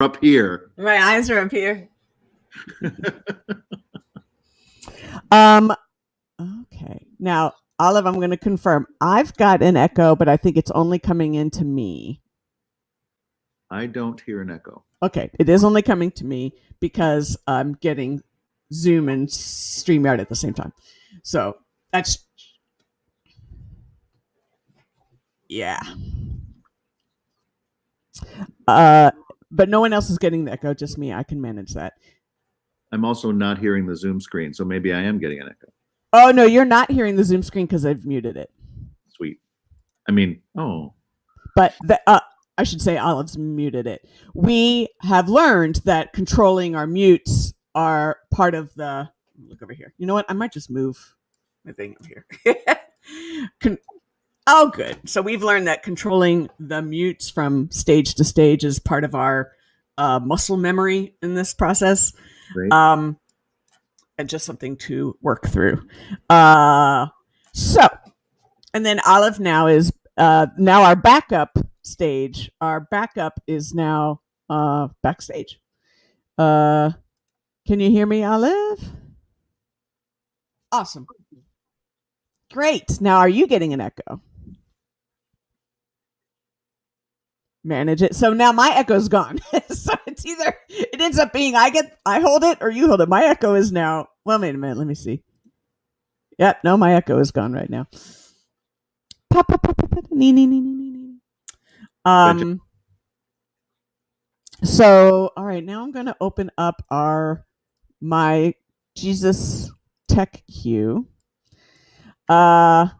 up here. My eyes are up here. Okay. Now, Olive, I'm going to confirm. I've got an echo, but I think it's only coming into me. I don't hear an echo. Okay. It is only coming to me because I'm getting Zoom and StreamYard at the same time. So that's... Yeah. But no one else is getting the echo, just me. I can manage that. I'm also not hearing the Zoom screen, so maybe I am getting an echo. Oh, no, you're not hearing the Zoom screen because I've muted it. Sweet. I mean, oh. But I should say Olive's muted it. We have learned that controlling our mutes are part of the... Look over here. You know what? I might just move my thing over here. Oh, good. So we've learned that controlling the mutes from stage to stage is part of our muscle memory in this process. Great. And just something to work through. So, and then Olive now is now our backup stage. Our backup is now backstage. Can you hear me, Olive? Awesome. Great. Now, are you getting an echo? Manage it. So now my echo's gone. So it's either it ends up being I hold it or you hold it. My echo is now. Well, wait a minute. Let me see. Yep. No, my echo is gone right now. So all right. Now I'm going to open up my Jesus Tech queue. And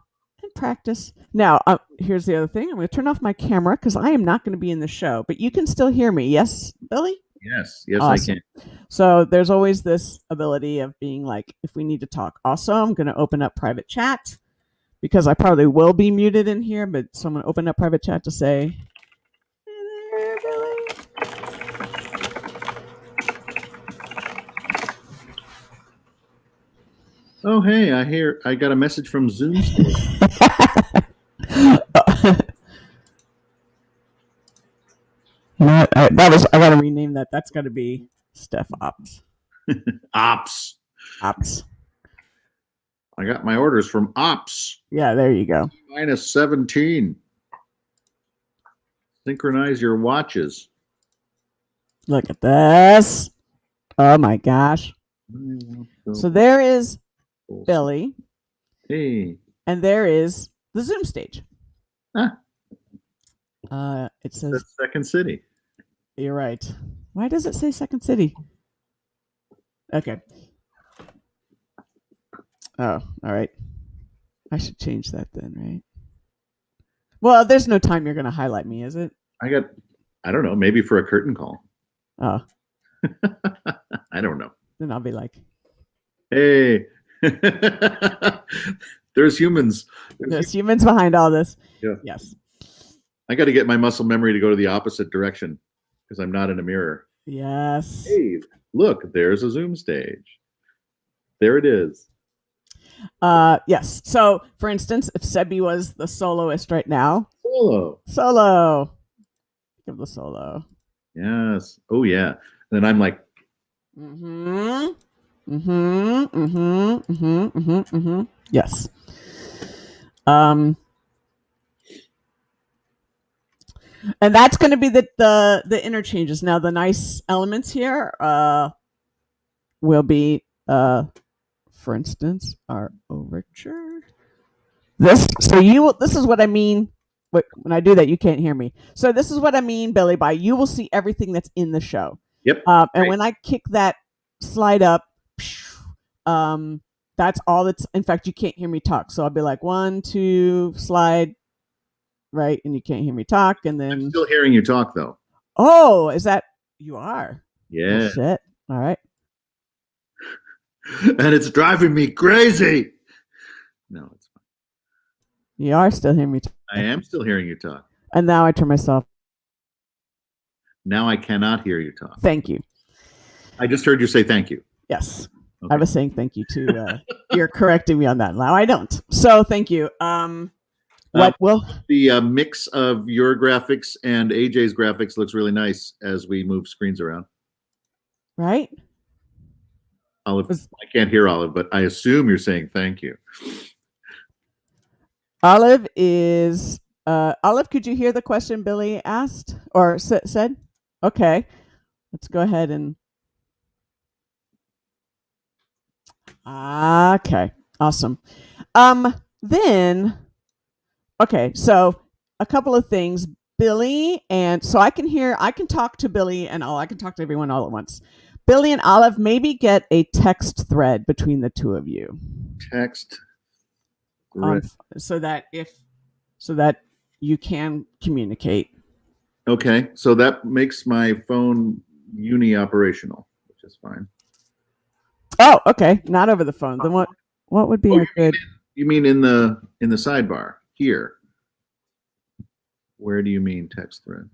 practice. Now, here's the other thing. I'm going to turn off my camera because I am not going to be in the show, but you can still hear me. Yes, Billy? Yes, awesome. I can. So there's always this ability of being like, if we need to talk. Also, I'm going to open up private chat because I probably will be muted in here, but so I'm going to open up private chat to say, hey there, Billy. Oh, hey, I got a message from Zoom. I got to rename that. That's got to be Steph Ops. Ops. I got my orders from Ops. Yeah, there you go. Minus 17. Synchronize your watches. Look at this. Oh my gosh. So there is Billy. Hey. And there is the Zoom stage. Huh. It says Second City. You're right. Why does it say Second City? Okay. Oh, all right. I should change that then, right? Well, there's no time you're going to highlight me, is it? I don't know, maybe for a curtain call. Oh. I don't know. Then I'll be like, hey. There's humans. There's humans behind all this. Yeah. Yes. I got to get my muscle memory to go to the opposite direction because I'm not in a mirror. Yes. Hey, look, there's a Zoom stage. There it is. Yes. So, for instance, if Sebi was the soloist right now. Solo. Give the solo. Yes. Oh, yeah. And then I'm like. Yes. And that's going to be the interchanges. Now, the nice elements here will be, for instance, our overture. This is what I mean. When I do that, you can't hear me. So this is what I mean, Billy, by you will see everything that's in the show. Yep. And when I kick that slide up, that's all that's. In fact, you can't hear me talk. So I'll be like 1, 2, slide. Right, and you can't hear me talk, and then I'm still hearing you talk though. Oh, is that you are? Yeah. Oh, shit. All right. And it's driving me crazy. No, it's fine. You are still hearing me talk. I am still hearing you talk. And now I turn myself. Now I cannot hear you talk. Thank you. I just heard you say thank you. Yes. Okay. I was saying thank you too. You're correcting me on that. Now I don't. So thank you. What will The mix of your graphics and AJ's graphics looks really nice as we move screens around. right? Olive, I can't hear Olive, but I assume you're saying thank you. Olive is Olive. Could you hear the question Billy asked or said? Okay, let's go ahead and. Okay, awesome. Then, okay, so a couple of things, Billy, and so I can talk to Billy and I can talk to everyone all at once. Billy and Olive, maybe get a text thread between the two of you. Text. So that you can communicate. Okay, so that makes my phone uni-operational, which is fine. Oh, okay, not over the phone. Then what would be a good? You mean in the sidebar here? Where do you mean text thread?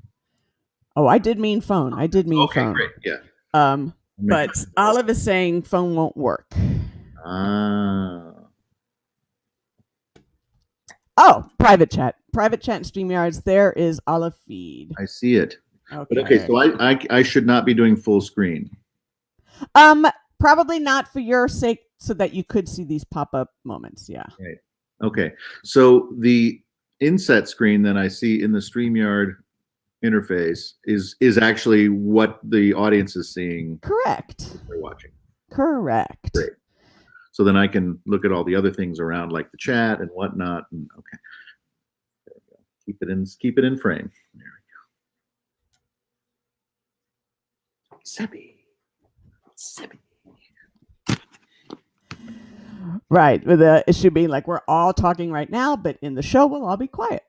Oh, I did mean phone. I did mean okay, phone. Great. Yeah. But Olive is saying phone won't work. Ah. Oh, private chat and StreamYards. There is Olive feed. I see it. Okay. But okay, so I should not be doing full screen. Probably not for your sake, so that you could see these pop-up moments. Yeah. Right. Okay. So the inset screen that I see in the StreamYard interface is actually what the audience is seeing. Correct. They're watching. Correct. Great. So then I can look at all the other things around, like the chat and whatnot. And okay, there we go. Keep it in frame. There we go. Sebi. Right. With the issue being like we're all talking right now, but in the show we'll all be quiet.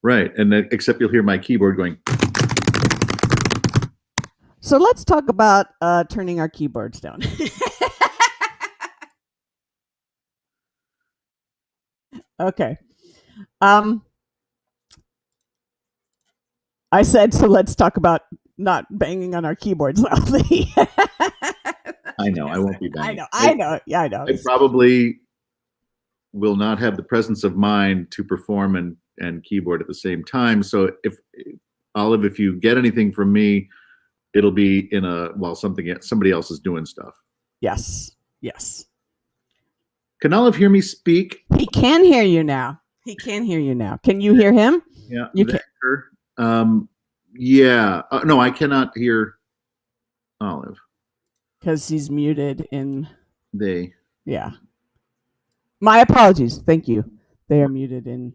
Right, and then, except you'll hear my keyboard going. So let's talk about turning our keyboards down. Okay. I said, so let's talk about not banging on our keyboards loudly. I know, I won't be banging. I know. Yeah, I know. I probably will not have the presence of mind to perform and keyboard at the same time. So if Olive, if you get anything from me, it'll be while somebody else is doing stuff. Yes. Can Olive hear me speak? He can hear you now. Can you hear him? Yeah. You can. Yeah. No, I cannot hear Olive. Because he's muted in. Yeah. My apologies. Thank you. They are muted in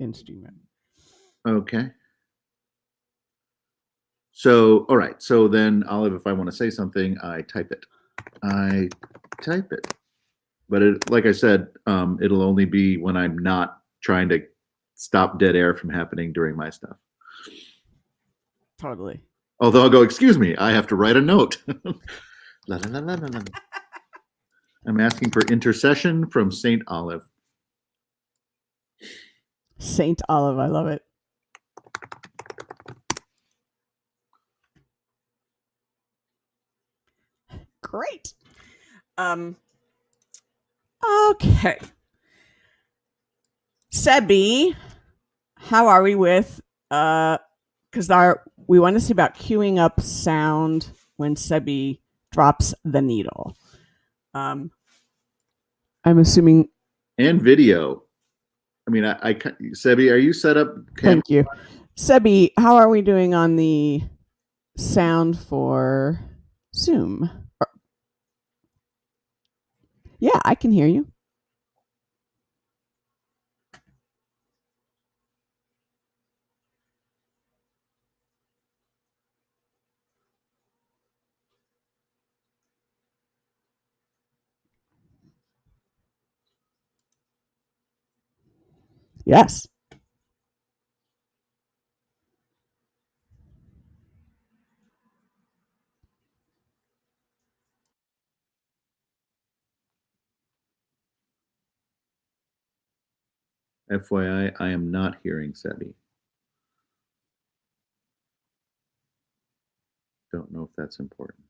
StreamYard. Okay. So, all right. So then, Olive, if I want to say something, I type it. But like I said, it'll only be when I'm not trying to stop dead air from happening during my stuff. Totally. Although I'll go, excuse me, I have to write a note. La, la, la, la, la, la. I'm asking for intercession from Saint Olive. Saint Olive, I love it. Great. Okay. Sebi, how are we with because we want to see about queuing up sound when Sebi drops the needle. I'm assuming. And video. I mean, I Sebi, are you set up? Thank you. Sebi, how are we doing on the sound for Zoom? Yeah, I can hear you. Yes. FYI, I am not hearing Sebi. Don't know if that's important.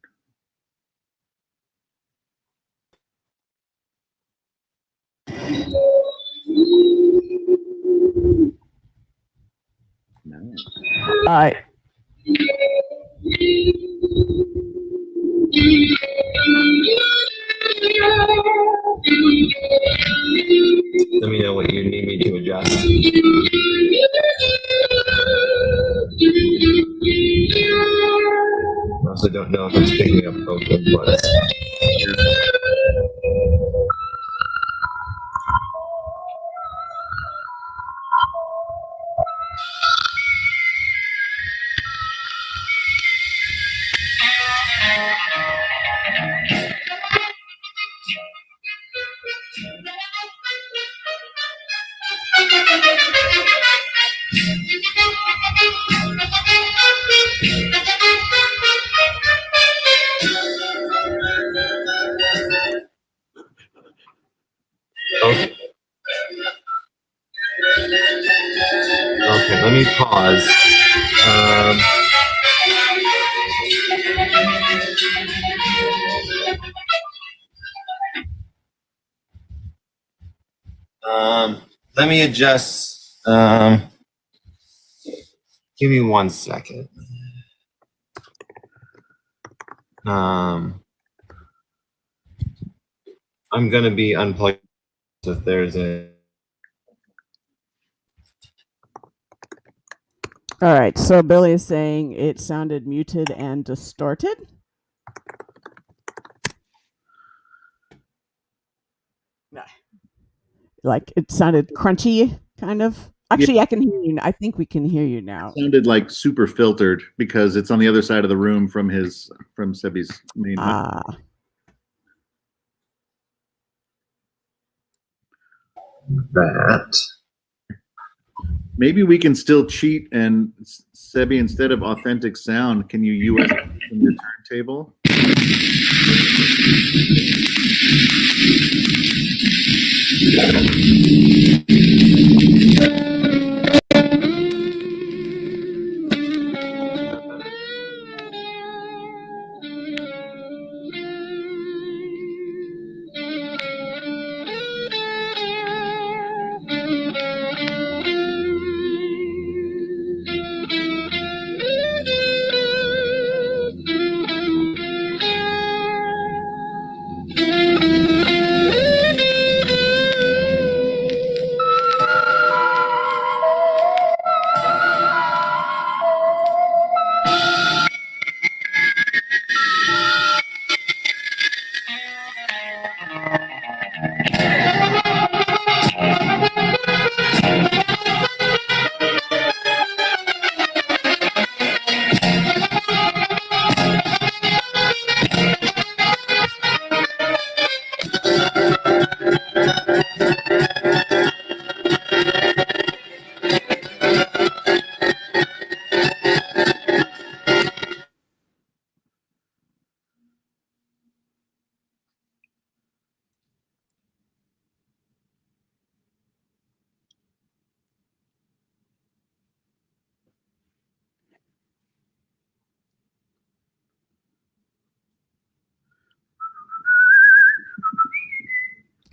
Let me know what you need me to adjust. I also don't know if it's picking up both inputs. Okay. Okay, let me pause. Let me adjust. Give me 1 second. I'm gonna be unplugged if there's a. All right, so Billy is saying it sounded muted and distorted. Like it sounded crunchy, kind of. Actually, yeah. I can hear you. I think we can hear you now. It sounded like super filtered because it's on the other side of the room from Sebi's main. That. Maybe we can still cheat and Sebi, instead of authentic sound, can you USB from your turntable?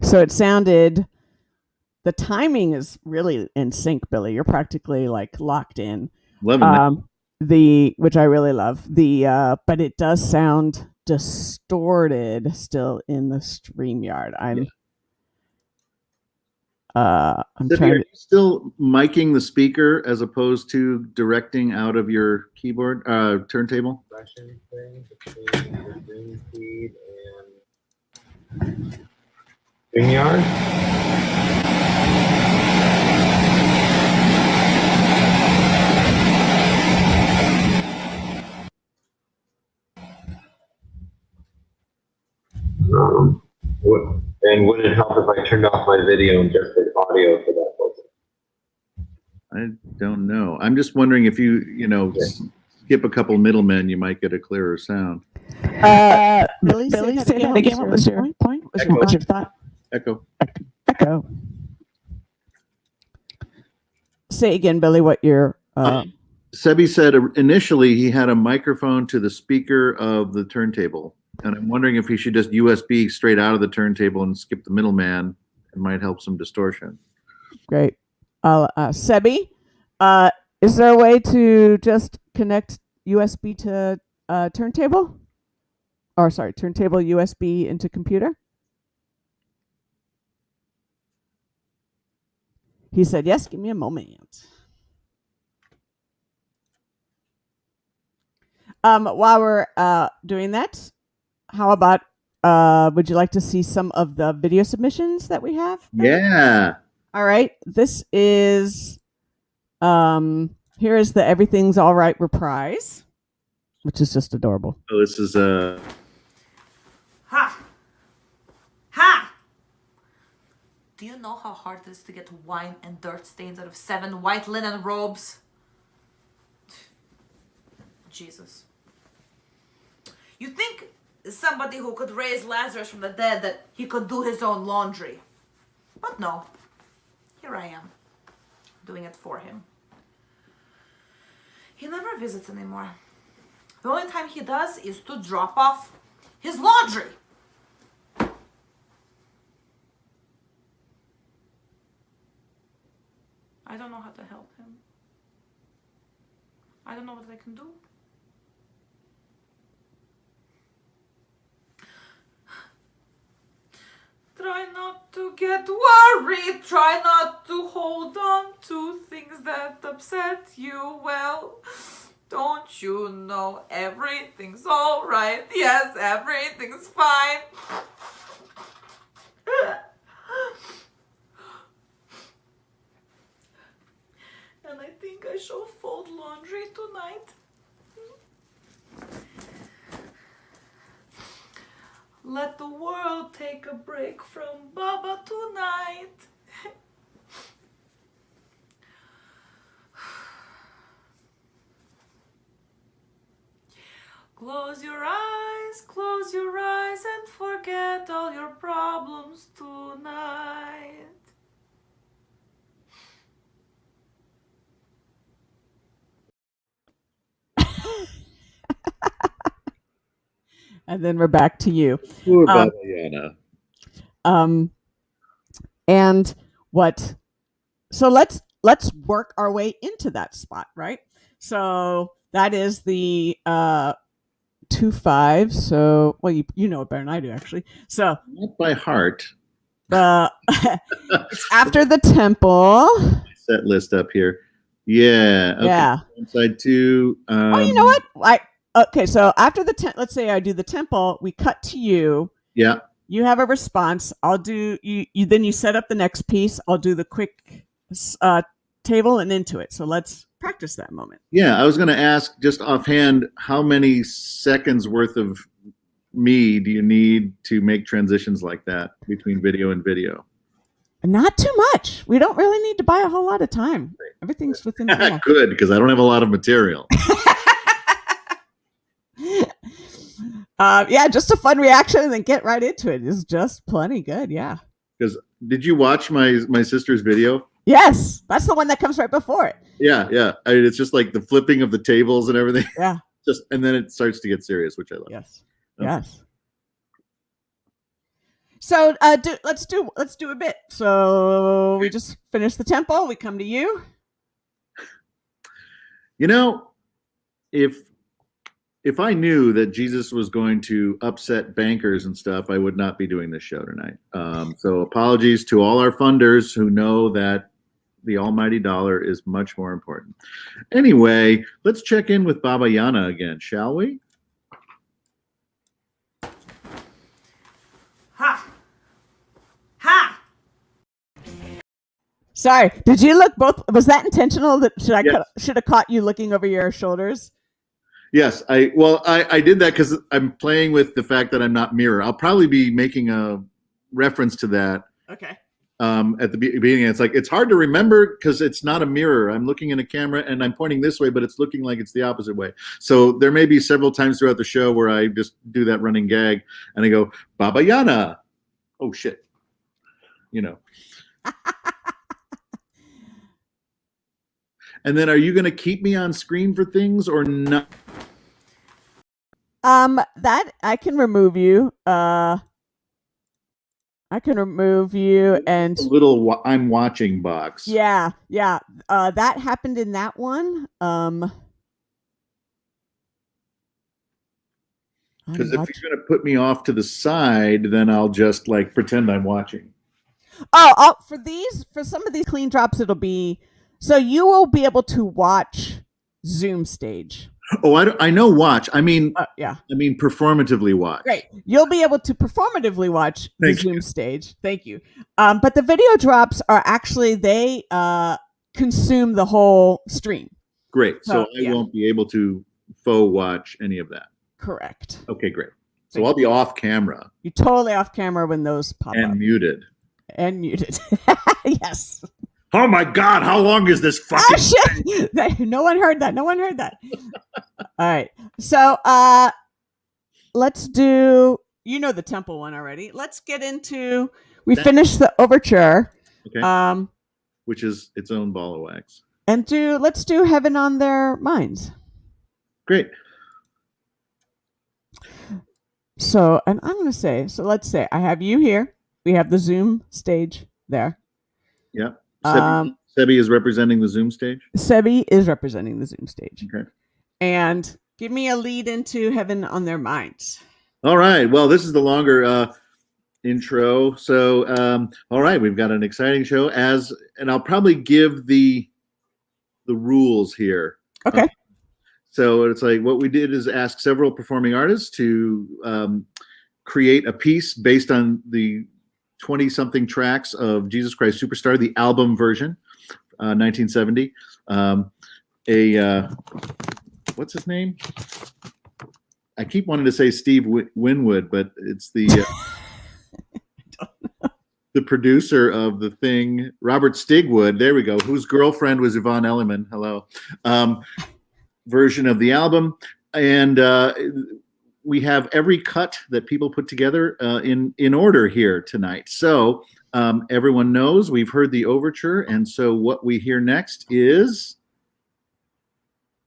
So it sounded, the timing is really in sync, Billy. You're practically like locked in. Loving that. Which I really love. But it does sound distorted still in the StreamYard. I'm Sebi, trying are you still miking the speaker as opposed to directing out of your keyboard turntable? StreamYard? Would it help if I turned off my video and just did audio for that person? I don't know. I'm just wondering if you skip a couple middlemen, you might get a clearer sound. Billy, say that again. What was your point? What's your thought? Echo. Say again, Billy, what your... Sebi said initially he had a microphone to the speaker of the turntable. And I'm wondering if he should just USB straight out of the turntable and skip the middleman. It might help some distortion. Great. Sebi, Is there a way to just connect USB to turntable? Or sorry, turntable USB into computer? He said, yes, give me a moment. While we're doing that, how about would you like to see some of the video submissions that we have? Yeah. All right. This is here is the Everything's All Right reprise, which is just adorable. So this is Ha! Ha! Do you know how hard it is to get wine and dirt stains out of 7 white linen robes? Jesus. You think somebody who could raise Lazarus from the dead that he could do his own laundry. But no. Here I am, doing it for him. He never visits anymore. The only time he does is to drop off his laundry. I don't know how to help him. I don't know what I can do. Try not to get worried. Try not to hold on to things that upset you. Well, don't you know everything's alright? Yes, everything's fine. And I think I shall fold laundry tonight. Let the world take a break from Baba tonight. Close your eyes and forget all your problems tonight. And then we're back to you. poor Baba Yana. And what? So let's work our way into that spot, right? So that is the 2/5. So well, you know it better than I do, actually. So Not by heart. it's after the temple. Set list up here. Yeah. Okay. Yeah. Side 2. Oh, you know what? Okay. So after the let's say I do the temple, we cut to you. Yeah. You have a response. I'll do you. Then you set up the next piece. I'll do the quick table and into it. So let's practice that moment. Yeah. I was going to ask just offhand, how many seconds worth of me do you need to make transitions like that between video and video? Not too much. We don't really need to buy a whole lot of time. Everything's within. Yeah. Good, because I don't have a lot of material. Yeah, just a fun reaction and then get right into it is just plenty good. Yeah. Because did you watch my sister's video? Yes, that's the one that comes right before it. Yeah, yeah. I mean, it's just like the flipping of the tables and everything. Yeah. Just and then it starts to get serious, which I love. Yes. Okay. Yes. So let's do a bit. So we just finished the temple. We come to you. You know, if I knew that Jesus was going to upset bankers and stuff, I would not be doing this show tonight. So apologies to all our funders who know that the almighty dollar is much more important. Anyway, let's check in with Baba Yana again, shall we? Ha! Ha! Sorry, did you look both? Was that intentional? That Yes. should have caught you looking over your shoulders? Yes, I did that because I'm playing with the fact that I'm not mirror. I'll probably be making a reference to that Okay. at the beginning. It's like it's hard to remember because it's not a mirror. I'm looking in a camera and I'm pointing this way, but it's looking like it's the opposite way. So there may be several times throughout the show where I just do that running gag and I go, Baba Yana. Oh shit. You know. And then are you going to keep me on screen for things or not? That I can remove you. I can remove you and A little I'm watching box. yeah. That happened in that one. Because if you're going to put me off to the side, then I'll just like pretend I'm watching. For some of these clean drops, it'll be so you will be able to watch Zoom stage. Oh, I know watch. I mean performatively watch. Great. You'll be able to performatively watch the Thank Zoom you. stage. Thank you. But the video drops are actually they consume the whole stream. Great. So yeah. I won't be able to faux watch any of that. Correct. Okay, great. So I'll be off camera You're totally off camera when those pop and up. muted. And muted. Yes. Oh my God! How long is this fucking? Oh shit! No one heard that. No one heard that. All right. So let's do. You know the temple one already. Let's get into. We finished the overture. Okay. Which is its own ball of wax. And let's do Heaven on Their Minds. Great. So, and I'm going to say, so let's say I have you here. We have the Zoom stage there. Yeah. Sebi is representing the Zoom stage. Sebi is representing the Zoom stage. Okay. And give me a lead into Heaven on Their Minds. All right. Well, this is the longer intro. So, all right, we've got an exciting show and I'll probably give the rules here. Okay. So it's like what we did is ask several performing artists to create a piece based on the 20-something tracks of Jesus Christ Superstar, the album version, 1970. What's his name? I keep wanting to say Steve Winwood, but it's the the producer of the thing, Robert Stigwood. There we go. Whose girlfriend was Yvonne Elliman. Hello. Version of the album, and we have every cut that people put together in order here tonight. So everyone knows we've heard the overture, and so what we hear next is,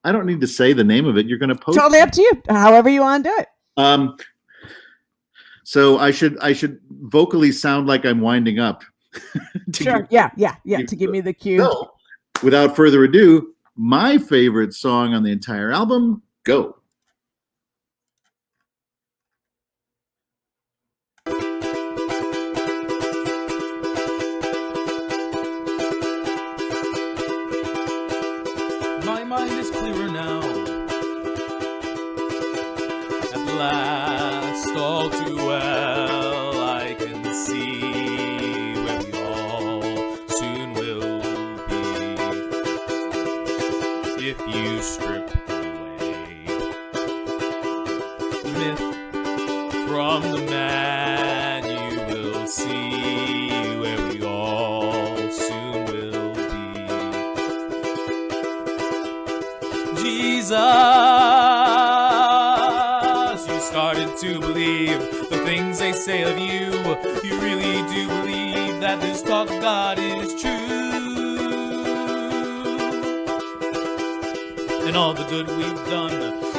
I don't need to say the name of it. You're going to post. Totally up to you. However you want to do it. So I should vocally sound like I'm winding up. Sure. Yeah. To give me the cue. So, without further ado, my favorite song on the entire album, go. My mind is clearer now. At last, all too well, I can see where we all soon will be. If you strip away the myth from the man, you will see where we all soon will be. Jesus, you started to believe the things they say of you. You really do believe that this talk of God is true. And all the good we've done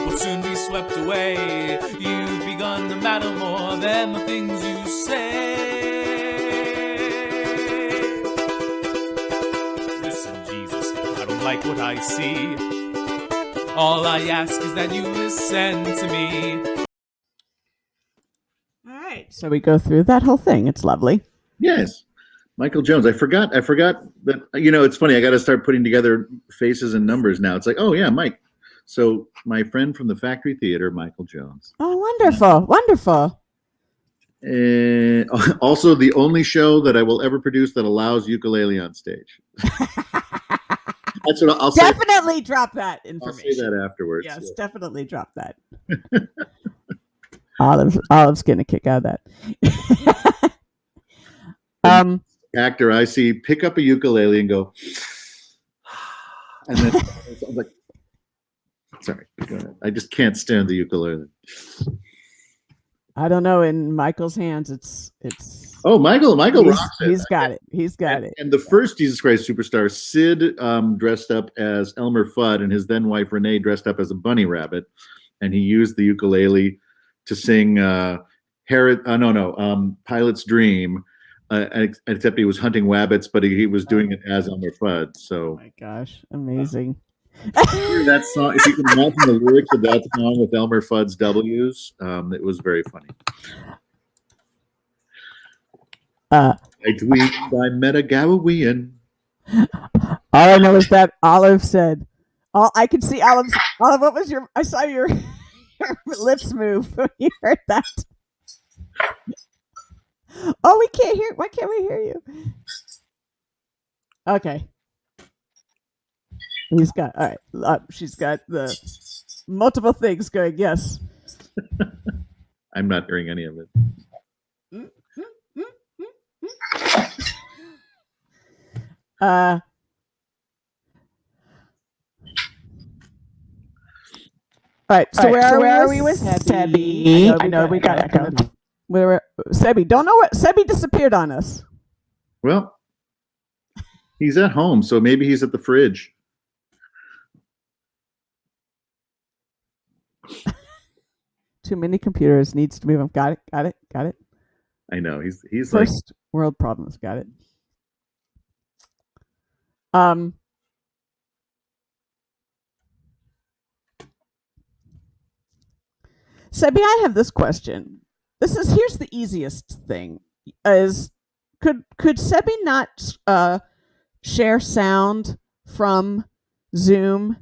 will soon be swept away. You've begun to matter more than the things you say. Listen, Jesus, I don't like what I see. All I ask is that you listen to me. All right. So we go through that whole thing. It's lovely. Yes. Michael Jones. I forgot that, it's funny. I got to start putting together faces and numbers now. It's like, oh yeah, Mike. So my friend from the Factory Theater, Michael Jones. Oh, wonderful. Wonderful. Also the only show that I will ever produce that allows ukulele on stage. That's what I'll say. Definitely drop that information. I'll say that afterwards. Yes, Yeah. definitely drop that. Olive's getting a kick out of that. Actor I see pick up a ukulele and go, and then I'm like, sorry, go ahead. I just can't stand the ukulele. I don't know. In Michael's hands, it's. Oh, Michael rocks it. He's got it. He's got it. And the first Jesus Christ Superstar, Sid dressed up as Elmer Fudd, and his then wife Renee dressed up as a bunny rabbit, and he used the ukulele to sing Pilot's Dream, except he was hunting wabbits, but he was doing it as Elmer Fudd. Oh So my gosh, amazing. that song, if you can imagine the lyrics of that song with Elmer Fudd's W's, it was very funny. I tweet by Metagawawian. All I know is that Olive said, I could see Olive, what was your, I saw your, your lips move when you heard that. Oh, we can't hear, why can't we hear you? Okay. He's got, all right, she's got the multiple things going, yes. I'm not hearing any of it. All right, so where are we with Sebi? I know we got echo. Sebi, don't know what Sebi disappeared on us. Well, he's at home, so maybe he's at the fridge. Too many computers, needs to move. Got it. I know he's like, First world problems. Got it. Sebi, I have this question. Here's the easiest thing: is could Sebi not share sound from Zoom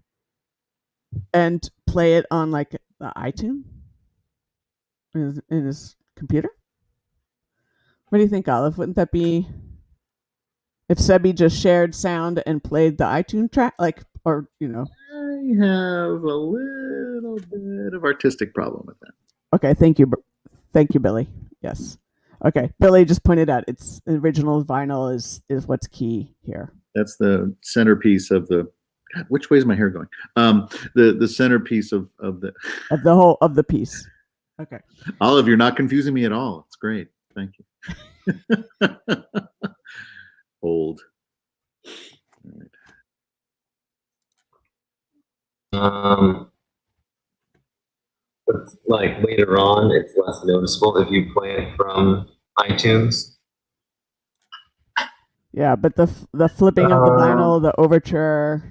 and play it on like the iTunes in his computer? What do you think, Olive? Wouldn't that be if Sebi just shared sound and played the iTunes track, like, or you know? I have a little bit of artistic problem with that. Okay, thank you, Billy. Yes. Okay, Billy just pointed out it's original vinyl is what's key here. That's the centerpiece of the. God, which way is my hair going? The centerpiece of the piece. Okay. Olive, you're not confusing me at all. It's great. Thank you. Old. All right. But like later on, it's less noticeable if you play it from iTunes. Yeah, but the flipping of the vinyl, the overture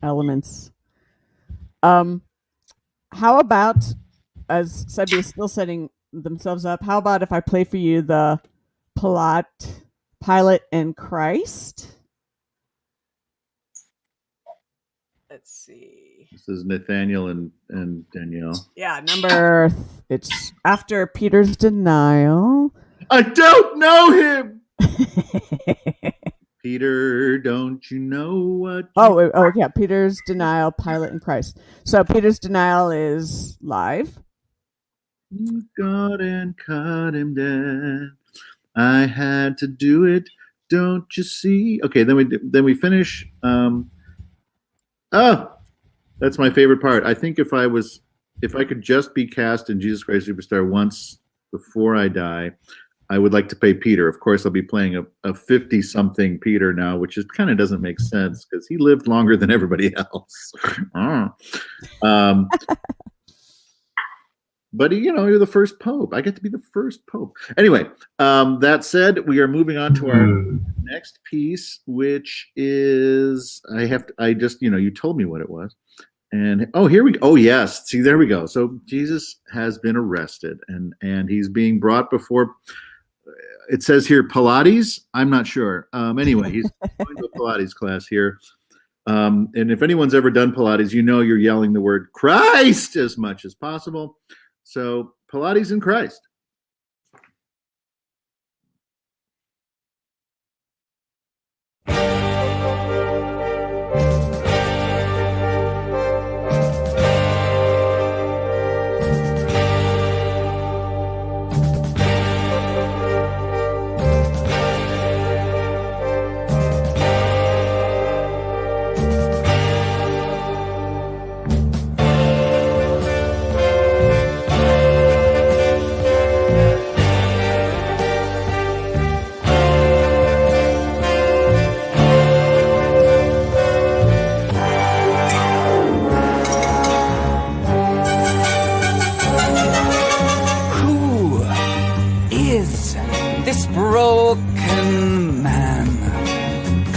elements. How about, as Sebi is still setting themselves up, how about if I play for you the Pilot and Christ? Let's see. This is Nathaniel and Danielle. Yeah, it's after Peter's denial. I don't know him. Peter, don't you know what? Oh, yeah, Peter's denial, Pilot and Christ. So Peter's denial is live. You got and cut him dead. I had to do it. Don't you see? Okay, then we finish. That's my favorite part. I think if I could just be cast in Jesus Christ Superstar once before I die, I would like to play Peter. Of course, I'll be playing a 50-something Peter now, which kind of doesn't make sense because he lived longer than everybody else. But you're the first pope. I get to be the first pope. Anyway, that said, we are moving on to our next piece, which is you told me what it was. And here we go. Oh yes, see, there we go. So Jesus has been arrested and he's being brought before. It says here Pilates. I'm not sure. Anyway, he's going to a Pilates class here. And if anyone's ever done Pilates, you're yelling the word Christ as much as possible. So Pilates and Christ.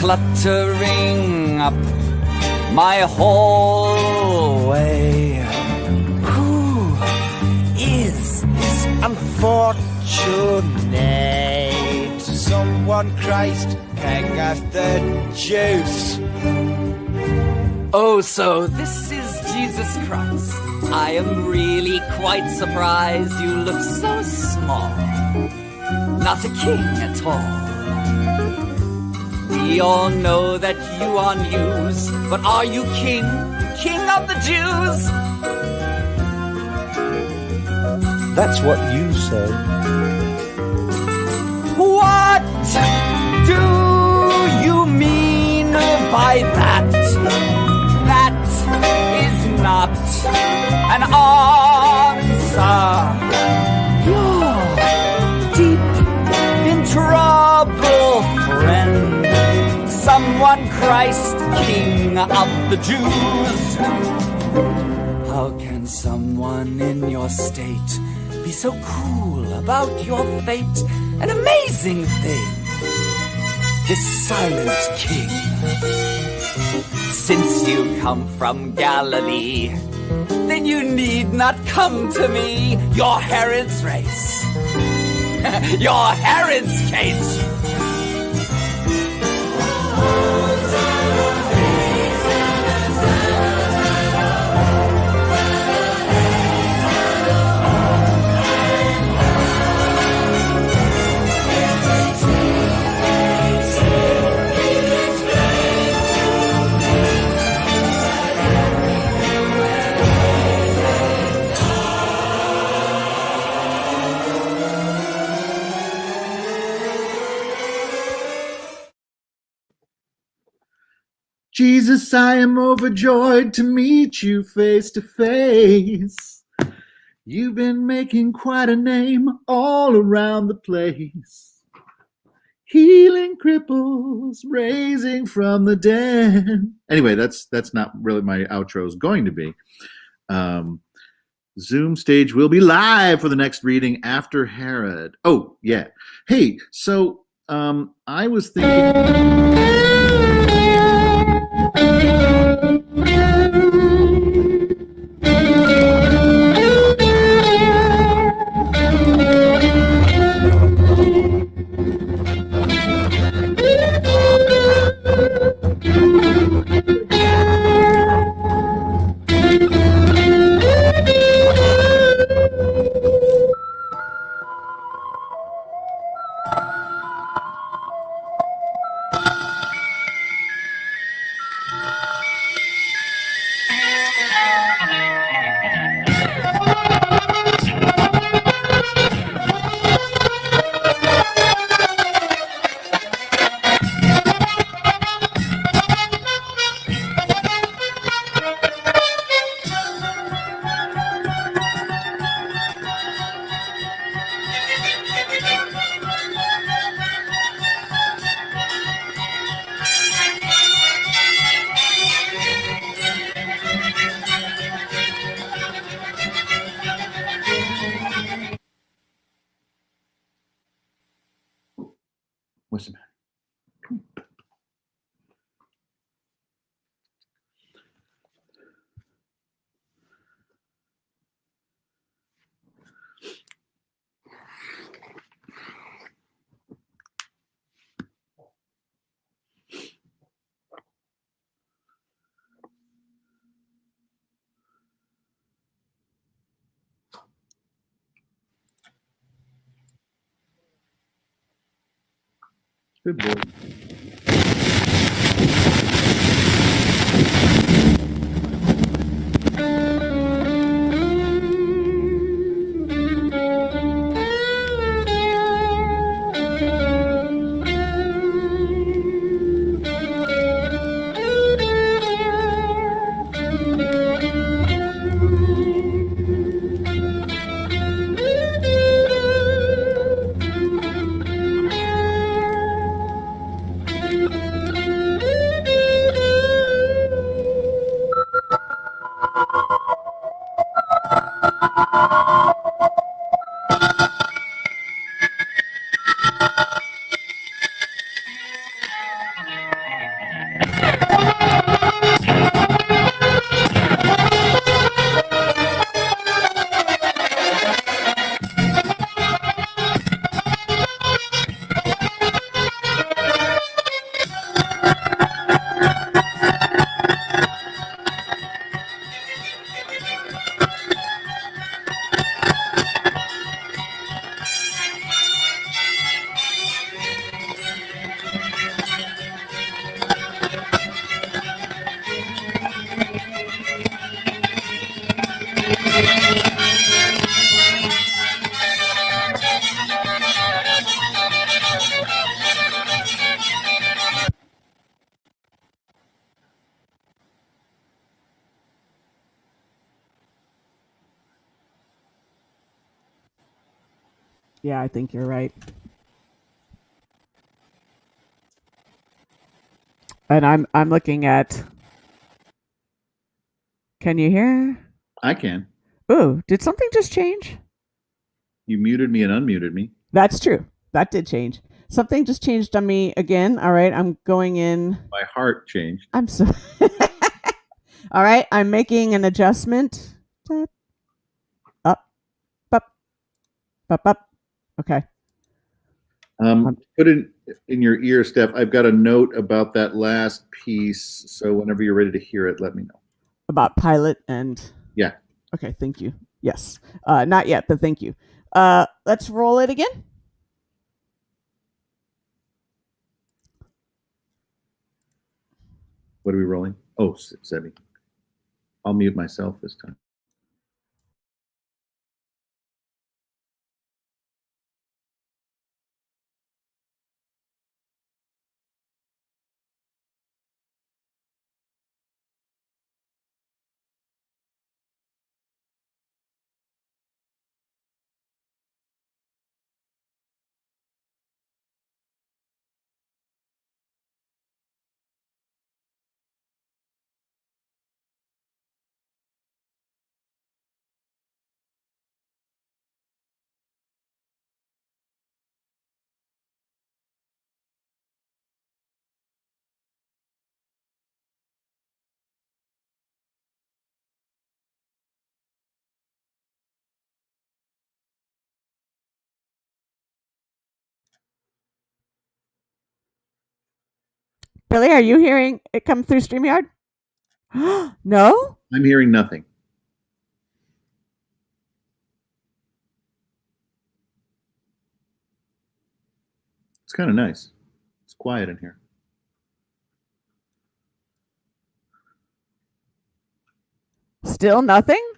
cluttering up my hallway. Who is this unfortunate? Someone Christ hangeth the juice. Oh, so this is Jesus Christ. I am really quite surprised you look so small. Not a king at all. We all know that you are news, but are you king? King of the Jews? That's what you say. What do you mean by that? That is not an answer. You're deep in trouble, friend. Someone Christ, King of the Jews. How can someone in your state be so cool about your fate? An amazing thing, this silent king. Since you come from Galilee, then you need not come to me. Your Herod's race, your Herod's case. Jesus, I am overjoyed to meet you face to face. You've been making quite a name all around the place. Healing cripples, raising from the dead. Anyway, that's not really my outro is going to be. Zoom stage will be live for the next reading after Herod. Oh, yeah. Hey, so I was thinking... What's the matter? Good boy. Yeah, I think you're right. And I'm looking at. Can you hear? I can. Ooh, did something just change? You muted me and unmuted me. That's true. That did change. Something just changed on me again. All right, I'm going in. My heart changed. I'm so. All right, I'm making an adjustment. Up, up, up, up. Okay. Put it in your ear, Steph. I've got a note about that last piece. So whenever you're ready to hear it, let me know. About Pilate and. Yeah. Okay, thank you. Yes. Not yet, but thank you. Let's roll it again. What are we rolling? Oh, Sebby. I'll mute myself this time. Billy, are you hearing it come through StreamYard? No? I'm hearing nothing. It's kind of nice. It's quiet in here. Still nothing?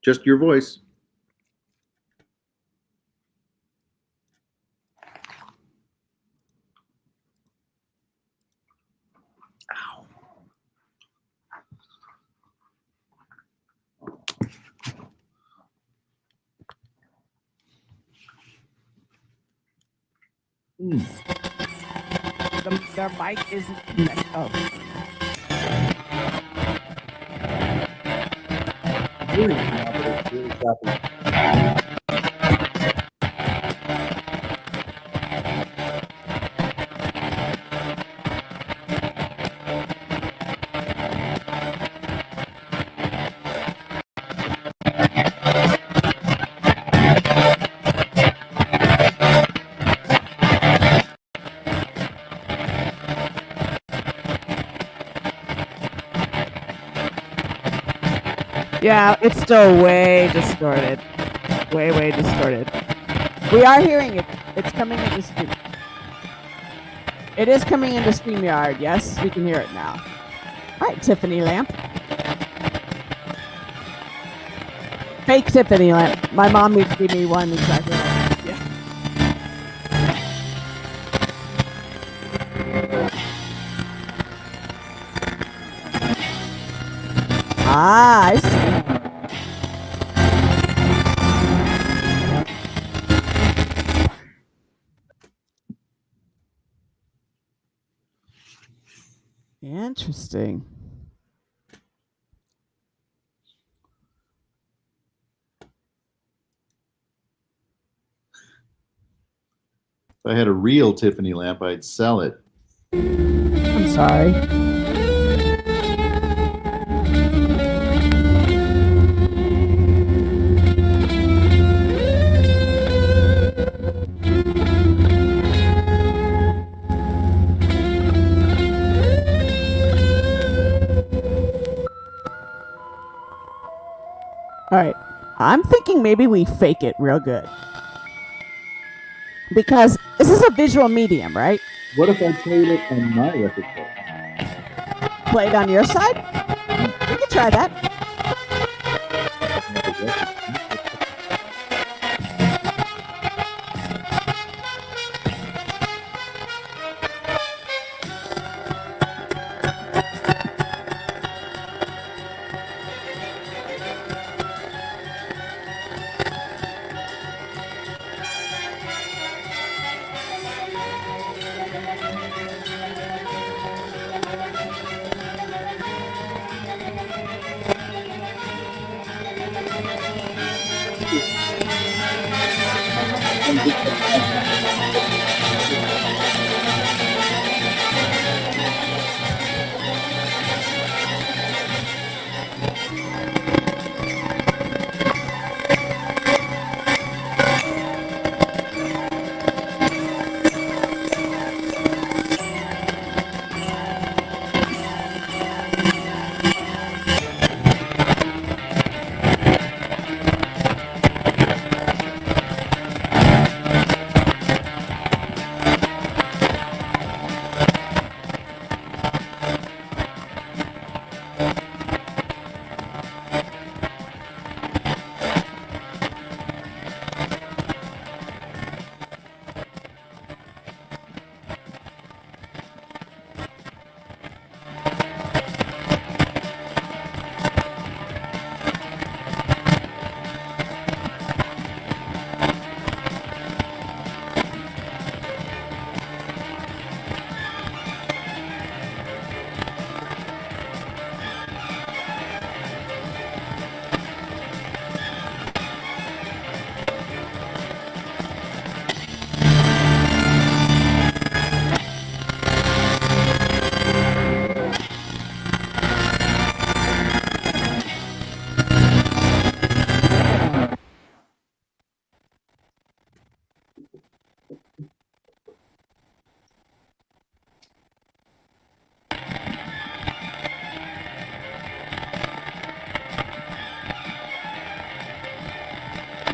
Just your voice. The mic isn't connected. Oh. Yeah, it's still way distorted. Way distorted. We are hearing it. It's coming into Stream. It is coming into StreamYard. Yes, we can hear it now. All right, Tiffany lamp. Fake Tiffany lamp. My mom would give me one exactly. Yeah. Ah, I see. Interesting. If I had a real Tiffany lamp, I'd sell it. I'm sorry. All right. I'm thinking maybe we fake it real good. Because this is a visual medium, right? What if I played it on my record player? Play it on your side? We can try that. I've never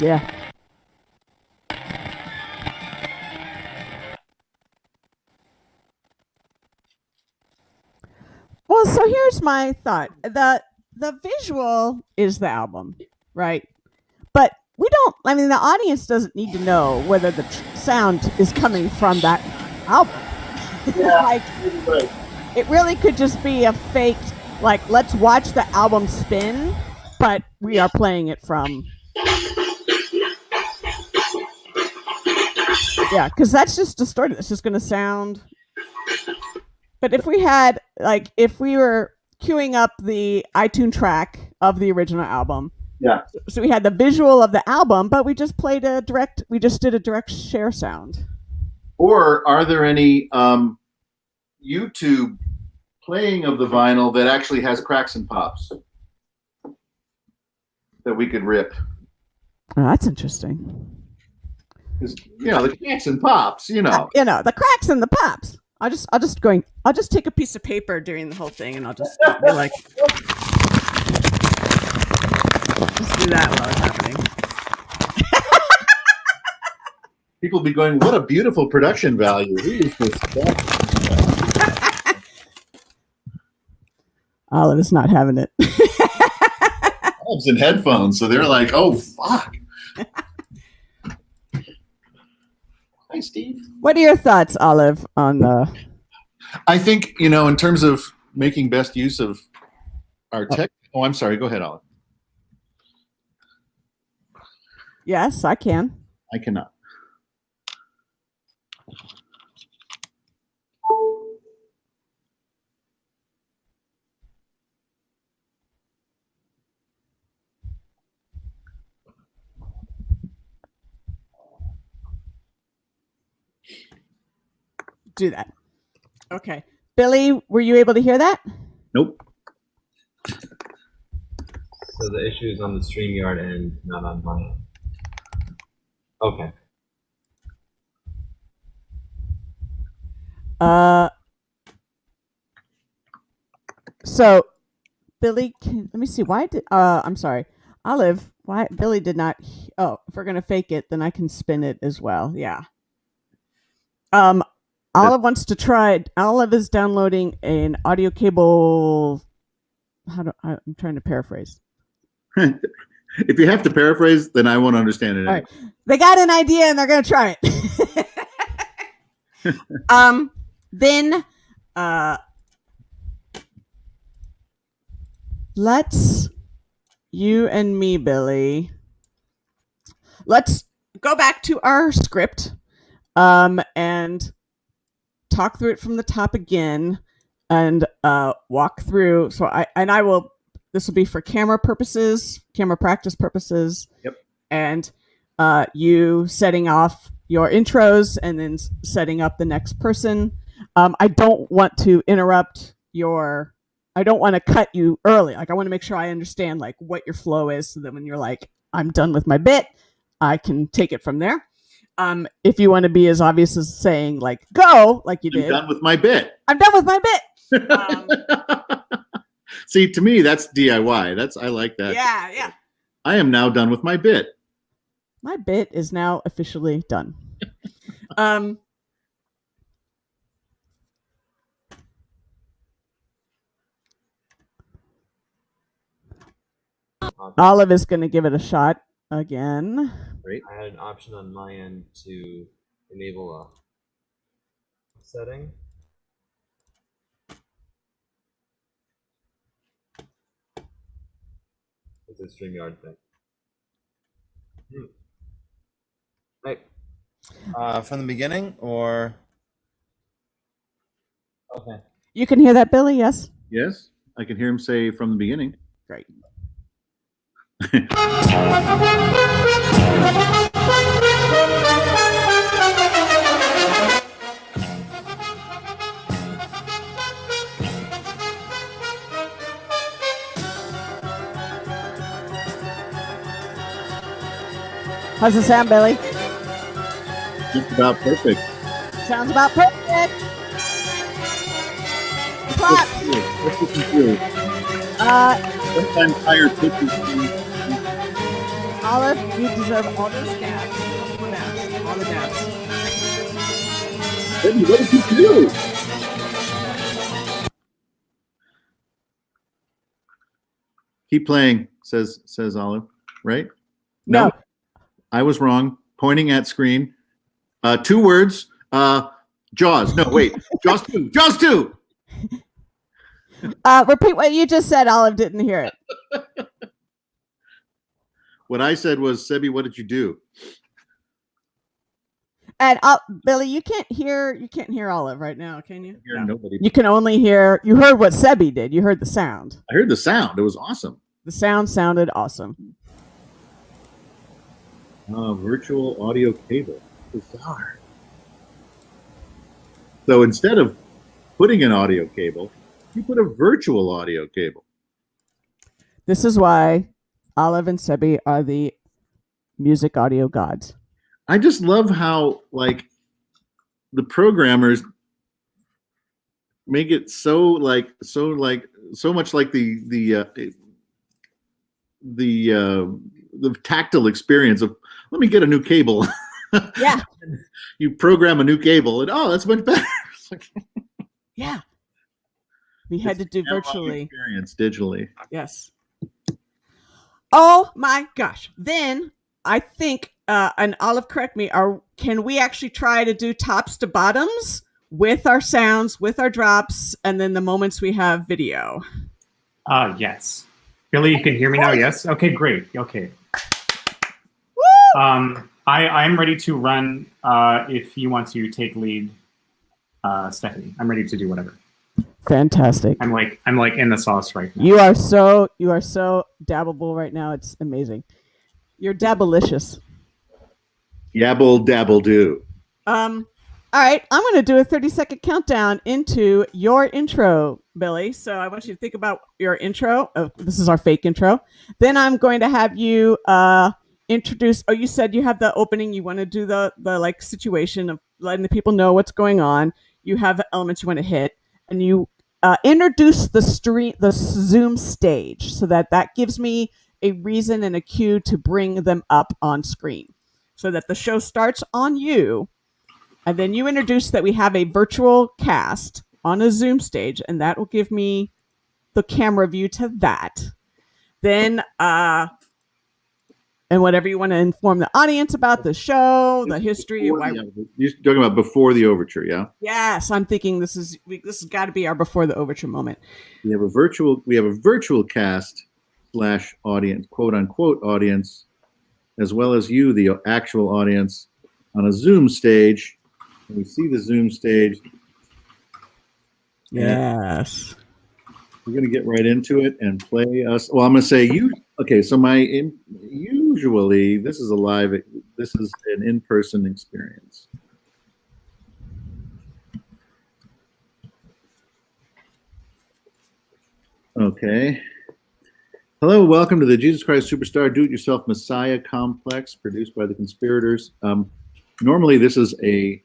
Yeah. Well, so here's my thought. The visual is the album, right? But we don't, I mean, the audience doesn't need to know whether the sound is coming from that album. Like, it really could just be a faked, like, let's watch the album spin, but we are playing it from. Yeah, because that's just distorted. It's just going to sound. But if we had, like, if we were queuing up the iTunes track of the original album. Yeah. So we had the visual of the album, but we just played we just did a direct share sound. Or are there any YouTube playing of the vinyl that actually has cracks and pops that we could rip? Oh, that's interesting. The cracks and pops, the cracks and the pops. I'll just take a piece of paper during the whole thing, and I'll just be like, just do that while it's happening. People be going, what a beautiful production value. Who is this guy? Olive is not having it. Olive's in headphones, so they're like, oh, fuck. Hi, Steve. What are your thoughts, Olive, on the... I think, in terms of making best use of our tech... Oh, I'm sorry. Go ahead, Olive. Yes, I can. I cannot. Do that. Okay. Billy, were you able to hear that? Nope. So the issue is on the StreamYard end, not on mine. Okay. So Billy, let me see. Why did I'm sorry. Olive, why Billy did not if we're gonna fake it, then I can spin it as well. Yeah. Olive wants to try. Olive is downloading an audio cable. I'm trying to paraphrase. If you have to paraphrase, then I won't understand it. All right. They got an idea and they're going to try it. Then let's, you and me, Billy, let's go back to our script and talk through it from the top again and walk through. So I will this will be for camera purposes, camera practice purposes. Yep. And you setting off your intros and then setting up the next person. I don't want to interrupt I don't want to cut you early. Like, I want to make sure I understand like what your flow is, so that when you're like, I'm done with my bit, I can take it from there. If you want to be as obvious as saying like, go, like you I'm did. done with my bit. I'm done with my bit. See, to me, that's DIY. I like that. Yeah. I am now done with my bit. My bit is now officially done. Olive is going to give it a shot again. Great. I had an option on my end to enable a setting. It's a StreamYard thing. Hey. From the beginning, or Okay. You can hear that, Billy? Yes? Yes, I can hear him say from the beginning. Great. How's it sound, Billy? Just about perfect. Sounds about perfect. Clap. Let's listen through. Sometimes higher pitches. Olive, you deserve all those stabs. All the dabs. Baby, what did you do? Keep playing, says Olive. Right? No. I was wrong. Pointing at screen. 2 words. Jaws. No, wait. Jaws 2. Jaws 2. Repeat what you just said. Olive didn't hear it. What I said was, Sebi, what did you do? And Billy, you can't hear Olive right now, can you? Hear nobody. You can only hear. You heard what Sebi did. You heard the sound. I heard the sound. It was awesome. The sound sounded awesome. Virtual audio cable. Bizarre. So instead of putting an audio cable, you put a virtual audio cable. This is why Olive and Sebi are the music audio gods. I just love how like the programmers make it so much like the tactile experience of, let me get a new cable. Yeah. You program a new cable and that's much better. Yeah. We had to do virtually. Experience digitally. Yes. Oh my gosh. Then I think, and Olive, correct me, can we actually try to do tops to bottoms with our sounds, with our drops, and then the moments we have video? Yes. Billy, you can hear me now? Yes? Okay, great. Okay. Woo! I'm ready to run if you want to take lead, Stephanie. I'm ready to do whatever. Fantastic. I'm like in the sauce right now. You are so dabbable right now. It's amazing. You're dabblicious. Yabble dabble do. All right, I'm going to do a 30-second countdown into your intro, Billy. So I want you to think about your intro. This is our fake intro. Then I'm going to have you introduce. Oh, you said you have the opening. You want to do the like situation of letting the people know what's going on. You have elements you want to hit, and you introduce the Zoom stage, so that gives me a reason and a cue to bring them up on screen, so that the show starts on you. And then you introduce that we have a virtual cast on a Zoom stage, and that will give me the camera view to that. Then, and whatever you want to inform the audience about the show, the history. You're talking about before the overture, yeah? Yes, I'm thinking this has got to be our before the overture moment. We have a virtual cast / audience, quote unquote audience, as well as you, the actual audience, on a Zoom stage. We see the Zoom stage. Yes. we're going to get right into it and play us. Well, I'm going to say you. Okay, so usually this is this is an in-person experience. Okay. Hello, welcome to the Jesus Christ Superstar Do-It-Yourself Messiah Complex, produced by the Conspirators. Normally, this is are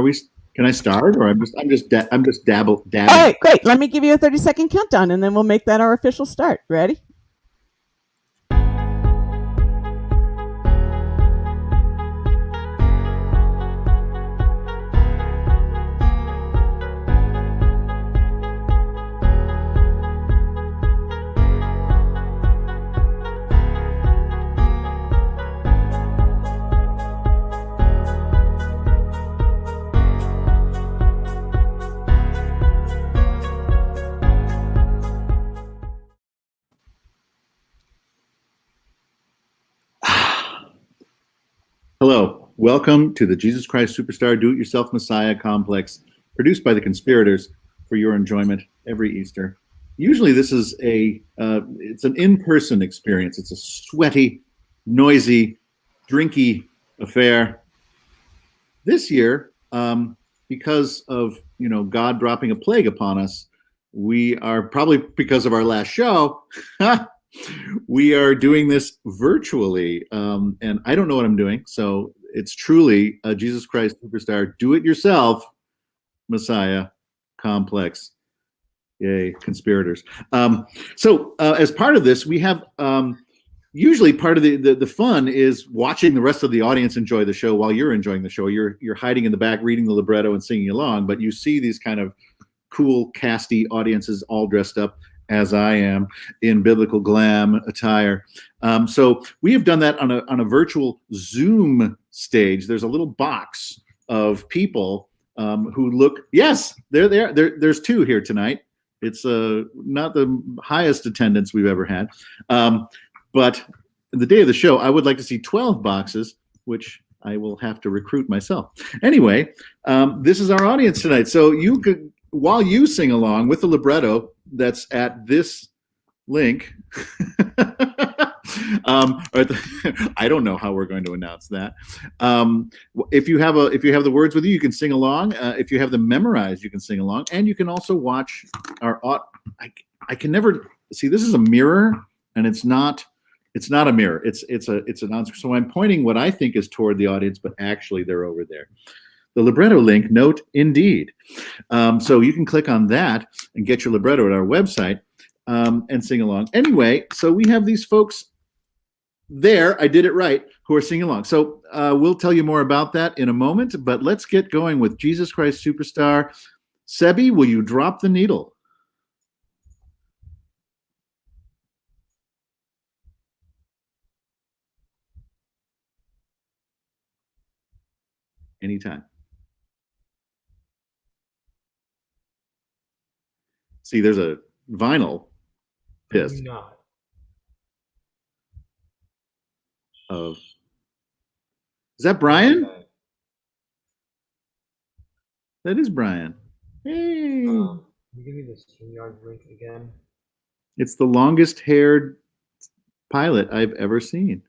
we? Can I start, or I'm just dabbling? All right, great. Let me give you a 30-second countdown, and then we'll make that our official start. Ready? Hello, welcome to the Jesus Christ Superstar Do-It-Yourself Messiah Complex, produced by the Conspirators for your enjoyment every Easter. Usually this is it's an in-person experience. It's a sweaty, noisy, drinky affair. This year, because of, God dropping a plague upon us, we are probably because of our last show, we are doing this virtually, and I don't know what I'm doing, so it's truly a Jesus Christ Superstar Do-It-Yourself Messiah Complex. Yay, Conspirators. So as part of this, we have usually part of the fun is watching the rest of the audience enjoy the show while you're enjoying the show. You're hiding in the back, reading the libretto and singing along, but you see these kind of cool, casty audiences all dressed up as I am in biblical glam attire. So we have done that on a virtual Zoom stage. There's a little box of people who look, yes, they're there. There's two here tonight. It's not the highest attendance we've ever had. But the day of the show, I would like to see 12 boxes, which I will have to recruit myself. Anyway, this is our audience tonight. So you could, while you sing along with the libretto that's at this link, I don't know how we're going to announce that. If you have the words with you, you can sing along. If you have them memorized, you can sing along, and you can also watch our. I can never see. This is a mirror, and it's not a mirror. It's an answer. So I'm pointing what I think is toward the audience, but actually they're over there. The libretto link, note indeed. So you can click on that and get your libretto at our website and sing along. Anyway, so we have these folks there, I did it right, who are singing along. So we'll tell you more about that in a moment, but let's get going with Jesus Christ Superstar. Sebi, will you drop the needle? Anytime. See, there's a vinyl disc of. Is that Brian? That is Brian. Hey. Can you give me the StreamYard link again? It's the longest haired pilot I've ever seen.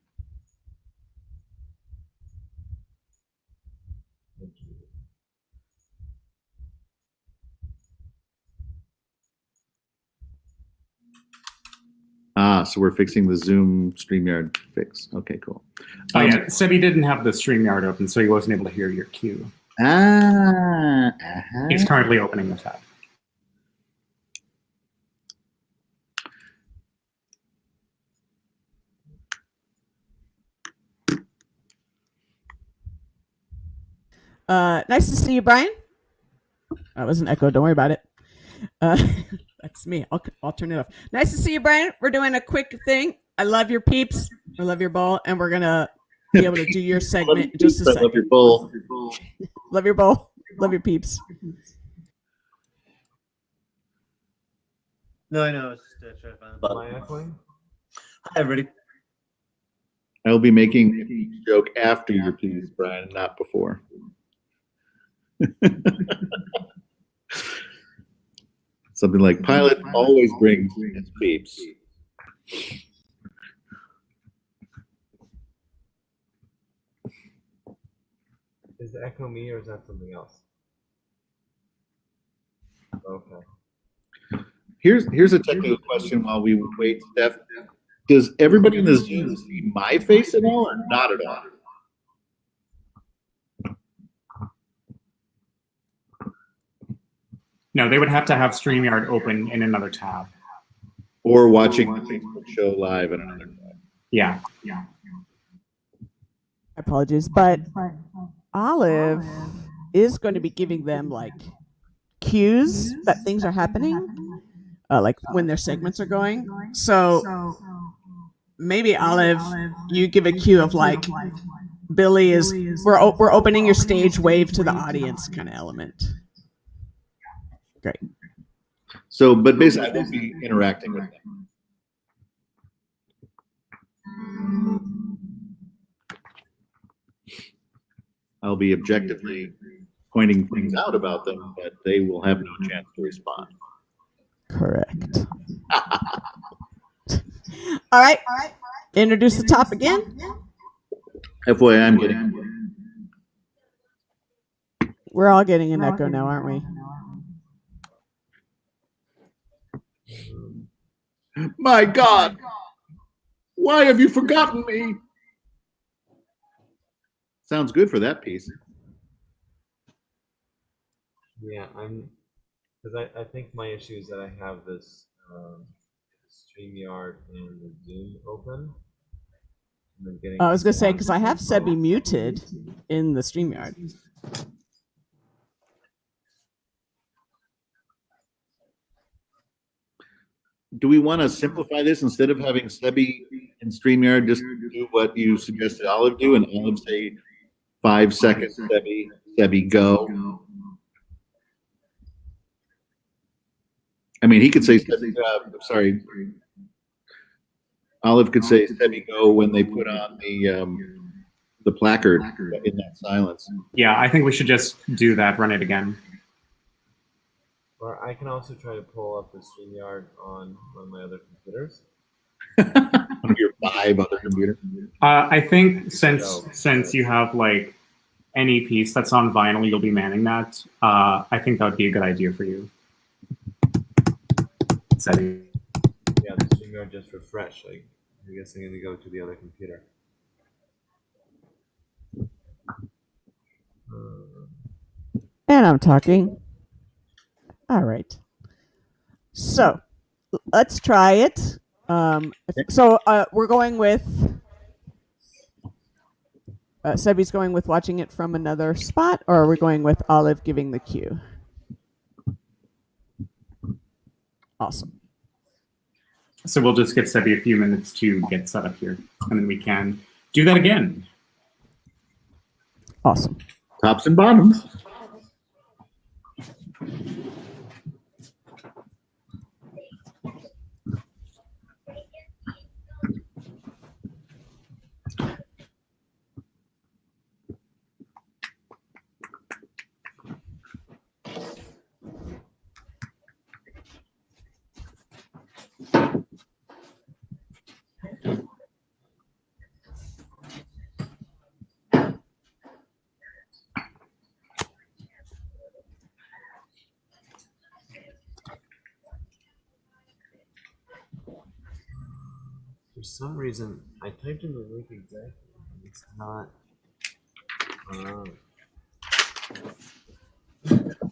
So we're fixing the Zoom StreamYard fix. Okay, cool. Oh yeah, Sebi didn't have the StreamYard open, so he wasn't able to hear your cue. He's currently opening the tab. Nice to see you, Brian. That was an echo. Don't worry about it. That's me. I'll turn it off. Nice to see you, Brian. We're doing a quick thing. I love your peeps. I love your bowl, and we're gonna be able to do your segment in just a second. I love your bowl. Love your bowl. Love your peeps. No, I know. I was just trying to find the Am I echoing? Hi, everybody. I will be making a joke after your please, Brian, not before. Something like pilot always brings his peeps. Is the echo me or is that something else? Okay. Here's a technical question while we wait, Steph. Does everybody in the Zoom see my face at all or not at all? No, they would have to have StreamYard open in another tab. Or watching the Facebook show live in another tab? Yeah. Apologies, but Olive is going to be giving them like cues that things are happening, like when their segments are going. So maybe Olive, you give a cue of like Billy is we're opening your stage, wave to the audience kind of element. Great. So, but basically, I will be interacting with them. I'll be objectively pointing things out about them, but they will have no chance to respond. Correct. All right. Introduce the top again. FYI, I'm getting. We're all getting an echo now, aren't we? My God! Why have you forgotten me? Sounds good for that piece. Yeah, because I think my issue is that I have this StreamYard and the Zoom open. And I'm getting I was going to say, because I have Sebi muted in the StreamYard. Do we want to simplify this instead of having Sebi and StreamYard just do what you suggested Olive do and Olive say 5 seconds, Sebi, go? I mean, he could say, sorry, Olive could say Sebi, go when they put on the placard in that silence. Yeah, I think we should just do that, run it again. Or I can also try to pull up the StreamYard on one of my other computers. On your 5 other computers? I think since you have like any piece that's on vinyl, you'll be manning that. I think that would be a good idea for you. Setting. Yeah, the StreamYard just refresh. Like, I guess I'm gonna go to the other computer. And I'm talking. All right. So let's try it. We're going with Sebi's going with watching it from another spot, or are we going with Olive giving the cue? Awesome. So we'll just give Sebi a few minutes to get set up here, and then we can do that again. Awesome. Tops and bottoms. For some reason, I typed in the link exactly. It's not.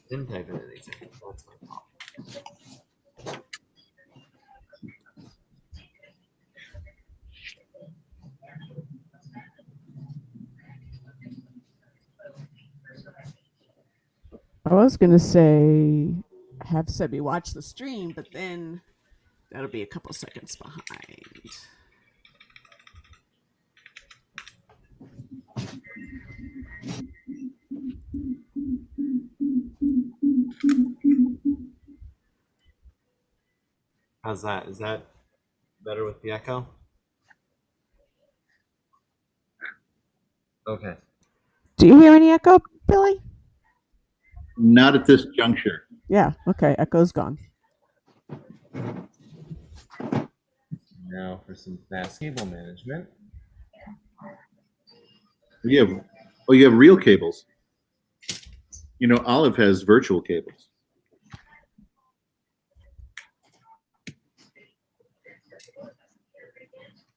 Didn't type in it exactly. That's my problem. I was going to say have Sebi watch the stream, but then that'll be a couple seconds behind. How's that? Is that better with the echo? Okay. Do you hear any echo, Billy? Not at this juncture. Yeah. Okay. Echo's gone. Now for some fast cable management. You have real cables. You know, Olive has virtual cables.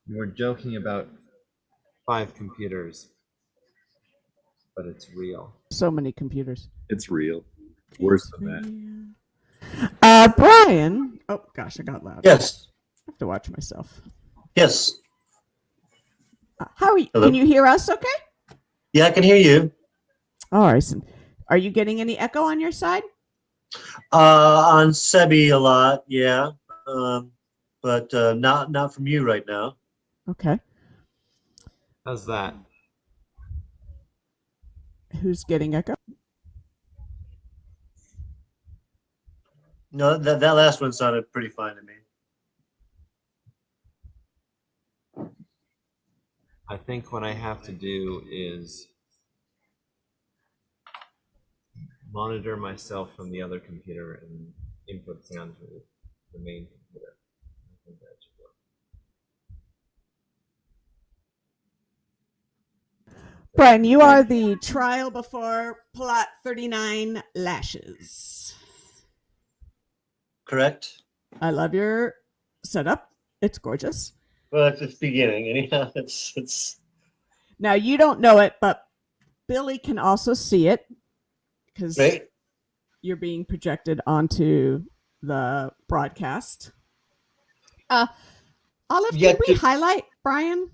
We're joking about 5 computers, but it's real. So many computers. It's real. Worse than that. Brian. Oh gosh, I got loud. Yes. I have to watch myself. Yes. How are you? Hello? Can you hear us? Okay. Yeah, I can hear you. All right. Are you getting any echo on your side? On Sebi a lot, yeah. But not from you right now. Okay. How's that? Who's getting echo? No, that last one sounded pretty fine to me. I think what I have to do is monitor myself from the other computer and input sound to the main computer. I think that should work. Brian, you are the trial before plot 39 lashes. Correct? I love your setup. It's gorgeous. Well, it's beginning. Anyhow, it's. Now, you don't know it, but Billy can also see it because Right. you're being projected onto the broadcast. Olive, Yeah, did we highlight Brian?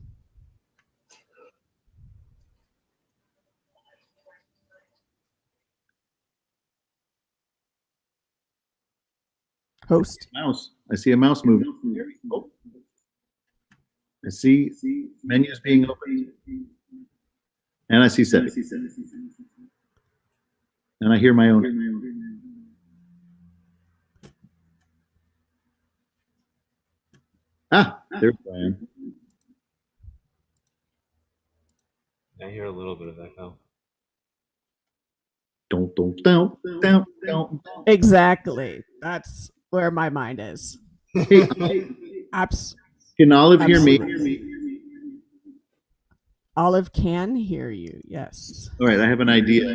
Host. Mouse. I see a mouse moving. Oh. I see menus being opened. And I see Sebi. And I hear my own. Ah, there's Brian. I hear a little bit of echo. Don't. Exactly. That's where my mind is. Can Olive hear me? Olive can hear you. Yes. All right, I have an idea.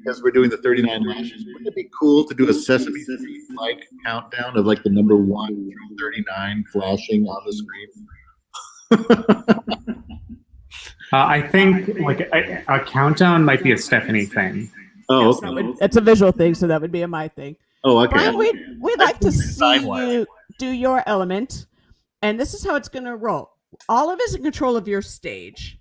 Because we're doing the 39 lashes, wouldn't it be cool to do a Sesame Street like countdown of like the number 1 through 39 flashing on the screen? I think like a countdown might be a Stephanie thing. Oh, Yes, okay. it's a visual thing, so that would be a my thing. Oh, okay. Brian, we'd like to see Sidewire. you do your element, and this is how it's going to roll. Olive is in control of your stage.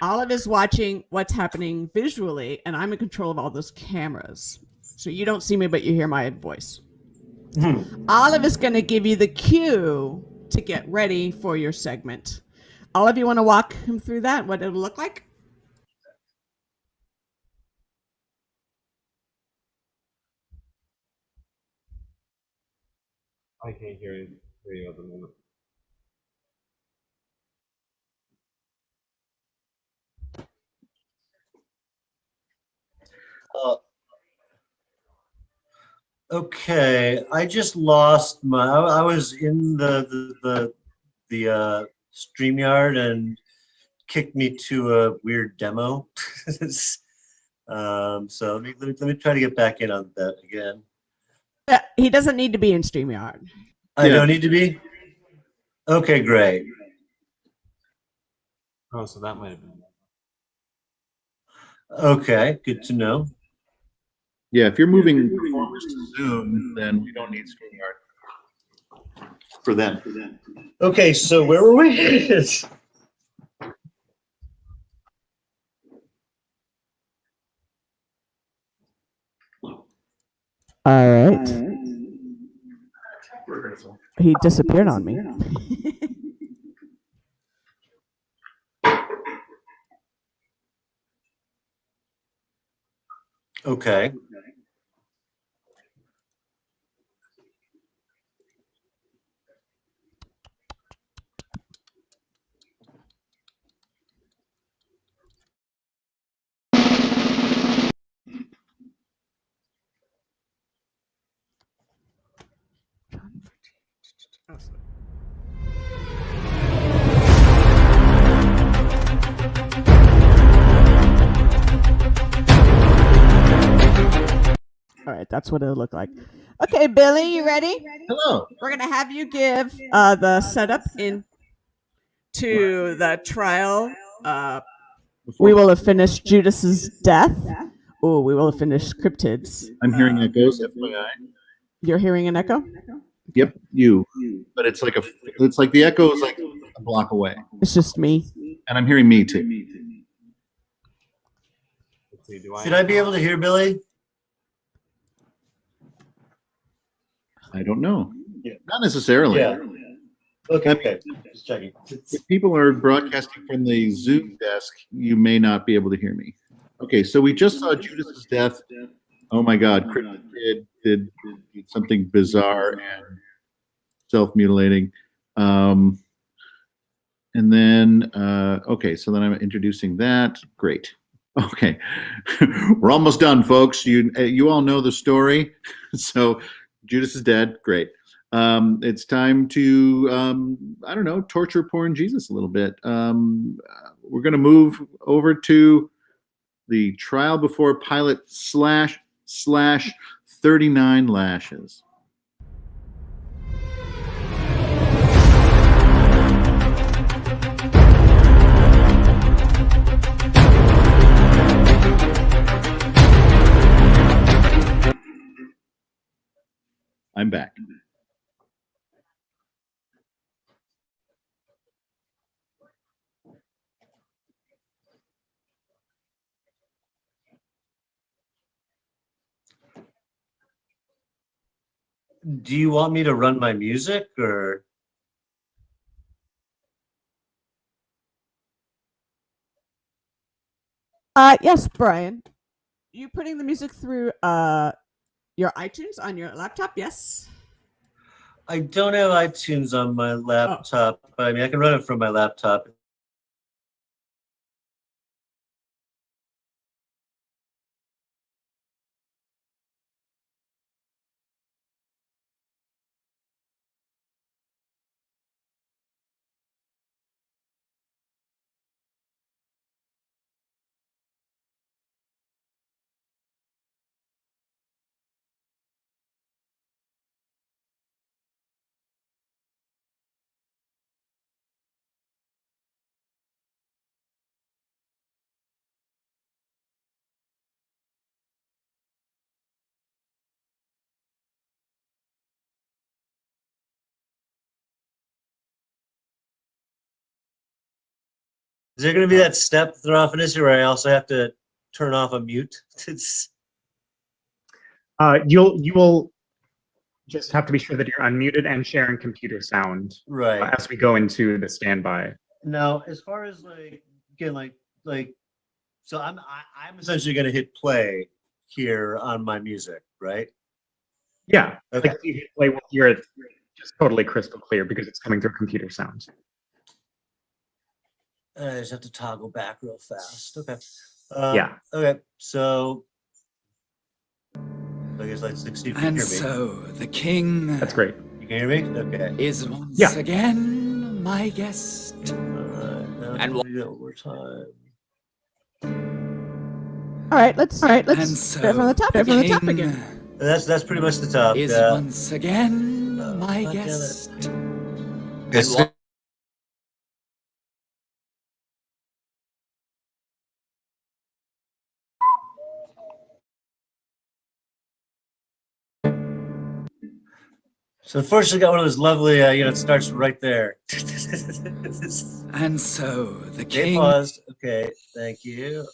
Olive is watching what's happening visually, and I'm in control of all those cameras. So you don't see me, but you hear my voice. Olive is going to give you the cue to get ready for your segment. Olive, you want to walk him through that, what it'll look like? I can't hear you at the moment. Okay, I just lost my. I was in the StreamYard and kicked me to a weird demo. So let me try to get back in on that again. He doesn't need to be in StreamYard. I don't need to be. Okay, great. Oh, so that might have been. Okay, good to know. Yeah, if you're moving performers to Zoom, then we don't need StreamYard for them. Okay, so where were we? All right. He disappeared on me. Okay. right, that's what it'll look like. Okay, Billy, you ready? Hello. We're gonna have you give the setup in to the trial. We will have finished Judas's death. Oh, we will have finished cryptids. I'm hearing echoes, FYI. You're hearing an echo? Yep, you. But it's like the echo is like a block away. It's just me. And I'm hearing me too. Let's see, Should I be able to hear Billy? I don't know. Not necessarily. Yeah. Okay. Just checking. If people are broadcasting from the Zoom desk, you may not be able to hear me. Okay, so we just saw Judas's death. Oh my God, Cryptid Kid did something bizarre and self-mutilating. And then, okay, so then I'm introducing that. Great. Okay, we're almost done, folks. You all know the story. So Judas is dead. Great. It's time to, I don't know, torture porn Jesus a little bit. We're going to move over to the trial before Pilate / 39 lashes. I'm back. Do you want me to run my music or? Yes, Brian. You putting the music through your iTunes on your laptop? Yes. I don't have iTunes on my laptop, but I mean, I can run it from my laptop. Is there going to be that step Therophanes where I also have to turn off a mute? You will just have to be sure that you're unmuted and sharing computer sound Right. as we go into the standby. Now, as far as so I'm essentially going to hit play here on my music, right? Yeah, Okay. like if you hit play, we'll hear it just totally crystal clear because it's coming through computer sound. I just have to toggle back real fast. Okay. Yeah. Okay. So I guess let's see if you can And hear me. so the king That's great. You can hear me? Okay. is once Yeah. again my guest. All right. Now And we do it one more time. All right, let's And start from the top. Start from the top again. That's pretty much the top. is Yeah. once again my God damn it. guest. Yes. And So unfortunately, got one of those lovely. It starts right there. And so the Okay, king pause. Okay, thank you.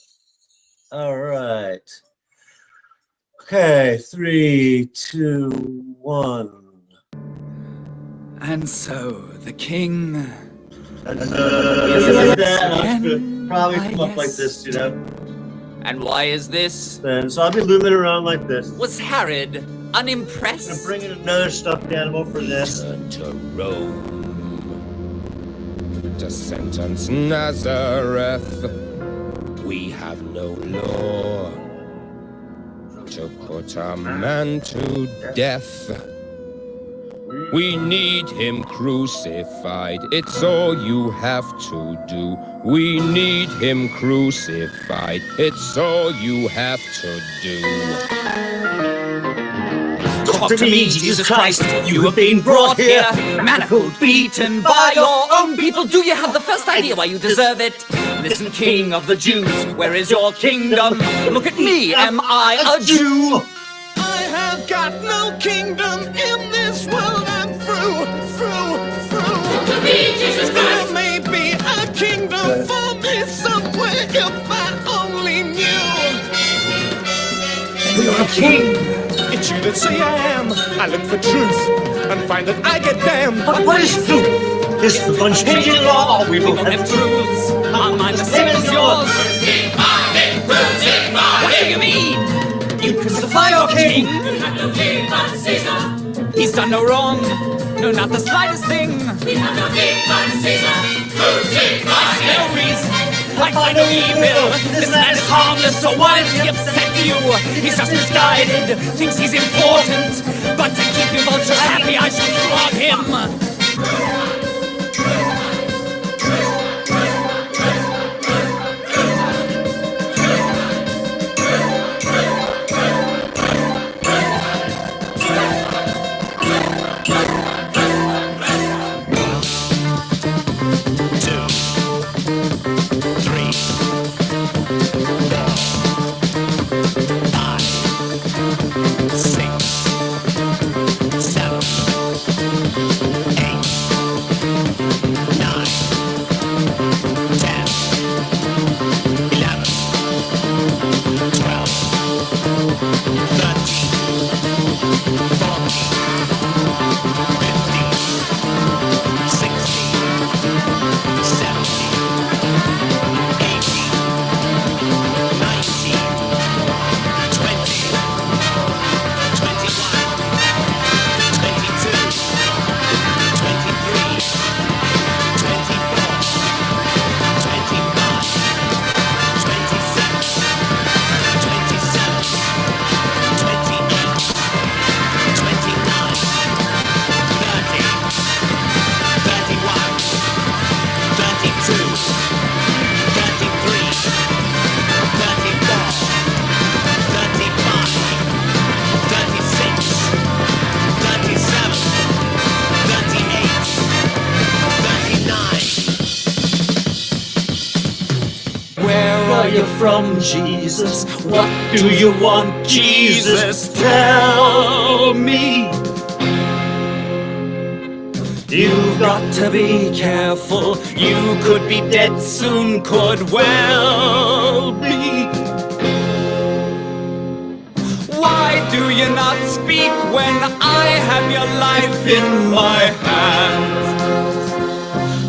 All right. Okay, 3, 2, 1. and so the king Like once that, and I'm again gonna probably my come up like guest. this, And why is this? Then, so I'll be looming around like this. Was Herod I'm unimpressed? bringing another stuffed animal for this. To Rome, to sentence Nazareth. We have no law to put a man to death. We need him crucified. It's all you have to do. We need him crucified. It's all you have to do. Talk to me, Jesus Christ. You have been brought here, manacled, beaten by your own people. Do you have the first idea why you deserve it? Listen, King of the Jews, where is your kingdom? Look at me, am I a Jew? I have got no kingdom in this world. I'm through. To be Jesus Christ. There may be a kingdom for me somewhere if I only knew. You're a king. It's you that say I am. I look for truth and find that I get damned. But what is truth? It's the unchanging law. We will Don't have truths. Our mind the same as yours. What do you mean? You crucify your king. He's done no wrong. No, not the slightest thing. We have no king but Caesar. I find no reason. I find no evil. This man is harmless, so why does he upset you? He's just misguided, thinks he's important. But to keep you vultures happy, I shall flog him. From Jesus, what do you want, Jesus? Tell me. You've got to be careful. You could be dead soon, could well be. Why do you not speak when I have your life in my hands?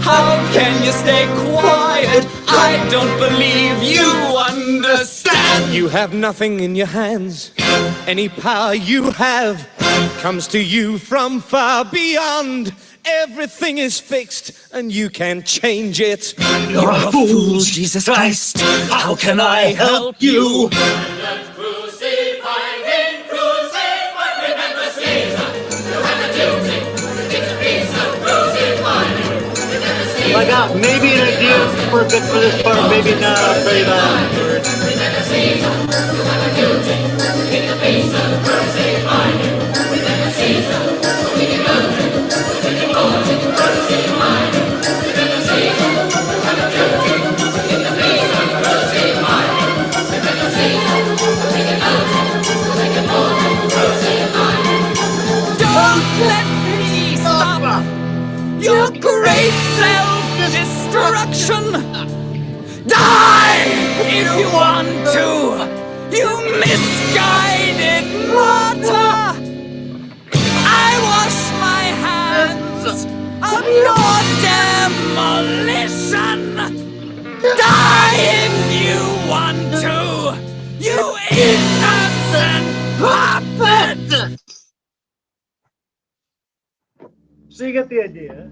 How can you stay quiet? I don't believe you understand. You have nothing in your hands. Any power you have comes to you from far beyond. Everything is fixed and you can change it. You're a fool, Jesus Christ. How can I help you? I got maybe an idea for a bit for this part, maybe not. I'll tell you that afterwards. Don't let me stop your great self-destruction. Die if you want to, you misguided martyr. I wash my hands of your demolition. Die if you want to, you innocent puppet. So you get the idea.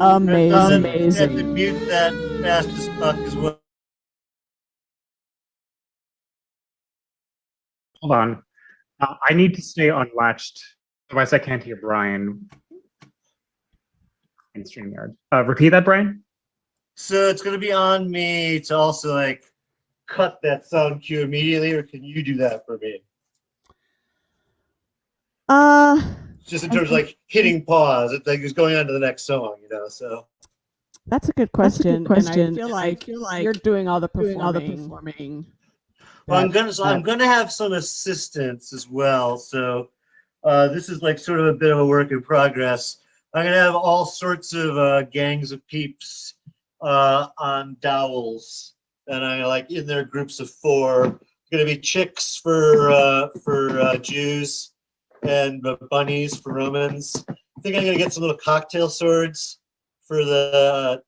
Amazing. Have to mute that fast as fuck as well. Hold on. I need to stay unlatched, otherwise I can't hear Brian in StreamYard. Repeat that, Brian? So it's gonna be on me to also like cut that sound cue immediately, or can you do that for me? Just in terms of like hitting pause, it's like it's going on to the next song, you know. So That's a good question. And question. I feel like you're doing all the performing. well, I'm gonna have some assistance as well. So this is like sort of a bit of a work in progress. I'm gonna have all sorts of gangs of peeps on dowels, and I like in their groups of 4. It's gonna be chicks for Jews and bunnies for Romans. I think I'm gonna get some little cocktail swords for the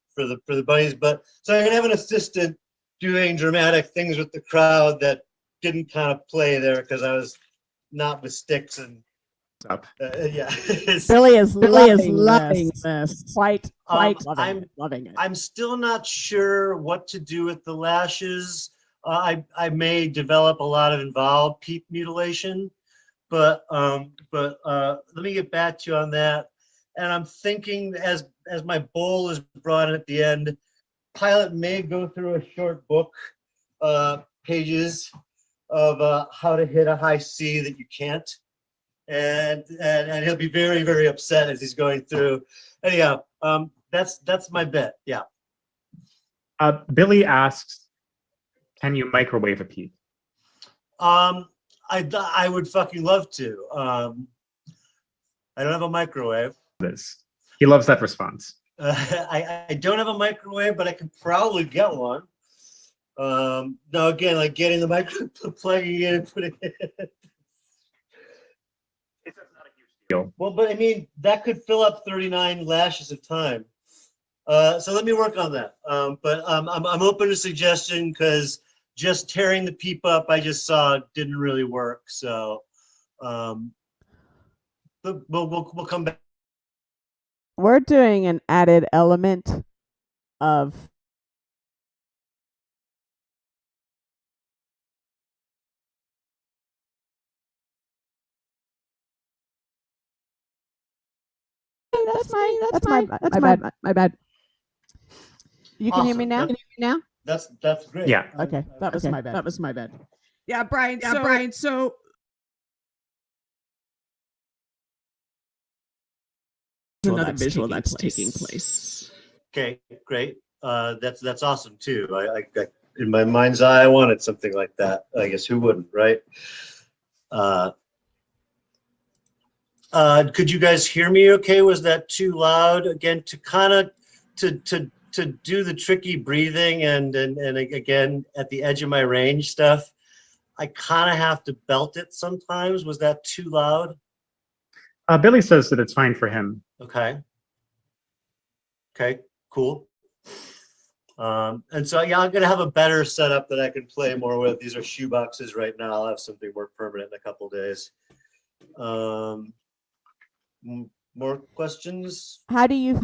bunnies. But so I'm gonna have an assistant doing dramatic things with the crowd that didn't kind of play there because I was not with sticks and yeah. Billy is loving this. Quite loving it. I'm still not sure what to do with the lashes. I may develop a lot of involved peep mutilation, but let me get back to you on that. And I'm thinking as my bowl is brought in at the end, Pilot may go through a short book, pages of how to hit a high C that you can't. And he'll be very, very upset as he's going through. Anyhow, that's my bet. Yeah. Billy asks, "Can you microwave a peep?" I would fucking love to. I don't have a microwave. He loves that response. I don't have a microwave, but I could probably get one. No, again, like getting the microwave, plugging it in, and putting it in. Deal. Well, but I mean, that could fill up 39 lashes of time. So let me work on that. But I'm open to suggestion because just tearing the peep up I just saw didn't really work. So but we'll come back. We're doing an added element of my bad. You can hear me now? That's great. Yeah. Okay. That was my bad. Yeah, Brian. So Another visual that's taking place. Okay, great. That's awesome too. I in my mind's eye, I wanted something like that. I guess who wouldn't, right? Could you guys hear me okay? Was that too loud? Again, to kind of to do the tricky breathing and again at the edge of my range stuff, I kind of have to belt it sometimes. Was that too loud? Billy says that it's fine for him. Okay. Okay, cool. And so yeah, I'm gonna have a better setup that I can play more with. These are shoe boxes right now. I'll have something more permanent in a couple days. More questions? How do you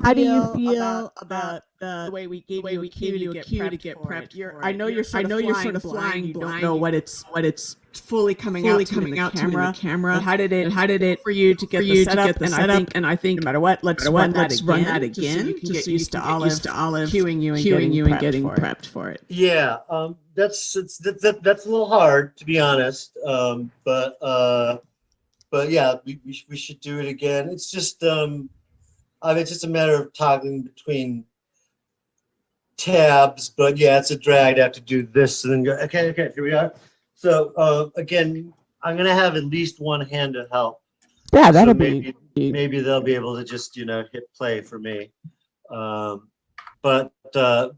feel about the way we gave you a cue to get prepped? I know you're sort of flying. You don't know what it's fully coming out to the camera. How did it for you to get the setup? And I think no matter what, let's run that again. Just so you can get used to Olive cueing you and getting prepped for it. Yeah, that's a little hard to be honest. But yeah, we should do it again. It's just it's just a matter of toggling between tabs. But yeah, it's a drag to have to do this and then go. Okay, here we are. So again, I'm gonna have at least one hand to help. Yeah, that'll maybe they'll be able to just hit play for me. But I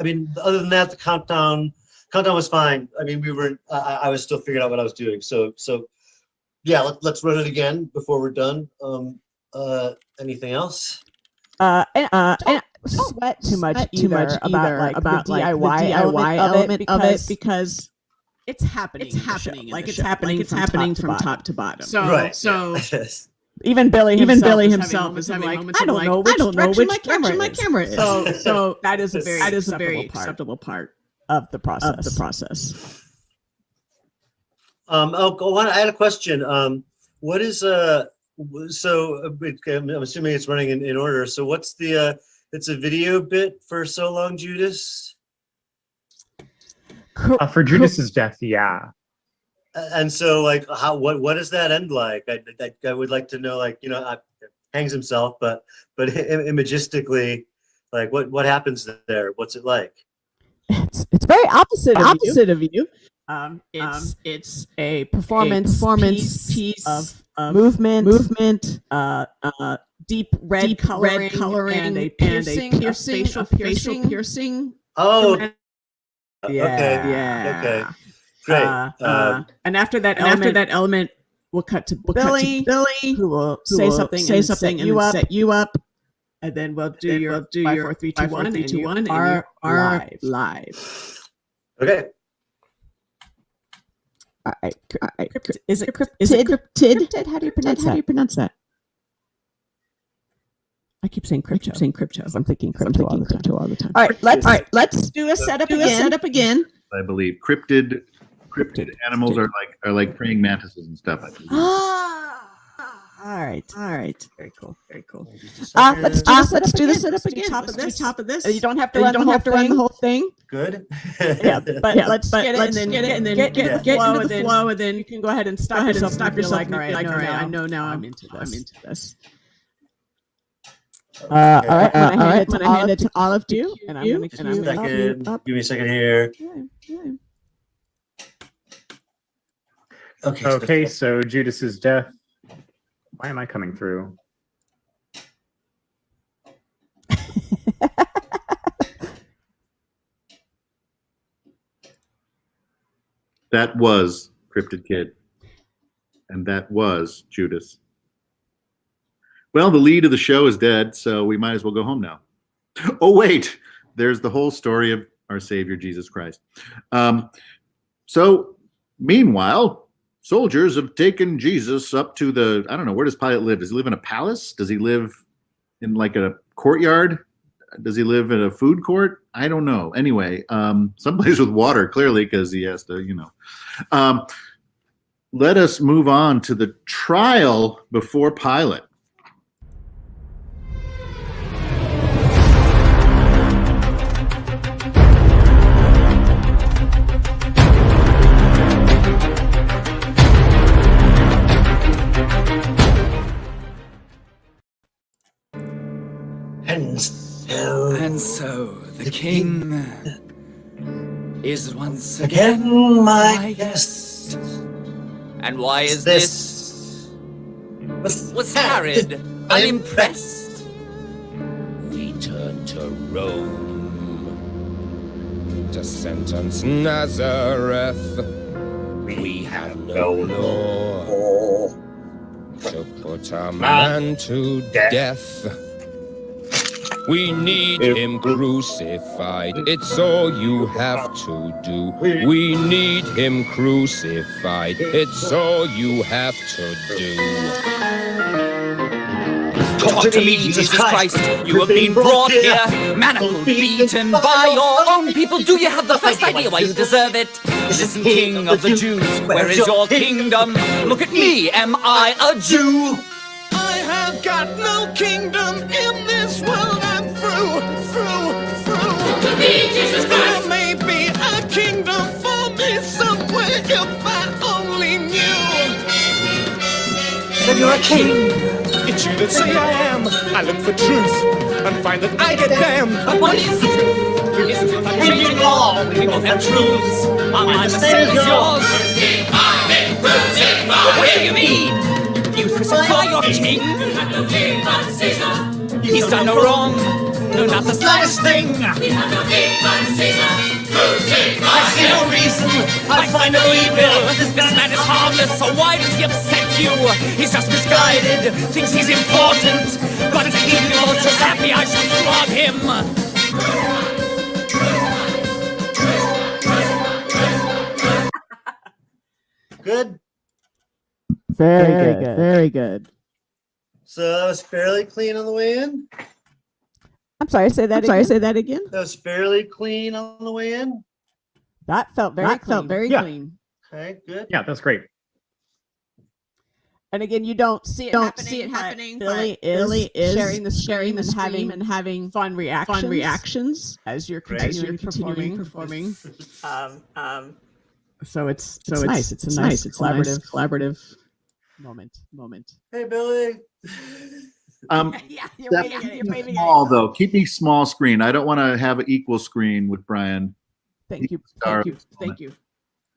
mean, other than that, the countdown was fine. I mean, I was still figuring out what I was doing. So yeah, let's run it again before we're done. Anything else? Don't sweat too much about the DIY element of it because it's happening. It's happening from top to bottom. So even Billy himself is having moments I don't know which direction my camera is. So that is a very acceptable part of the process. I had a question. What is so I'm assuming it's running in order. So what's the it's a video bit for So Long Judas? For Judas's death, yeah. And so, like, what does that end like? I would like to know, like, hangs himself, but imagistically, like, what happens there? What's it like? It's very opposite of you. It's a performance piece of movement, deep red coloring, and a facial piercing. Oh, yeah. Okay. Great. And after that element, we'll cut to Billy, who will say something and set you up, and then we'll do your 5, 4, 3, 2, 1, and you are live. Okay. All right. Is it cryptid? How do you pronounce that? I keep saying crypto. I'm thinking crypto all the time. All right, let's do a setup again. I believe cryptid animals are like praying mantises and stuff. I believe. All right. Very cool. Let's do the setup again. Top of this. You don't have to run the whole thing. Good. Yeah, but let's get it and then get into the flow, and then you can go ahead and stop yourself. Like, all right, I know now. I'm into this. All right. I'm gonna hand it to all of you, and I'm gonna give me a second here. Yeah. Okay, so Judas's death. Why am I coming through? That was Cryptid Kid. And that was Judas. Well, the lead of the show is dead, so we might as well go home now. Oh, wait. There's the whole story of our Savior, Jesus Christ. So, meanwhile, soldiers have taken Jesus up to the, I don't know, where does Pilate live? Does he live in a palace? Does he live in like a courtyard? Does he live in a food court? I don't know. Anyway, someplace with water, clearly, because he has to, let us move on to the trial before Pilate. And so the king is once again my guest. And why is this? Was Herod unimpressed? We turn to Rome to sentence Nazareth. We have no law to put a man to death. We need him crucified, it's all you have to do. We need him crucified, it's all you have to do. Talk to me, Jesus Christ, you have been brought here, manacled, beaten by your own people. Do you have the first idea why you deserve it? Listen, King of the Jews, where is your kingdom? Look at me, am I a Jew? I have got no kingdom in this world. I'm through. To be Jesus Christ. There may be a kingdom for me somewhere if I only knew. Then you're a king. It's you that say I am. I look for truth and find that I get damned. But what is the truth? Isn't it like reading law? We both have truths. Mine the same as yours. What do you mean? You crucify your king? He's done no wrong. No, not the slightest thing. I see no reason. I find no evil. This man is harmless, so why does he upset you? He's just misguided, thinks he's important. But to keep the ultras happy, I shall flog him. Good. Very good. So that was fairly clean on the way in? I'm sorry, say that again. That was fairly clean on the way in? That felt very clean. Okay, good. Yeah, that's great. And again, you don't see it happening. Billy is sharing the screen and having fun reactions as you're continuing performing. So it's nice. It's a nice collaborative moment. Hey, Billy. Yeah, Steph, keep me small though. Keep me small screen. I don't want to have an equal screen with Brian. Thank you. Star- Thank you.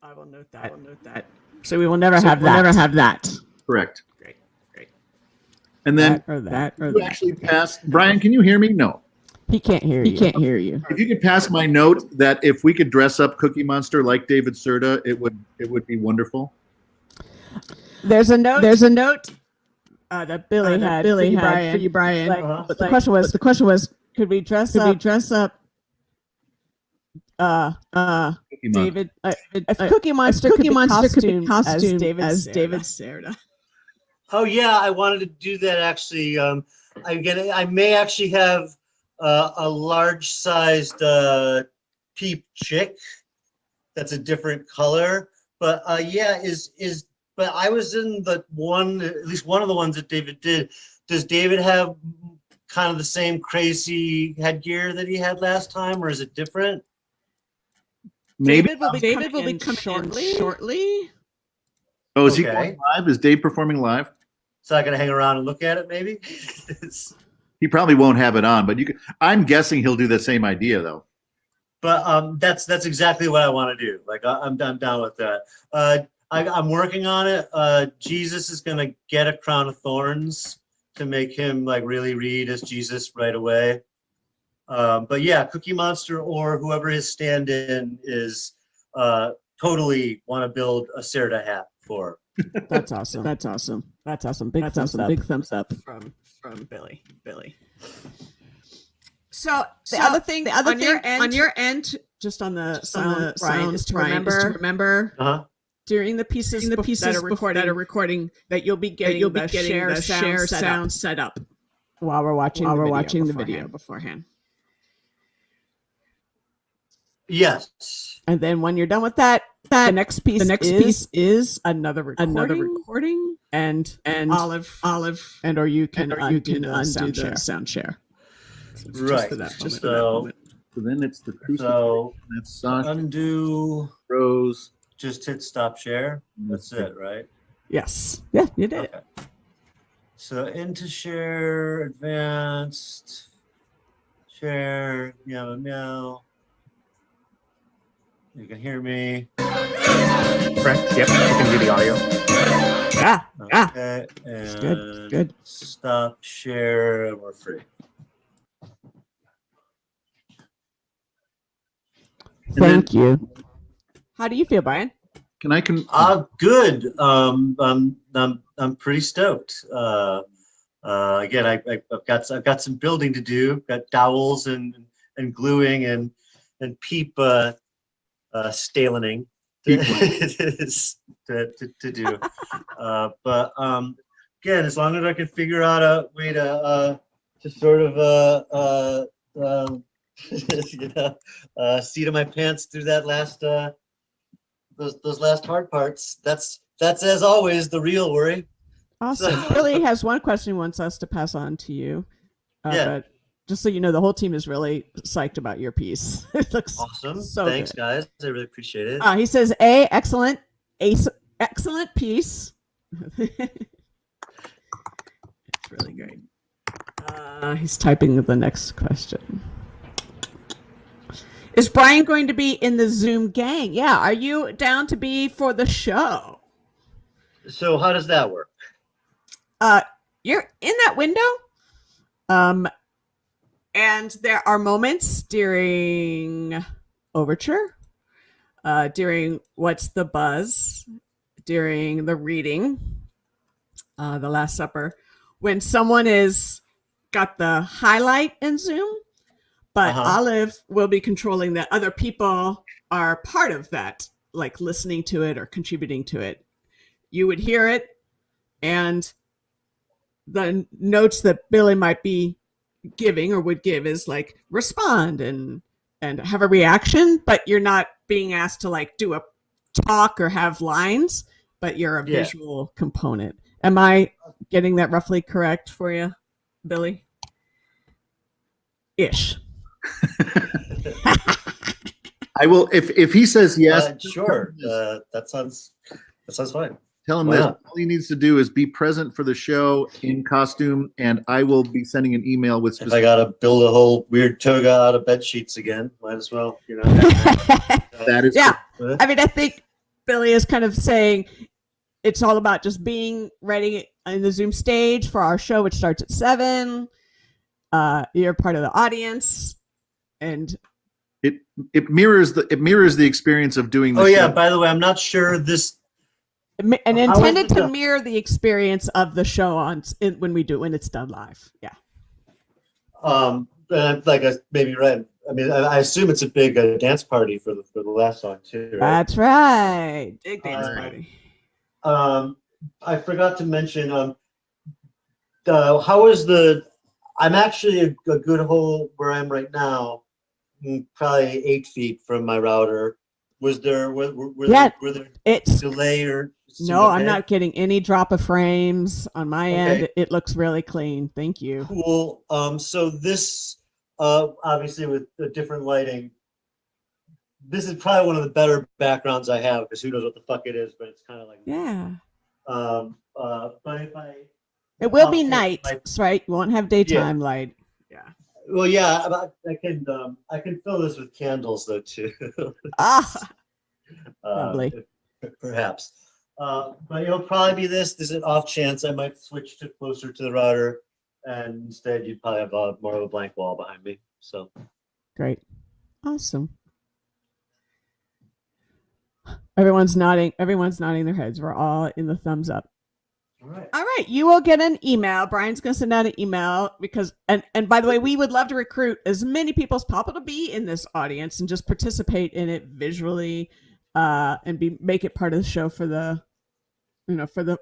I will note that. So we will never have that. Correct. Great. And then That or you that. actually pass. Brian, can you hear me? No. He can't hear you. If you could pass my note that if we could dress up Cookie Monster like David Serta, it would be wonderful. There's a note that Billy had for you, Brian. But the question was, could we dress up Cookie Monster. David? If Cookie Monster could be costumed as David Serta. Oh yeah, I wanted to do that actually. I may actually have a large-sized peep chick that's a different color, but but I was in at least one of the ones that David did. Does David have kind of the same crazy headgear that he had last time, or is it different? Maybe. David will be coming shortly. Oh, is he Okay. going live? Is Dave performing live? So I gotta hang around and look at it, maybe. He probably won't have it on, but you could. I'm guessing he'll do the same idea though. But that's exactly what I want to do. Like I'm down with that. I'm working on it. Jesus is gonna get a crown of thorns to make him like really read as Jesus right away. But yeah, Cookie Monster or whoever his stand-in is, totally want to build a Serta hat for. That's awesome. Big thumbs up from Billy. So the other thing on your end, just on the sound, Brian, is to remember during the pieces that are recording that you'll be getting the share sound set up while we're watching the video beforehand. Yes. And then when you're done with that, the next piece is another recording and Olive and or you can undo the sound share. So it's Right. Just for that moment. So then it's the crucifix. So That's Sasha undo, Rose. just hit stop share. That's it, right? Yes. Yeah, you did it. Okay. So into share, advanced, share, meow. You can hear me. Correct. Yep. You can do the audio. Yeah. Okay. And Good. Stop share, and we're free. Thank you. How do you feel, Brian? Good. I'm pretty stoked. Again, I've got some building to do. Got dowels and gluing and peep stalening to do. But again, as long as I can figure out a way to sort of seat of my pants through that last those last hard parts. That's as always the real worry. Awesome. Billy has one question he wants us to pass on to you. But just so you know, the whole team is really psyched about your piece. It looks awesome. So Thanks, good. guys. I really appreciate it. He says, excellent piece. It's really great. He's typing the next question. Is Brian going to be in the Zoom gang? Yeah. Are you down to be for the show? So how does that work? You're in that window. And there are moments during Overture, during What's the Buzz, during the reading, The Last Supper, when someone is got the highlight in Zoom, but Olive will be controlling that other people are part of that, like listening to it or contributing to it. You would hear it, and the notes that Billy might be giving or would give is like respond and have a reaction, but you're not being asked to like do a talk or have lines, but you're a visual component. Am I getting that roughly correct for you, Billy? Ish. I will, if he says yes, Sure. That sounds fine. tell him Why this. not? All he needs to do is be present for the show in costume, and I will be sending an email with If I gotta build a whole weird toga out of bed sheets again, might as well, you know. That is Yeah. I mean, I think Billy is kind of saying it's all about just being ready in the Zoom stage for our show, which starts at 7. You're part of the audience, and it mirrors the experience of doing the Oh show. yeah, by the way, I'm not sure this and How intended is it to done? mirror the experience of the show when it's done live. Yeah. like I maybe right. I mean, I assume it's a big dance party for the last song too, right? That's right. Big dance party. I forgot to mention how is I'm actually a good hole where I am right now, probably 8 feet from my router. Was there were there it's delay or no, I'm not getting any drop of frames on my end. It looks really clean. Thank you. Cool. So this obviously with the different lighting, this is probably one of the better backgrounds I have because who knows what the fuck it is, but it's kind of like Yeah. but if It will be night, right? You won't have daytime light. Yeah. Well, yeah, I can fill this with candles though too. Lovely. Perhaps. But it'll probably be this. There's an off chance I might switch to closer to the router, and instead you'd probably have more of a blank wall behind me. So Great. Awesome. Everyone's nodding their heads. We're all in the thumbs up. All right, you will get an email. Brian's going to send out an email because, and by the way, we would love to recruit as many people as possible to be in this audience and just participate in it visually, and make it part of the show for the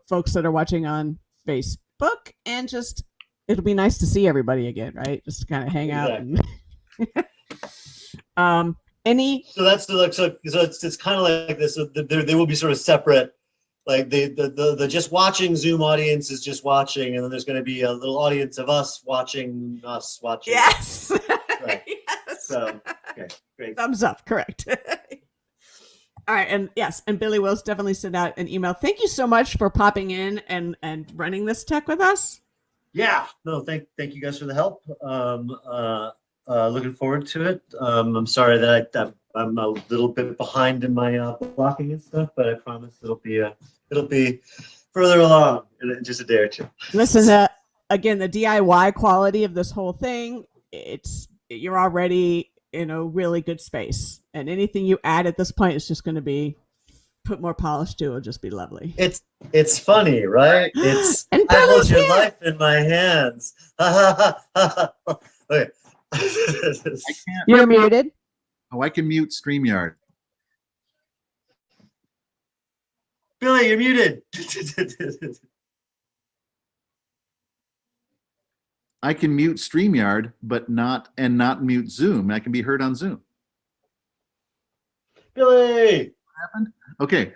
folks that are watching on Facebook, and just it'll be nice to see everybody again, right? Just to kind of hang out. And, so that's so it's kind of like this. So they will be sort of separate. Like the just watching Zoom audience is just watching, and then there's going to be a little audience of us watching. Yes. Right. Yes. So okay, great. Thumbs up. Correct. All right, and yes, and Billy will definitely send out an email. Thank you so much for popping in and running this tech with us. Yeah. No, thank you guys for the help. Looking forward to it. I'm sorry that I'm a little bit behind in my blocking and stuff, but I promise it'll be further along in just a day or two. Listen, again, the DIY quality of this whole thing, you're already in a really good space, and anything you add at this point is just going to be put more polish to. It'll just be lovely. It's funny, right? It's and I hold your life in my hands. Okay. You're muted. Oh, I can mute StreamYard. Billy, you're muted. I can mute StreamYard, but not mute Zoom. I can be heard on Zoom. Billy. What happened? Okay.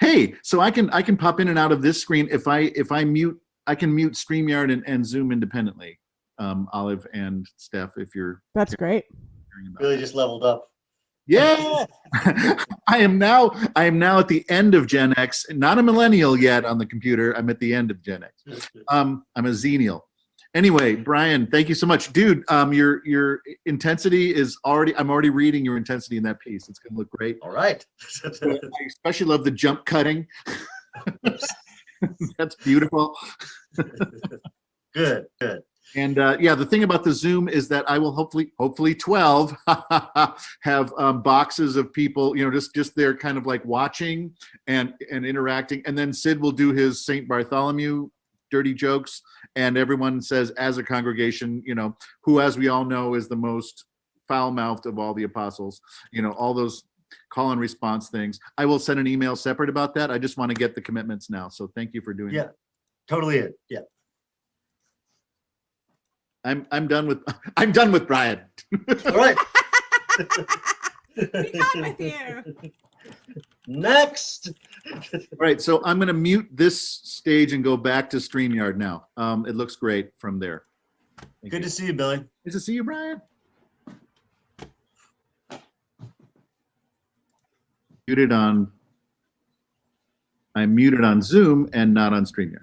Hey, so I can pop in and out of this screen if I mute. I can mute StreamYard and Zoom independently. Olive and Steph, if you're. That's great. Billy just leveled up. Yeah. I am now at the end of Gen X, not a millennial yet on the computer. I'm at the end of Gen X. I'm a Xennial. Anyway, Brian, thank you so much. Dude, your intensity is I'm already reading your intensity in that piece. It's gonna look great. All right. I especially love the jump cutting. That's beautiful. Good. And yeah, the thing about the Zoom is that I will hopefully 12 have boxes of people, just they're kind of like watching and interacting. And then Sid will do his St. Bartholomew dirty jokes, and everyone says as a congregation, who, as we all know, is the most foul-mouthed of all the apostles, all those call and response things. I will send an email separate about that. I just want to get the commitments now. So thank you for doing that. Yeah, totally it. Yeah. I'm done with Brian. All right. Be done with you. Next. All right, so I'm going to mute this stage and go back to StreamYard now. It looks great from there. Good to see you, Billy. Good to see you, Brian. muted on Zoom and not on StreamYard.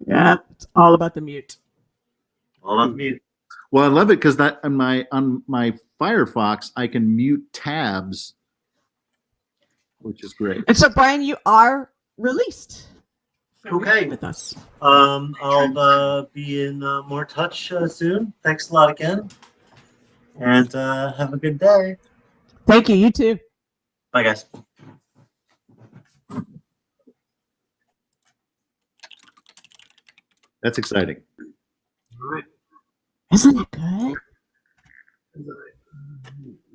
Yeah, it's all about the mute. All about mute. Well, I love it because that on my Firefox I can mute tabs, which is great. And so, Brian, you are released. Okay. With us. I'll be in more touch soon. Thanks a lot again. And have a good day. Thank you. You too. Bye, guys. That's exciting. Isn't it good?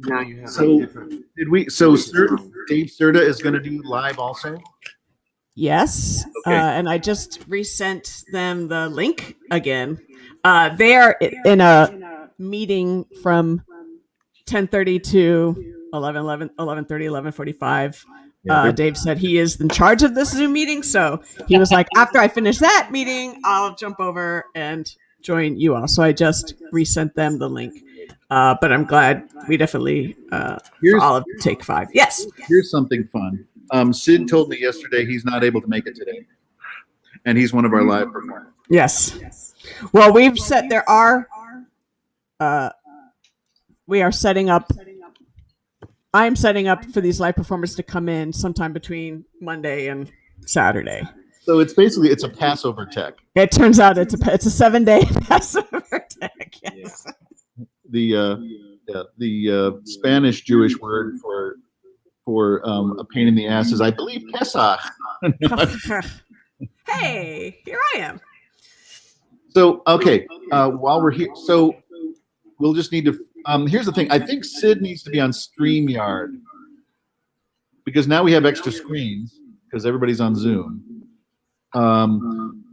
Now you have So different. did we? Dave Serta is going to do live also. Yes. Okay. And I just resent them the link again. They are in a meeting from 10:30 to 11:30, 11:45. Dave said he is in charge of this Zoom meeting, so he was like, after I finish that meeting, I'll jump over and join you all. So I just resent them the link. But I'm glad we definitely for all of Take 5. Yes. Here's something fun. Sid told me yesterday he's not able to make it today, and he's one of our live performers. Yes. Well, we've set. We are setting up. I'm setting up for these live performers to come in sometime between Monday and Saturday. So it's basically a Passover tech. It turns out it's a 7-day Passover tech. Yes. The Spanish Jewish word for a pain in the ass is, I believe, Pesach. Hey, here I am. So okay, while we're here, so we'll just need to. Here's the thing. I think Sid needs to be on StreamYard because now we have extra screens because everybody's on Zoom.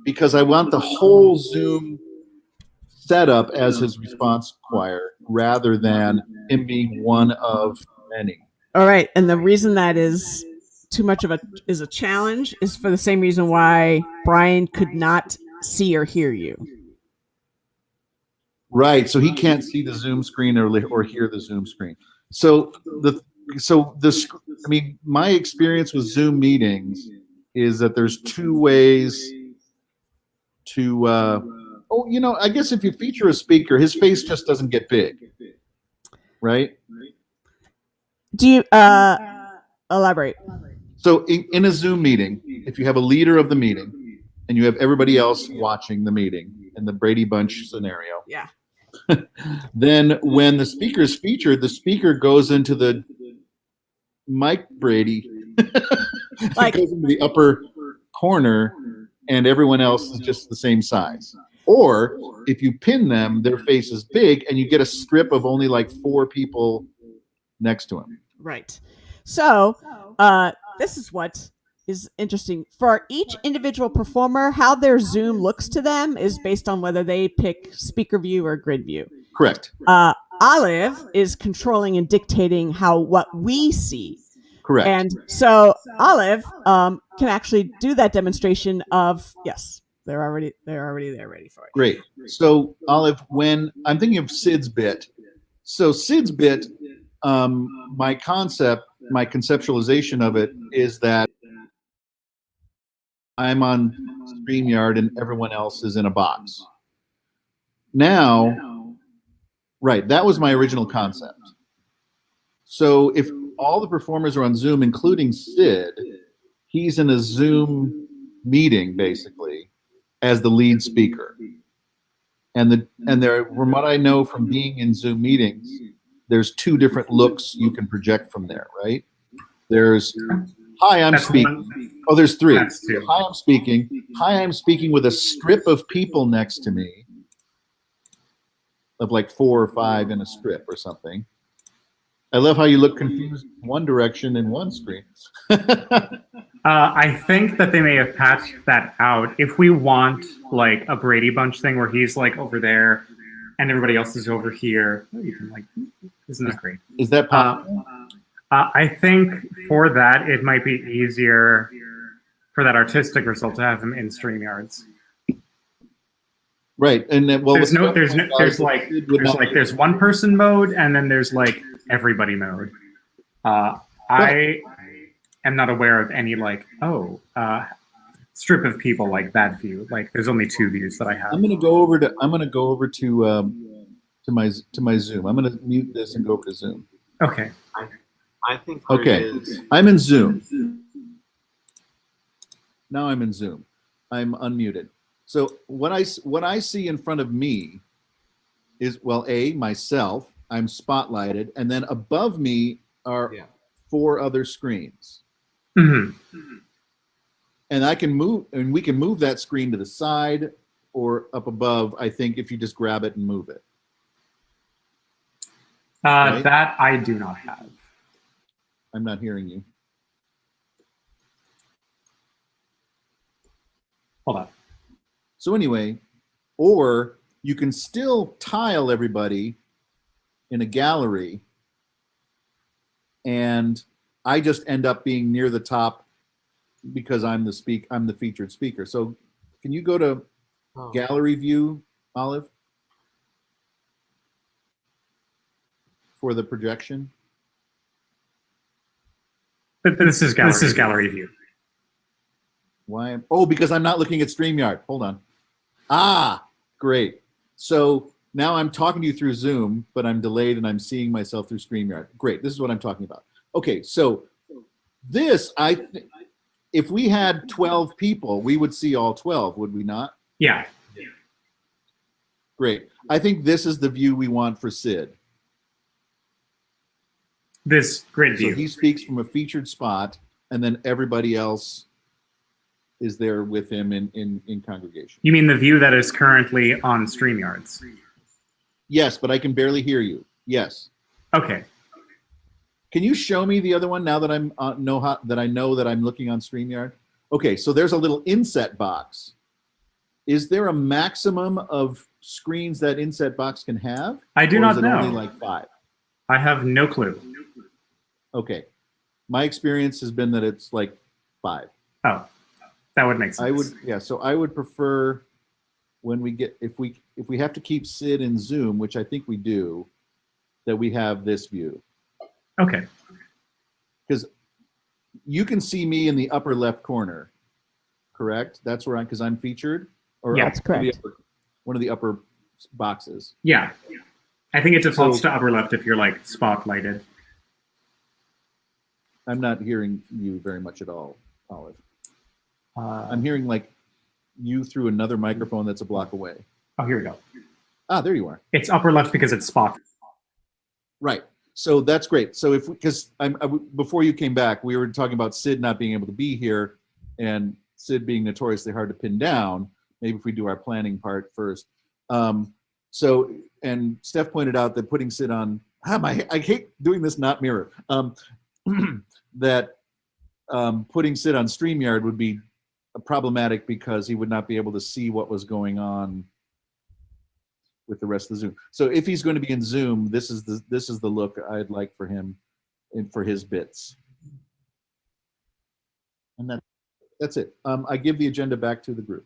Because I want the whole Zoom setup as his response choir rather than him being one of many. All right, and the reason that is too much of a challenge is for the same reason why Brian could not see or hear you. Right, so he can't see the Zoom screen or hear the Zoom screen. So my experience with Zoom meetings is that there's two ways to. I guess if you feature a speaker, his face just doesn't get big, right? Do you elaborate? So in a Zoom meeting, if you have a leader of the meeting and you have everybody else watching the meeting in the Brady Bunch scenario, yeah. Then when the speaker is featured, the speaker goes into the Mike Brady, like goes into the upper corner, and everyone else is just the same size. Or if you pin them, their face is big, and you get a strip of only like 4 people next to him. Right. So this is what is interesting. For each individual performer, how their Zoom looks to them is based on whether they pick speaker view or grid view. Correct. Olive is controlling and dictating what we see. Correct. And so Olive can actually do that demonstration of, yes, they're already there ready for it. Great. So Olive, when I'm thinking of Sid's bit, so Sid's bit, my conceptualization of it is that I'm on StreamYard and everyone else is in a box. Now, right, that was my original concept. So if all the performers are on Zoom, including Sid, he's in a Zoom meeting basically as the lead speaker. And there, from what I know from being in Zoom meetings, there's 2 different looks you can project from there, right? There's hi, I'm speaking. Oh, there's 3. Hi, I'm speaking. Hi, I'm speaking with a strip of people next to me, of like 4 or 5 in a strip or something. I love how you look confused in one direction in one screen. I think that they may have patched that out. If we want like a Brady Bunch thing where he's like over there and everybody else is over here, you can like, isn't that great? Is that possible? I think for that, it might be easier for that artistic result to have him in StreamYards. Right, and then, well, there's one person mode, and then there's like everybody mode. I am not aware of any strip of people like that view. Like there's only 2 views that I have. I'm gonna go over to my Zoom. I'm gonna mute this and go over to Zoom. Okay. I think there Okay, is- I'm in Zoom. Now I'm in Zoom. I'm unmuted. So what I see in front of me is, well, myself, I'm spotlighted, and then above me are 4 other screens. Mm-hmm. And I can move, and we can move that screen to the side or up above, I think, if you just grab it and move it. Right? That I do not have. I'm not hearing you. Hold on. So anyway, or you can still tile everybody in a gallery, and I just end up being near the top because I'm the featured speaker. So can you go to gallery view, Olive, for the projection? But this is gallery view. Why? Oh, because I'm not looking at StreamYard. Hold on. Ah, great. So now I'm talking to you through Zoom, but I'm delayed and I'm seeing myself through StreamYard. Great. This is what I'm talking about. Okay, so this, if we had 12 people, we would see all 12, would we not? Yeah. Great. I think this is the view we want for Sid. This great view. So he speaks from a featured spot, and then everybody else is there with him in congregation. You mean the view that is currently on StreamYards? Yes, but I can barely hear you. Yes. Okay. Can you show me the other one now that I know that I'm looking on StreamYard? Okay, so there's a little inset box. Is there a maximum of screens that inset box can have? I do or not is it know. Only like 5? I have no clue. Okay. My experience has been that it's like 5. Oh, that would make sense. So I would prefer when we get, if we have to keep Sid in Zoom, which I think we do, that we have this view. Okay. Because you can see me in the upper left corner, correct? That's where because I'm featured? Or Yeah, that's correct. One of the upper boxes. Yeah. I think it defaults to upper left if you're like spotlighted. I'm not hearing you very much at all, Olive. I'm hearing like you through another microphone that's a block away. Oh, here we go. Ah, there you are. It's upper left because it's spot. Right. So that's great. So because before you came back, we were talking about Sid not being able to be here, and Sid being notoriously hard to pin down. Maybe if we do our planning part first. So, and Steph pointed out that putting Sid on, I hate doing this, not mirror, that putting Sid on StreamYard would be problematic because he would not be able to see what was going on with the rest of the Zoom. So if he's going to be in Zoom, this is the look I'd like for him and for his bits. And that's it. I give the agenda back to the group.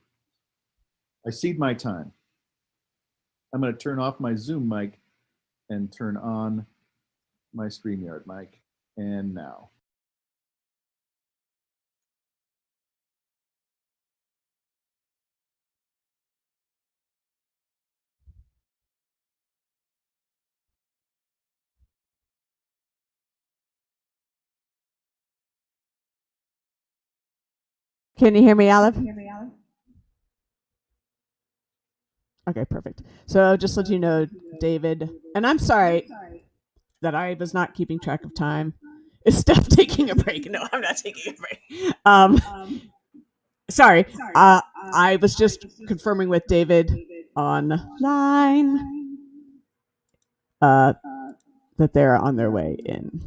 I cede my time. I'm going to turn off my Zoom mic and turn on my StreamYard mic. And now. Can you hear me, Olive? Okay, perfect. So just let you know, David, and I'm sorry that I was not keeping track of time. Is Steph taking a break? No, I'm not taking a break. Sorry. I was just confirming with David online that they're on their way in.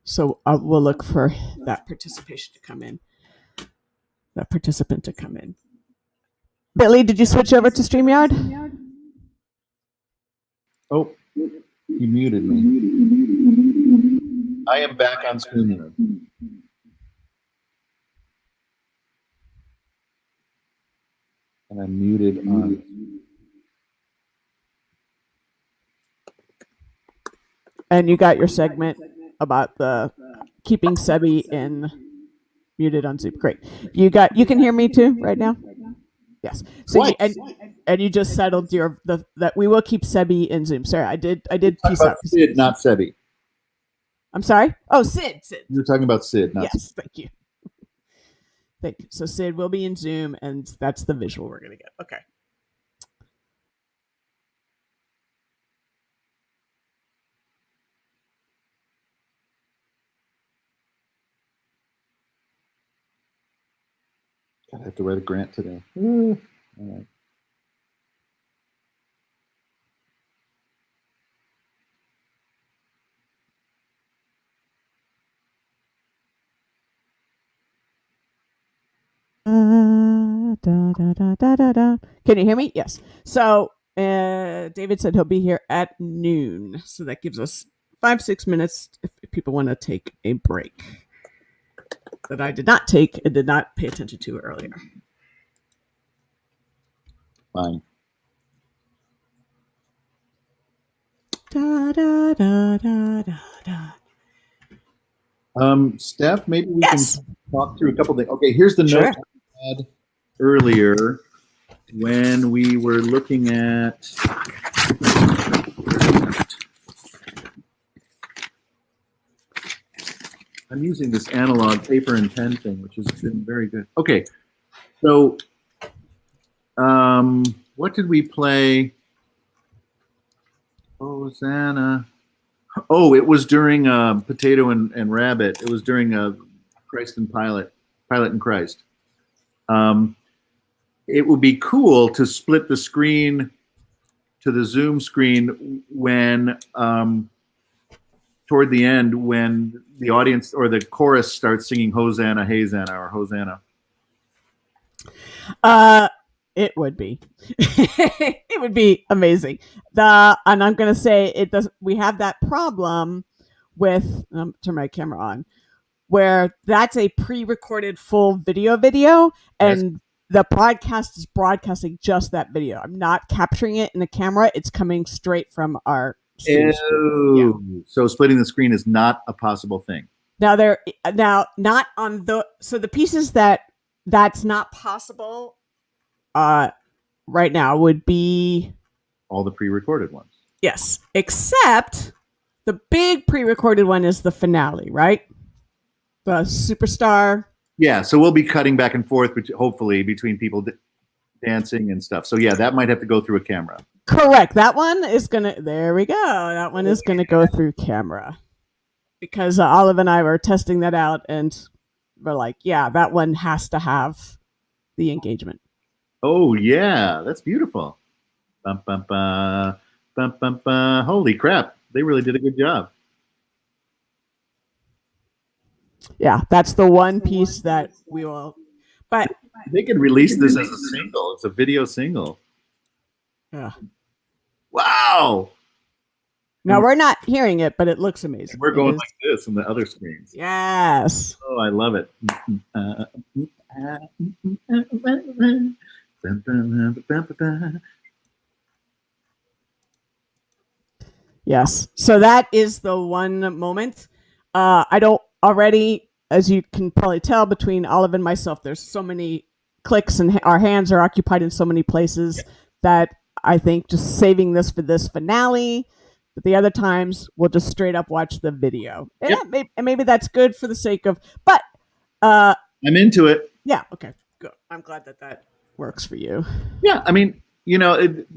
So we'll look for that participation to come in. That participant to come in. Billy, did you switch over to StreamYard? Oh, you muted me. I am back on StreamYard. And I'm muted on. And you got your segment about the keeping Sebi in muted on Zoom. Great. You can hear me too right now? Yes. So and you just settled that we will keep Sebi in Zoom. Sorry, I did piece out. Sid, not Sebi. I'm sorry? Oh, Sid. You're talking about Sid, not Yes, thank you. Thank you. So Sid will be in Zoom, and that's the visual we're going to get. Okay. God, I have to write a grant today. All right. Can you hear me? Yes. So David said he'll be here at noon. So that gives us 5-6 minutes if people want to take a break that I did not take and did not pay attention to earlier. Fine. Steph, maybe we can talk through a couple things. Okay, here's the note I had earlier when we were looking at. I'm using this analog paper and pen thing, which has been very good. Okay, so what did we play? Hosanna. Oh, it was during Potato and Rabbit. It was during Christ and Pilate and Christ. It would be cool to split the screen to the Zoom screen when toward the end when the audience or the chorus starts singing Hosanna, Hosanna, or Hosanna. It would be. It would be amazing. And I'm going to say it does. We have that problem with turn my camera on, where that's a pre-recorded full video, and the broadcast is broadcasting just that video. I'm not capturing it in the camera. It's coming straight from our. So splitting the screen is not a possible thing. Now not on the pieces that's not possible. Right now would be all the pre-recorded ones. Yes, except the big pre-recorded one is the finale, right? The superstar. Yeah, so we'll be cutting back and forth, hopefully, between people dancing and stuff. So yeah, that might have to go through a camera. Correct. That one is gonna. There we go. That one is gonna go through camera because Olive and I were testing that out, and we're like, yeah, that one has to have the engagement. Oh yeah, that's beautiful. Bum, bum, bum, bum, bum, bum. Holy crap, they really did a good job. Yeah, that's the one piece that we will. But they could release this as a single. It's a video single. Yeah. Wow. Now we're not hearing it, but it looks amazing. We're going like this on the other screens. Yes. Oh, I love it. Yes. So that is the one moment. I don't already, as you can probably tell, between Olive and myself, there's so many clicks and our hands are occupied in so many places that I think just saving this for this finale, but the other times we'll just straight up watch the video. And maybe that's good for the sake of, but I'm into it. Yeah. Okay. Good. I'm glad that works for you. Yeah. I mean,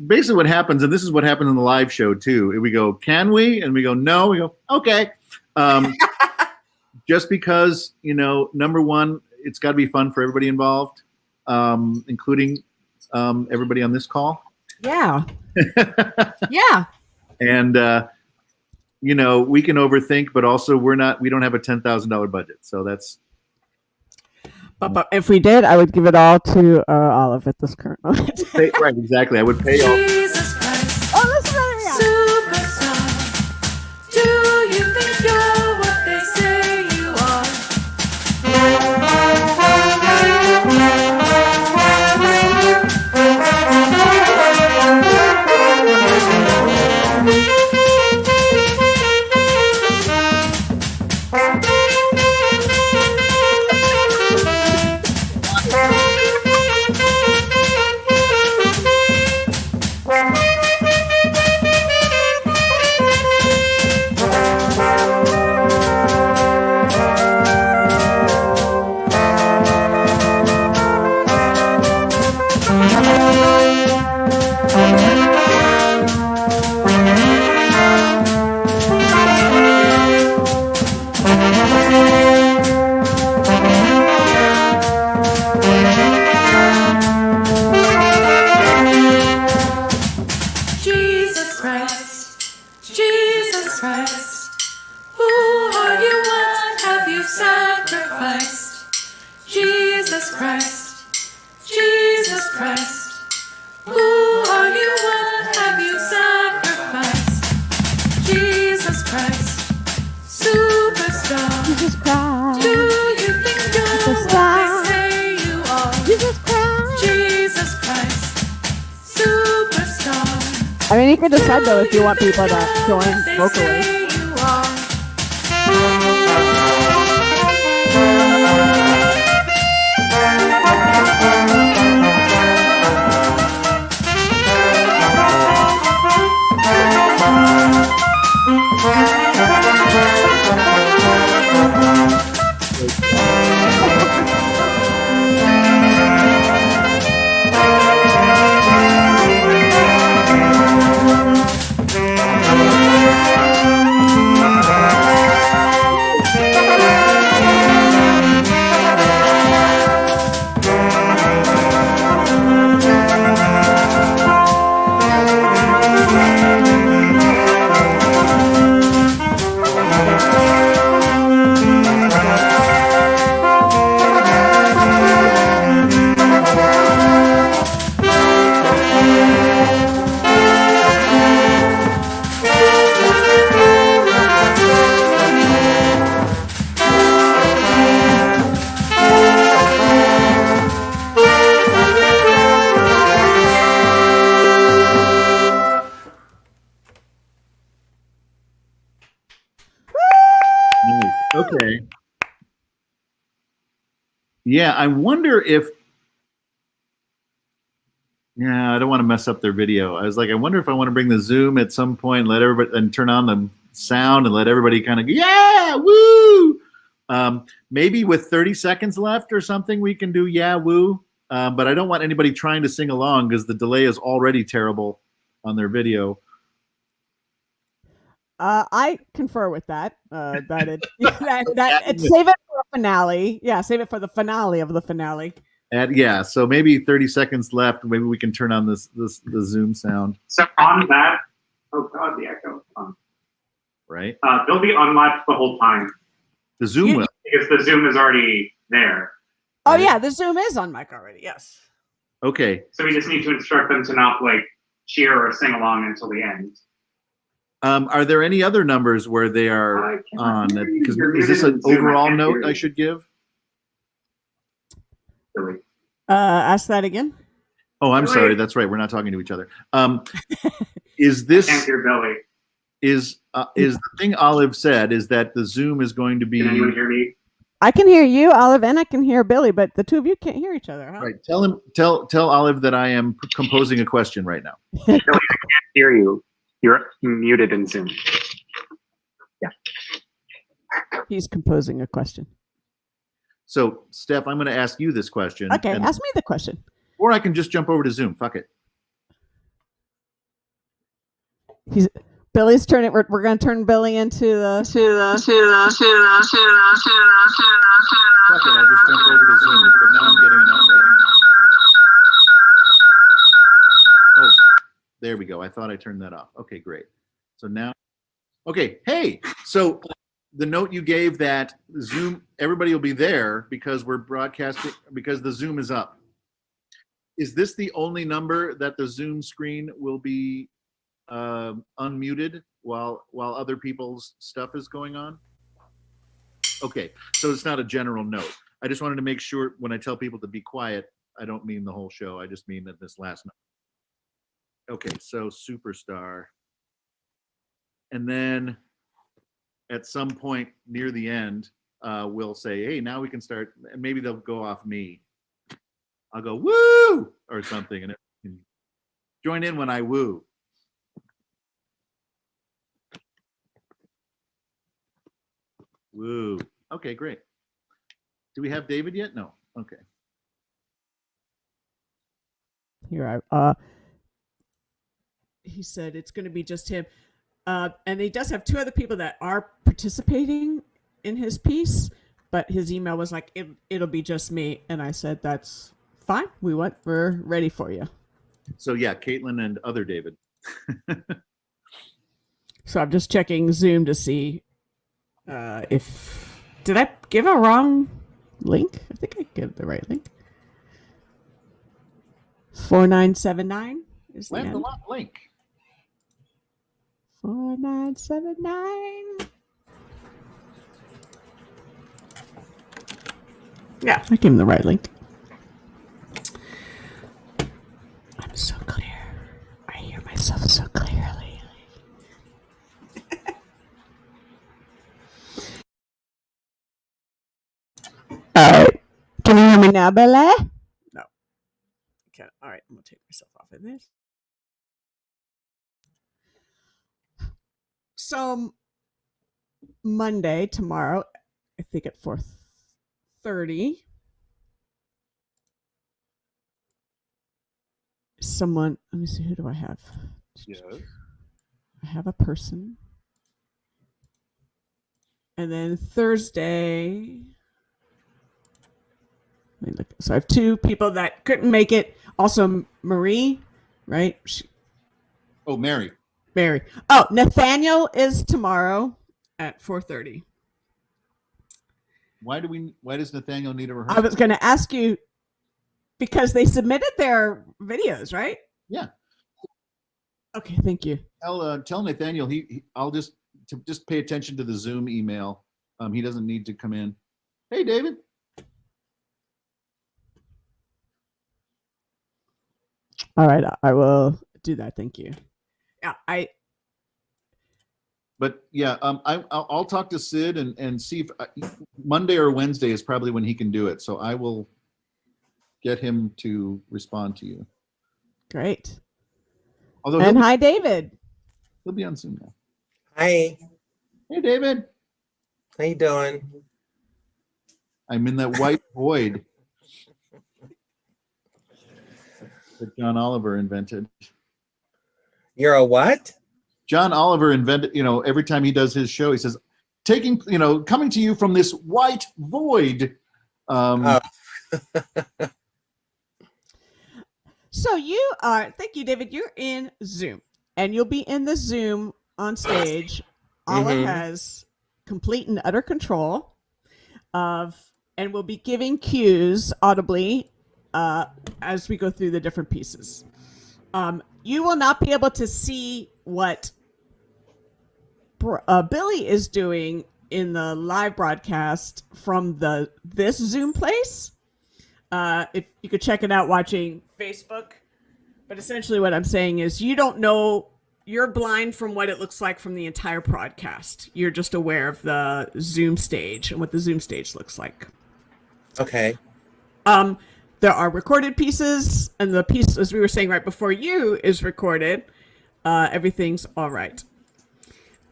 basically what happens, and this is what happened in the live show too. We go, can we? And we go, no. We go, okay. Just because, number one, it's got to be fun for everybody involved, including everybody on this call. Yeah. Yeah. And, we can overthink, but also we don't have a $10,000 budget. So that's. But if we did, I would give it all to Olive at this current moment. Right, exactly. I would pay all. Jesus Christ, oh, listen to superstar. Do you think you're what they say you are? Christ, Jesus Christ. Who are you? What have you sacrificed? Jesus Christ, Jesus Christ. Who are you? What have you sacrificed? Jesus Christ, superstar. Jesus Christ. Do you think you're what they say you are? Jesus Christ. Jesus Christ, superstar. I mean, you can decide though if you want people to join They vocally. say you are. Nice. Okay. Yeah, I wonder if. Yeah, I don't want to mess up their video. I was like, I wonder if I want to bring the Zoom at some point, and let everybody and turn on the sound and let everybody kind of go, yeah, woo. Maybe with 30 seconds left or something, we can do yeah, woo. But I don't want anybody trying to sing along because the delay is already terrible on their video. I confer with that. That it save it for a finale. Yeah, save it for the finale of the finale. And yeah, so maybe 30 seconds left. Maybe we can turn on the Zoom sound. So on that, oh god, the echo. Right. They'll be unlatched the whole time. The Zoom will. Because the Zoom is already there. Oh yeah, the Zoom is on mic already. Yes. Okay. So we just need to instruct them to not like cheer or sing along until the end. Are there any other numbers where they are on? Because is this an overall note I should give? Ask that again. Oh, I'm sorry. That's right. We're not talking to each other. Is this? Can't hear Billy. Is the thing Olive said is that the Zoom is going to be? Can anyone hear me? I can hear you, Olive, and I can hear Billy, but the two of you can't hear each other, huh? Right. Tell Olive that I am composing a question right now. Billy, I can't hear you. You're muted in Zoom. Yeah. He's composing a question. So, Steph, I'm going to ask you this question. Okay, ask me the question. Or I can just jump over to Zoom. Fuck it. Billy's turning. We're going to turn Billy into the. Fuck it. I'll just jump over to Zoom. But now I'm getting an echo. Oh, there we go. I thought I turned that off. Okay, great. So now, okay. Hey, so the note you gave that Zoom, everybody will be there because we're broadcasting, because the Zoom is up. Is this the only number that the Zoom screen will be unmuted while other people's stuff is going on? Okay, so it's not a general note. I just wanted to make sure when I tell people to be quiet, I don't mean the whole show. I just mean that this last note. Okay, so Superstar. And then at some point near the end, we'll say, hey, now we can start, and maybe they'll go off me. I'll go, woo, or something, and join in when I woo. Woo. Okay, great. Do we have David yet? No. Okay. Here, he said it's going to be just him. And he does have two other people that are participating in his piece, but his email was like, it'll be just me. And I said, that's fine. We're ready for you. So yeah, Caitlin and other David. So I'm just checking Zoom to see if did I give a wrong link? I think I gave the right link. 4979 is the Land the end. link. 4979. Yeah, I gave him the right link. I'm so clear. I hear myself so clearly. All right. Can you hear me now, Bella? No. Okay. All right. I'm going to take myself off of this. So, Monday, tomorrow, I think at 4:30, someone, let me see, who do I have? Yes. I have a person. And then Thursday, let me look. So I have two people that couldn't make it. Also, Marie, right? Oh, Mary. Mary. Oh, Nathaniel is tomorrow at 4:30. Why does Nathaniel need a I rehearsal? was going to ask you because they submitted their videos, right? Yeah. Okay, thank you. I'll tell Nathaniel I'll just pay attention to the Zoom email. He doesn't need to come in. Hey, David. All right, I will do that. Thank you. Yeah, But yeah, I'll talk to Sid and see if Monday or Wednesday is probably when he can do it. So I will get him to respond to you. Great. Although and hi, David. He'll be on Zoom now. Hi. Hey, David. How you doing? I'm in that white void that John Oliver invented. You're a what? John Oliver invented, every time he does his show, he says, coming to you from this white void. So you are, thank you, David. You're in Zoom, and you'll be in the Zoom on stage. Olive has complete and utter control of, and will be giving cues audibly as we go through the different pieces. You will not be able to see what Billy is doing in the live broadcast from this Zoom place. If you could check it out watching Facebook. But essentially what I'm saying is you don't know, you're blind from what it looks like from the entire broadcast. You're just aware of the Zoom stage and what the Zoom stage looks like. Okay. There are recorded pieces, and the piece, as we were saying right before you, is recorded. Everything's all right.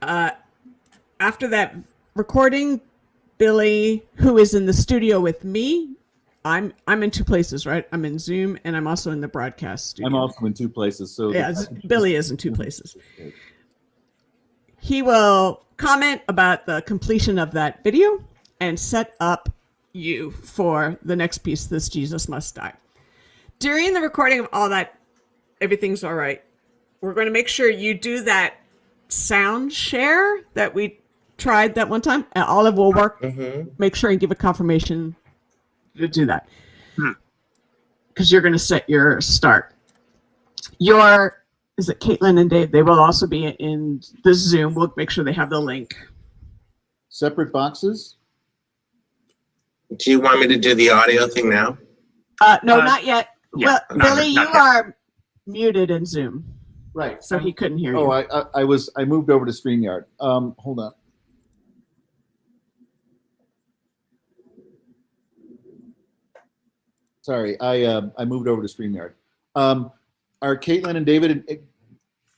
After that recording, Billy, who is in the studio with me, I'm in two places, right? I'm in Zoom, and I'm also in the broadcast studio. I'm also in two places. So yeah, Billy is in two places. He will comment about the completion of that video and set up you for the next piece, This Jesus Must Die. During the recording of all that, everything's all right. We're going to make sure you do that sound share that we tried that one time. And Olive will work, make sure and give a confirmation to do that. Because you're going to set your start. Is it Caitlin and Dave? They will also be in the Zoom. We'll make sure they have the link. Separate boxes? Do you want me to do the audio thing now? No, not yet. Yeah, well, Billy, you are muted in Zoom. Right. So he couldn't hear you. Oh, I moved over to StreamYard. Hold on. Sorry, I moved over to StreamYard. Are Caitlin and David and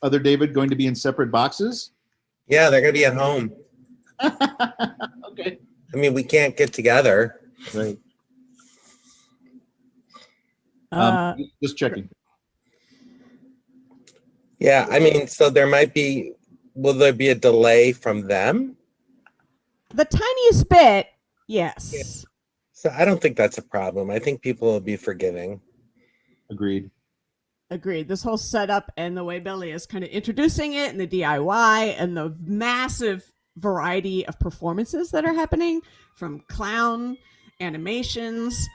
other David going to be in separate boxes? Yeah, they're gonna be at home. Okay. I mean, we can't get together. Right. Just checking. Yeah, I mean, so will there be a delay from them? The tiniest bit, yes. Yeah. So I don't think that's a problem. I think people will be forgiving. Agreed. Agreed. This whole setup and the way Billy is kind of introducing it and the DIY and the massive variety of performances that are happening, from clown animations,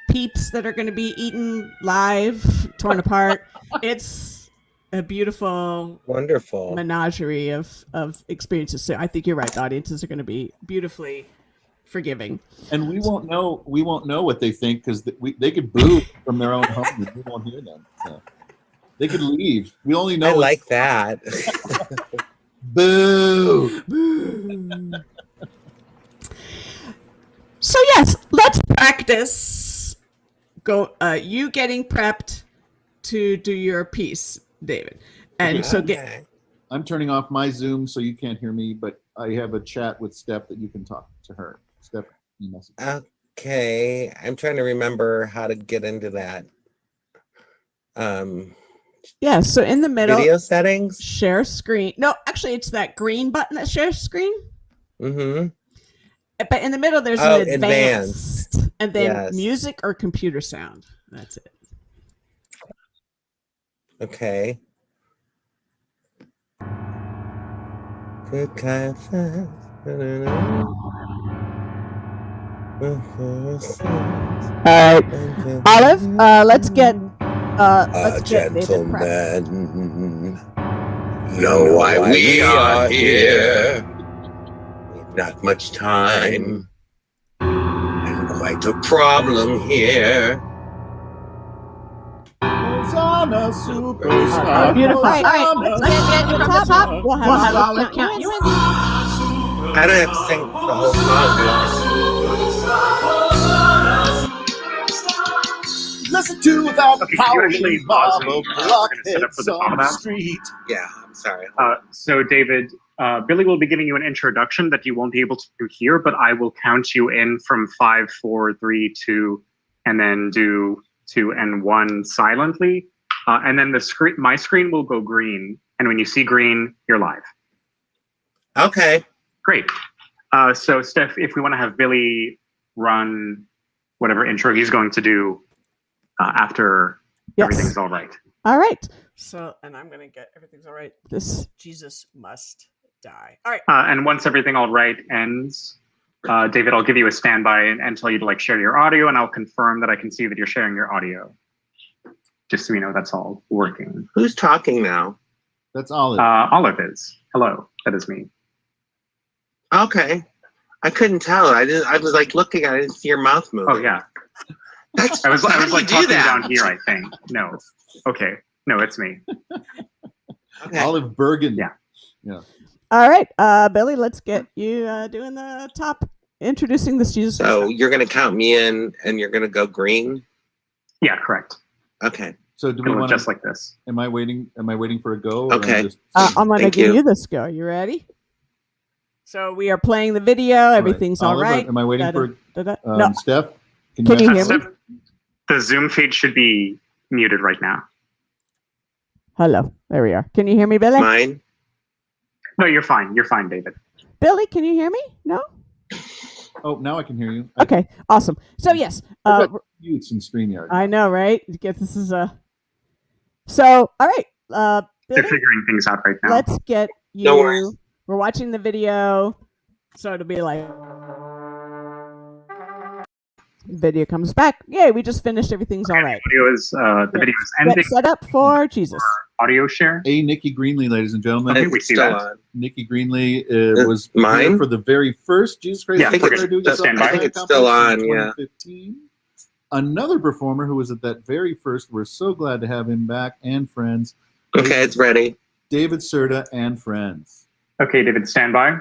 peeps that are going to be eaten live, torn apart. It's a beautiful, wonderful menagerie of experiences. So I think you're right. The audiences are going to be beautifully forgiving. And we won't know what they think because they could boo from their own home and we won't hear them. So they could leave. We only know. I like that. Boo. Boo. So yes, let's practice. Go. You getting prepped to do your piece, David, and Okay. so get. I'm turning off my Zoom so you can't hear me, but I have a chat with Steph that you can talk to her. Steph, you message. Okay, I'm trying to remember how to get into that. Yeah, so in the middle, Video settings. share screen. No, actually, it's that green button that shares screen. Mm-hmm. But in the middle, there's Oh, an advanced, and then Yes. music or computer sound. That's it. Okay. Good kind of fun. All right, Olive. Let's get David prepped. Gentlemen, know why we are here. Not much time, and quite a problem here. Hosanna, superstar. Beautiful. All right, Hosanna, let's get from the top. We'll have Olive count you in. I don't have to sing the whole song. Listen to without Okay, can you actually pause and we're going to set up for the top of that? street. Yeah, I'm sorry. So David, Billy will be giving you an introduction that you won't be able to hear, but I will count you in from 5, 4, 3, 2, and then do 2 and 1 silently. And then my screen will go green. And when you see green, you're live. Okay. Great. So Steph, if we want to have Billy run whatever intro he's going to do after everything's all right. All right. So, and I'm gonna get everything's all right. This Jesus must die. All right. And once everything all right ends, David, I'll give you a standby and tell you to share your audio, and I'll confirm that I can see that you're sharing your audio. Just so we know that's all working. Who's talking now? That's Olive. Olive is. Hello, that is me. Okay. I couldn't tell. I was looking at it. I didn't see your mouth moving. Oh yeah. That's, I was how do you do talking that? down here, I think. No. Okay. No, it's me. Okay. Olive Bergen. Yeah. Yeah. All right, Billy. Let's get you doing the top, introducing this Jesus. So you're going to count me in and you're going to go green? Yeah, correct. Okay. So do we It'll look want just like this? Am I waiting for a go? or Okay. am I just- I'm gonna Thank give you. you this go. You ready? So we are playing the video. Everything's all Olive, right. Am I waiting for No. Steph? Can you hear me? Steph, the Zoom feed should be muted right now. Hello. There we are. Can you hear me, Billy? Mine? No, you're fine. You're fine, David. Billy, can you hear me? No. Oh, now I can hear you. Okay. Awesome. So yes. I've got mutes in StreamYard. I know, right? This is a. So all right. They're Billy, figuring things out right now. let's get you. No worries. We're watching the video, so it'll be like. Video comes back. Yay! We just finished. Everything's all right. The video is ending. Get set up for Jesus. Audio share. Hey, Nikki Greenlee, ladies and gentlemen. I think we see Still that. on. Nikki Greenlee was Mine? here for the very first Jesus Christ. Yeah, I think Superstar it's- Do that's Yourself standby. I think it's Complex still in on, yeah. 2015. Another performer who was at that very first. We're so glad to have him back and friends. Okay, it's ready. David Serta and friends. Okay, David, stand by.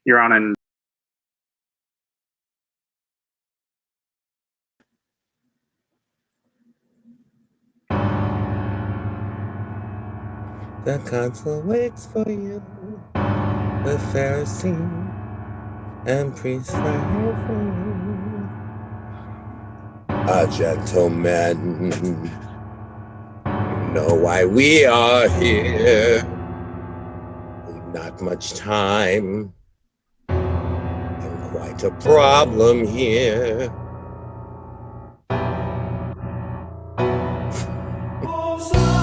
You're on an. The consul waits for you. The Pharisee and priest are here for you. A gentleman, you know why we are here. Not much time, and quite a problem here. Oh, so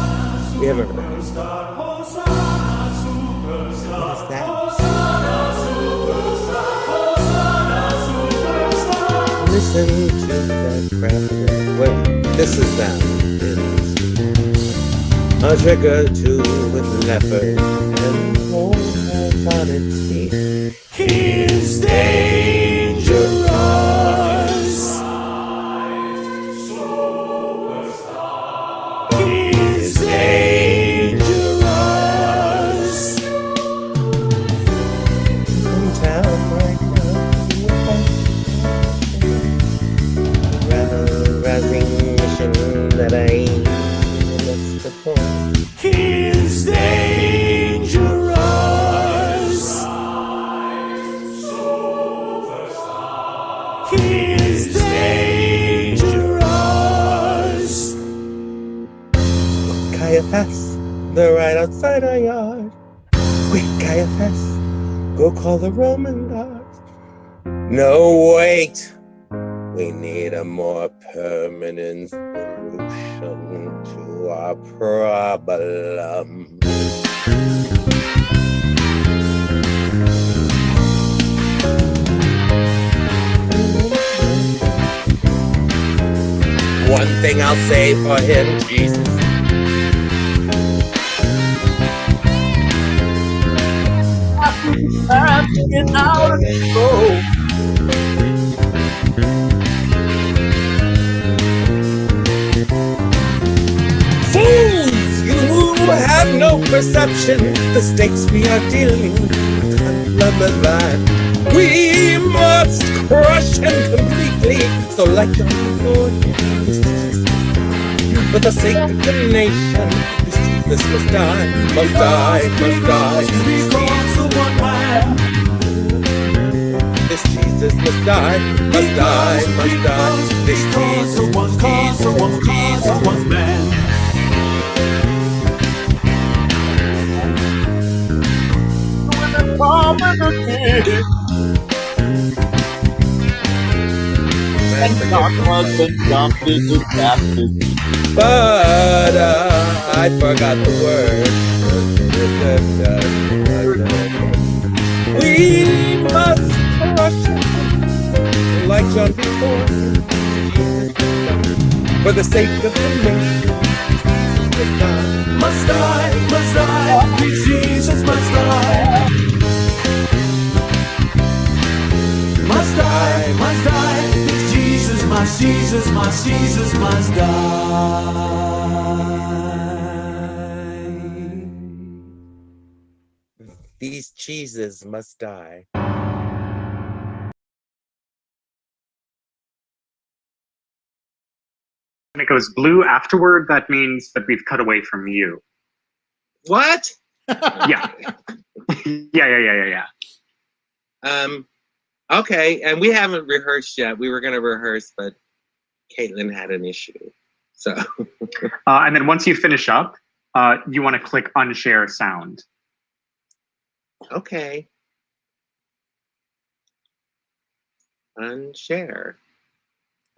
We haven't heard. What is that? Listen to that crowd. What this is now is a trick or two with leopard and hold hands on its feet. He's dangerous. He's dangerous. In town right now, rather rising mission that I ain't. That's the point. He's dangerous. He's dangerous. Caiaphas, they're right outside our yard. Quick, Caiaphas, go call the Roman guards. No, wait. We need a more permanent solution to our problem. One thing I'll say for him, Jesus. Time to get out of control. Fools, you have no perception. The stakes we are dealing with are life. We must crush him completely. So like the Lord, for the sake of the nation, this must die, must die, must die. This Jesus must die, must die, must die. This Jesus, one cause, one cause, one man. And not husband jumped into captain. But I forgot the word. We must crush him like John before. For the sake of the nation, must die, Jesus must die. Must die, Jesus must die. These cheeses must die. When it goes blue afterward, that means that we've cut away from you. What? Yeah. Yeah. Okay, and we haven't rehearsed yet. We were going to rehearse, but Caitlin had an issue. So. And then once you finish up, you want to click unshare sound. Okay. Unshare.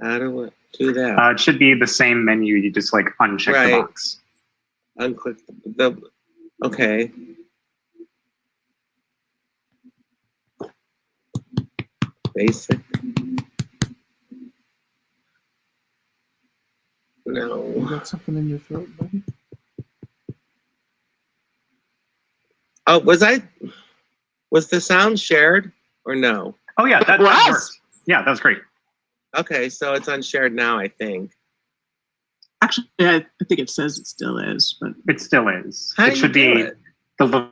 How do I do that? It should be the same menu. You just like uncheck the box. Unclick the. Okay. Basic. No. You got something in your throat, buddy? Oh, was the sound shared or no? Oh yeah, that worked. Yeah, that was great. Okay, so it's unshared now, I think. Actually, I think it says it still is, but it still is. How It do you should do be it? the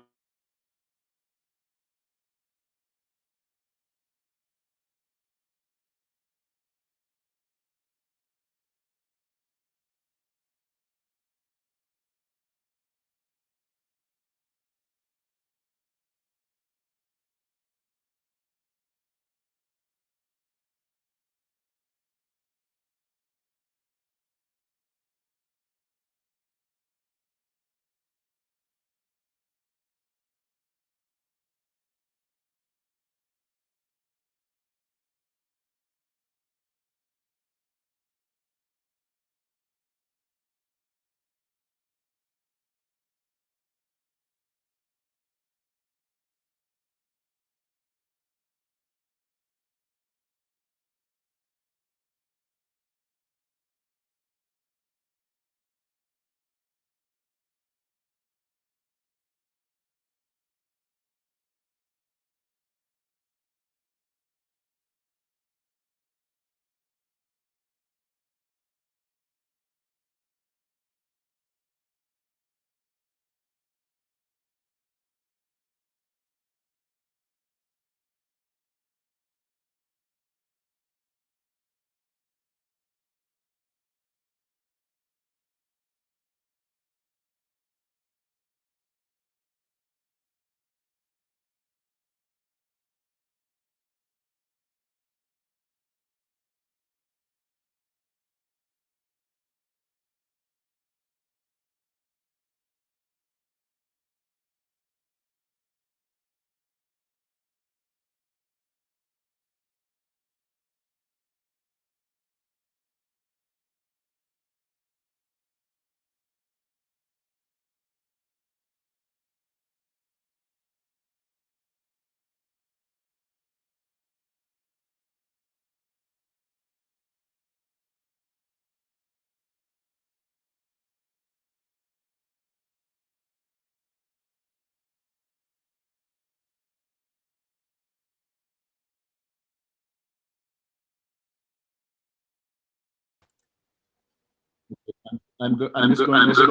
I'm just going to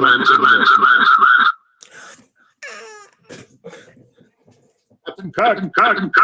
Captain Cook.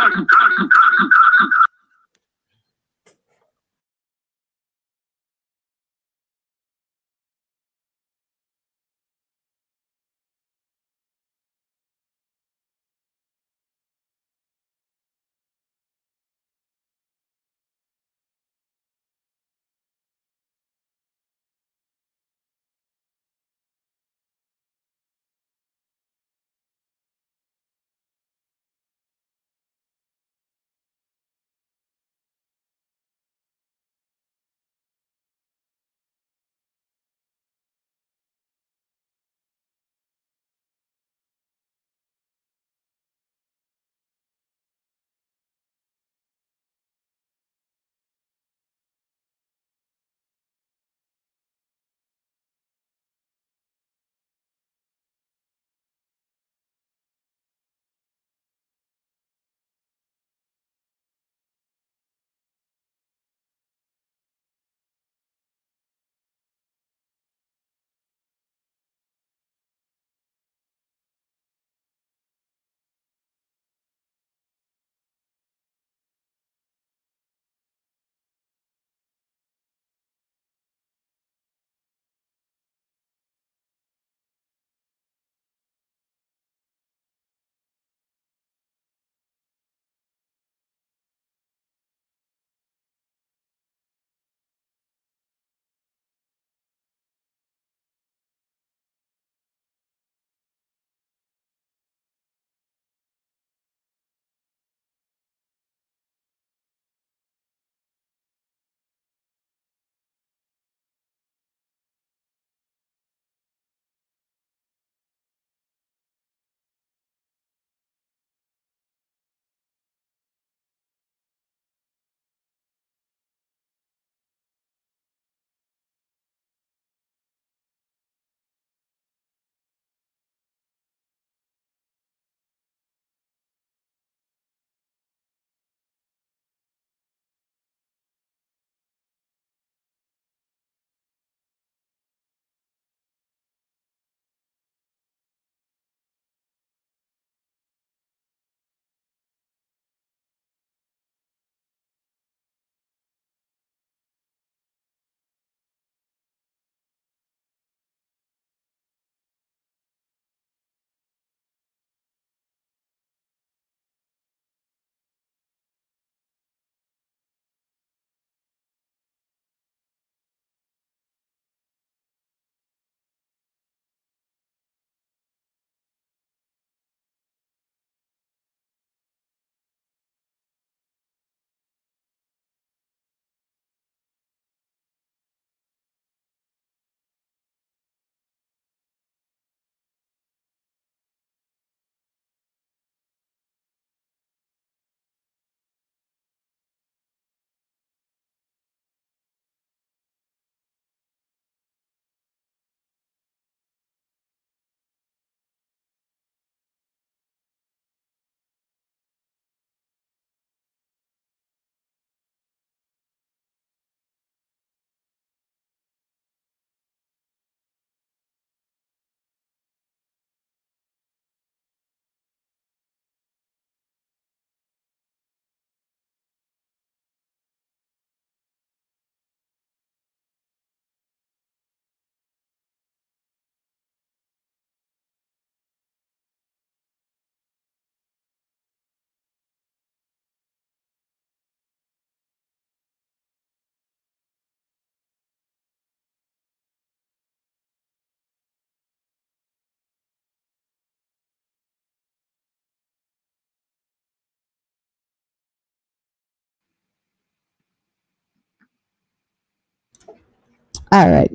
All right.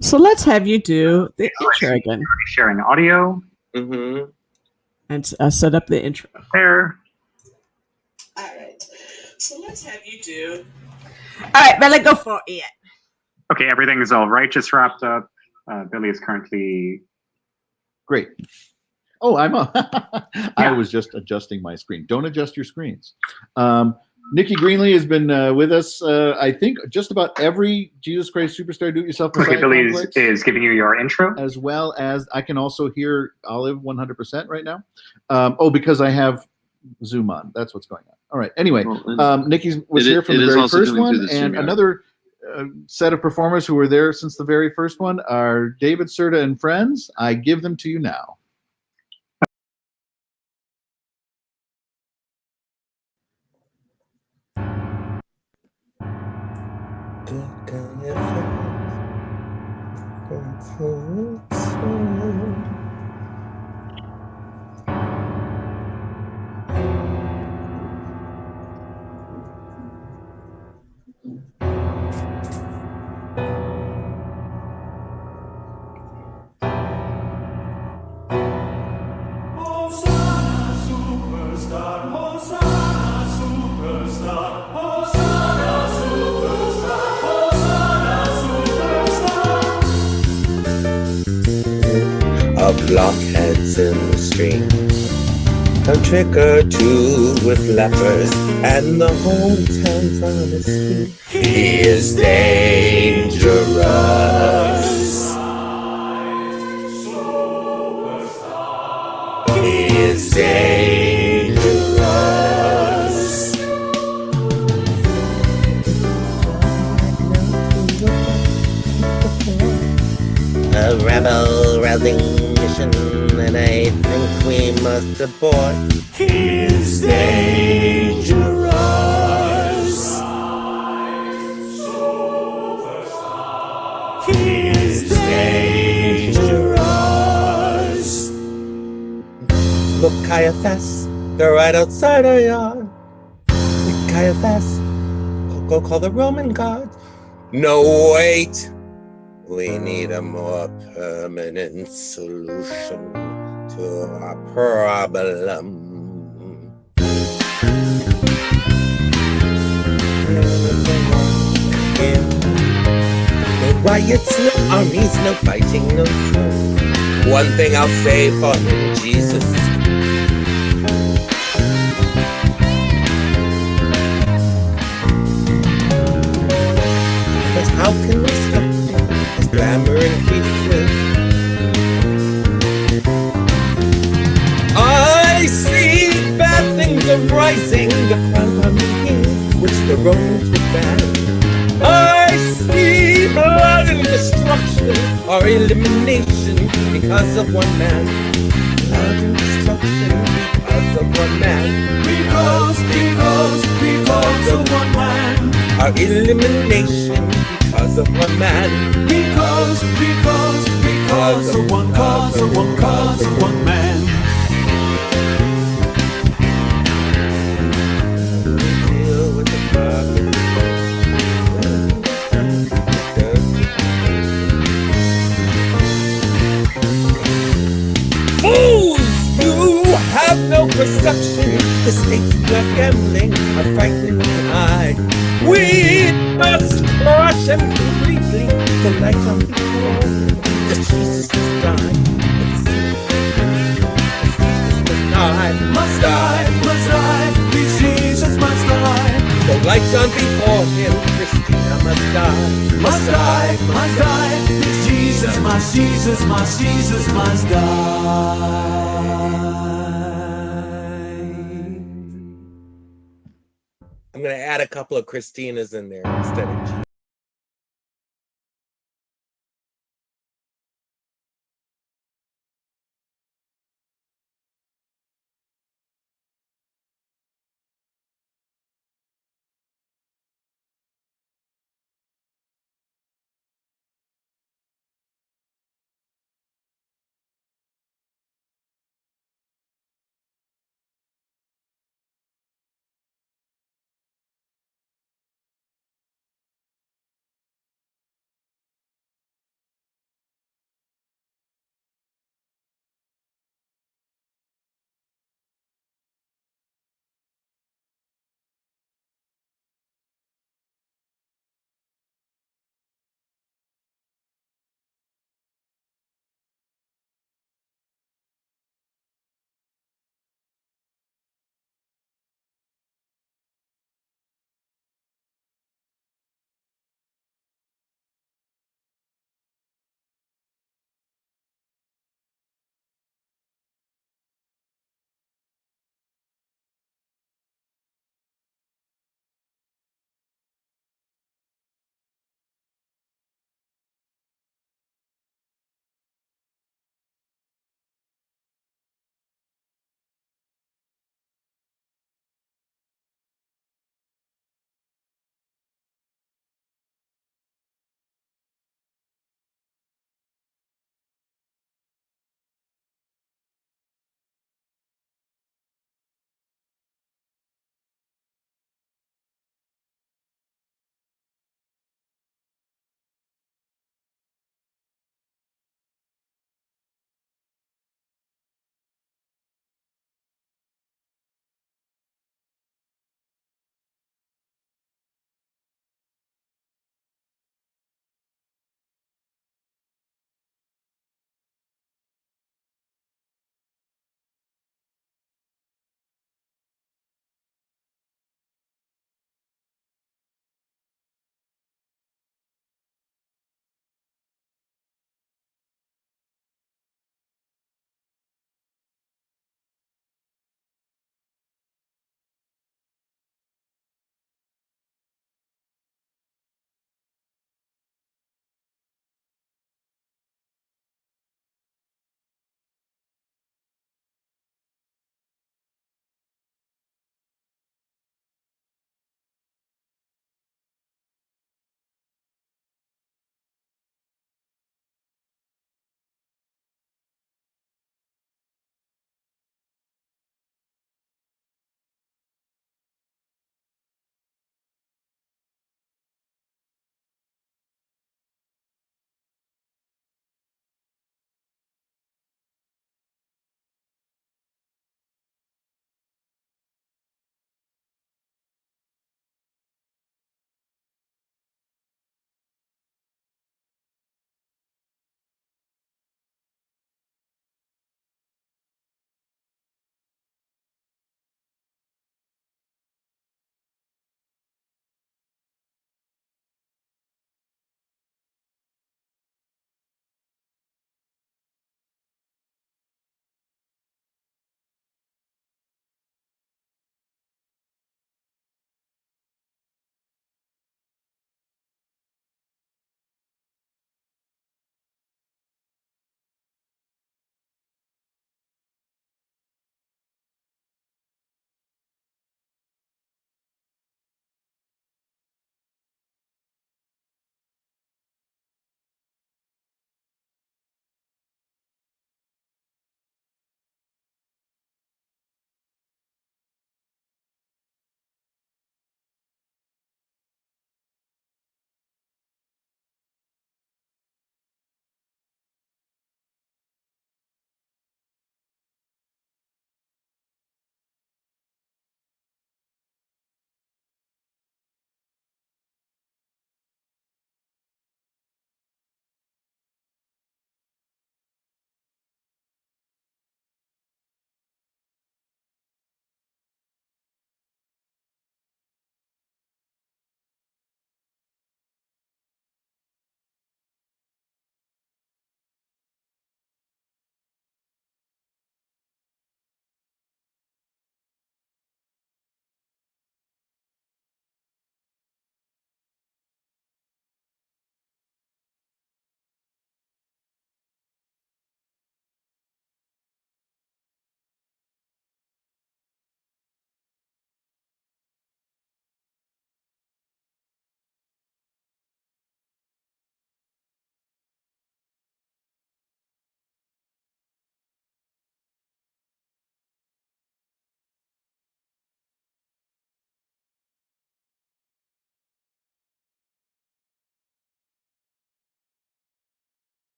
So let's have you do the intro again Sharing audio. Mm-hmm. and set up the intro. There. All right. So let's have you do. All right, Bella, go for it. Okay, everything is all right. Just wrapped up. Billy is currently. Great. Oh, I'm I was just adjusting my screen. Don't adjust your screens. Nikki Greenlee has been with us, I think, just about every Jesus Christ Superstar Do-It-Yourself Okay, Messiah Billy complex, is giving you your intro. as well as I can also hear Olive 100% right now. Because I have Zoom on. That's what's going on. All right. Anyway, Nikki was here from the very first one, and another set of performers who were there since the very first one are David Serta and friends. I give them to you now. Of blockheads in the street, a trick or two with lepers, and the whole town's on his feet. He is dangerous. He is dangerous. A rebel rousing mission, and I think we must abort. He is dangerous. He is dangerous. Look, Caiaphas, they're right outside our yard. Caiaphas, go call the Roman guards. No, wait. We need a more permanent solution to our problem. No riots, no armies, no fighting, no food. One thing I'll say for him, Jesus. But how can we stop his glamour and peace? I see bad things arising, the crowd coming in, which the Romans would ban. I see blood and destruction, or elimination, because of one man. Blood and destruction, because of one man. Because of one man. Or elimination, because of one man. Because of one man. Deal with the problem. Fools! You have no perception. The stakes you're gambling are frighteningly high. We must crush them completely. The lights on before the Jesus has died. Must die. This Jesus must die. The lights on before him, Christina must die. Must die. This Jesus must die. I'm going to add a couple of Christinas in there instead of Jesus.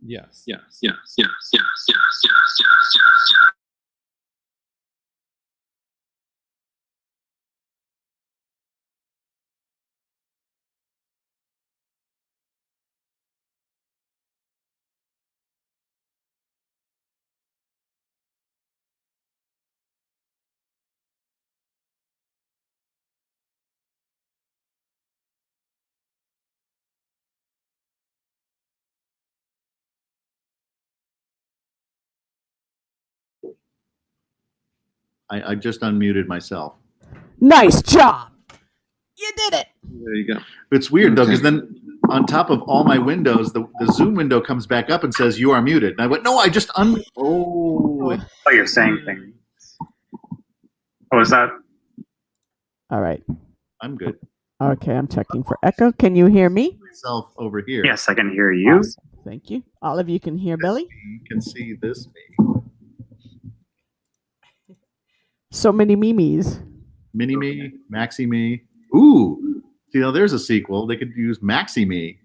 Yes. I just unmuted myself. Nice job. You did it. There you go. It's weird though, because then on top of all my windows, the Zoom window comes back up and says you are muted. And I went, no, I just Oh, you're saying things. Oh, is that? All right. I'm good. Okay, I'm checking for echo. Can you hear me? Myself over here. Yes, I can hear you. Awesome. Thank you. All of you can hear Billy? You can see this me. So many memes. Mini me, Maxi me. Ooh, see now there's a sequel. They could use Maxi me.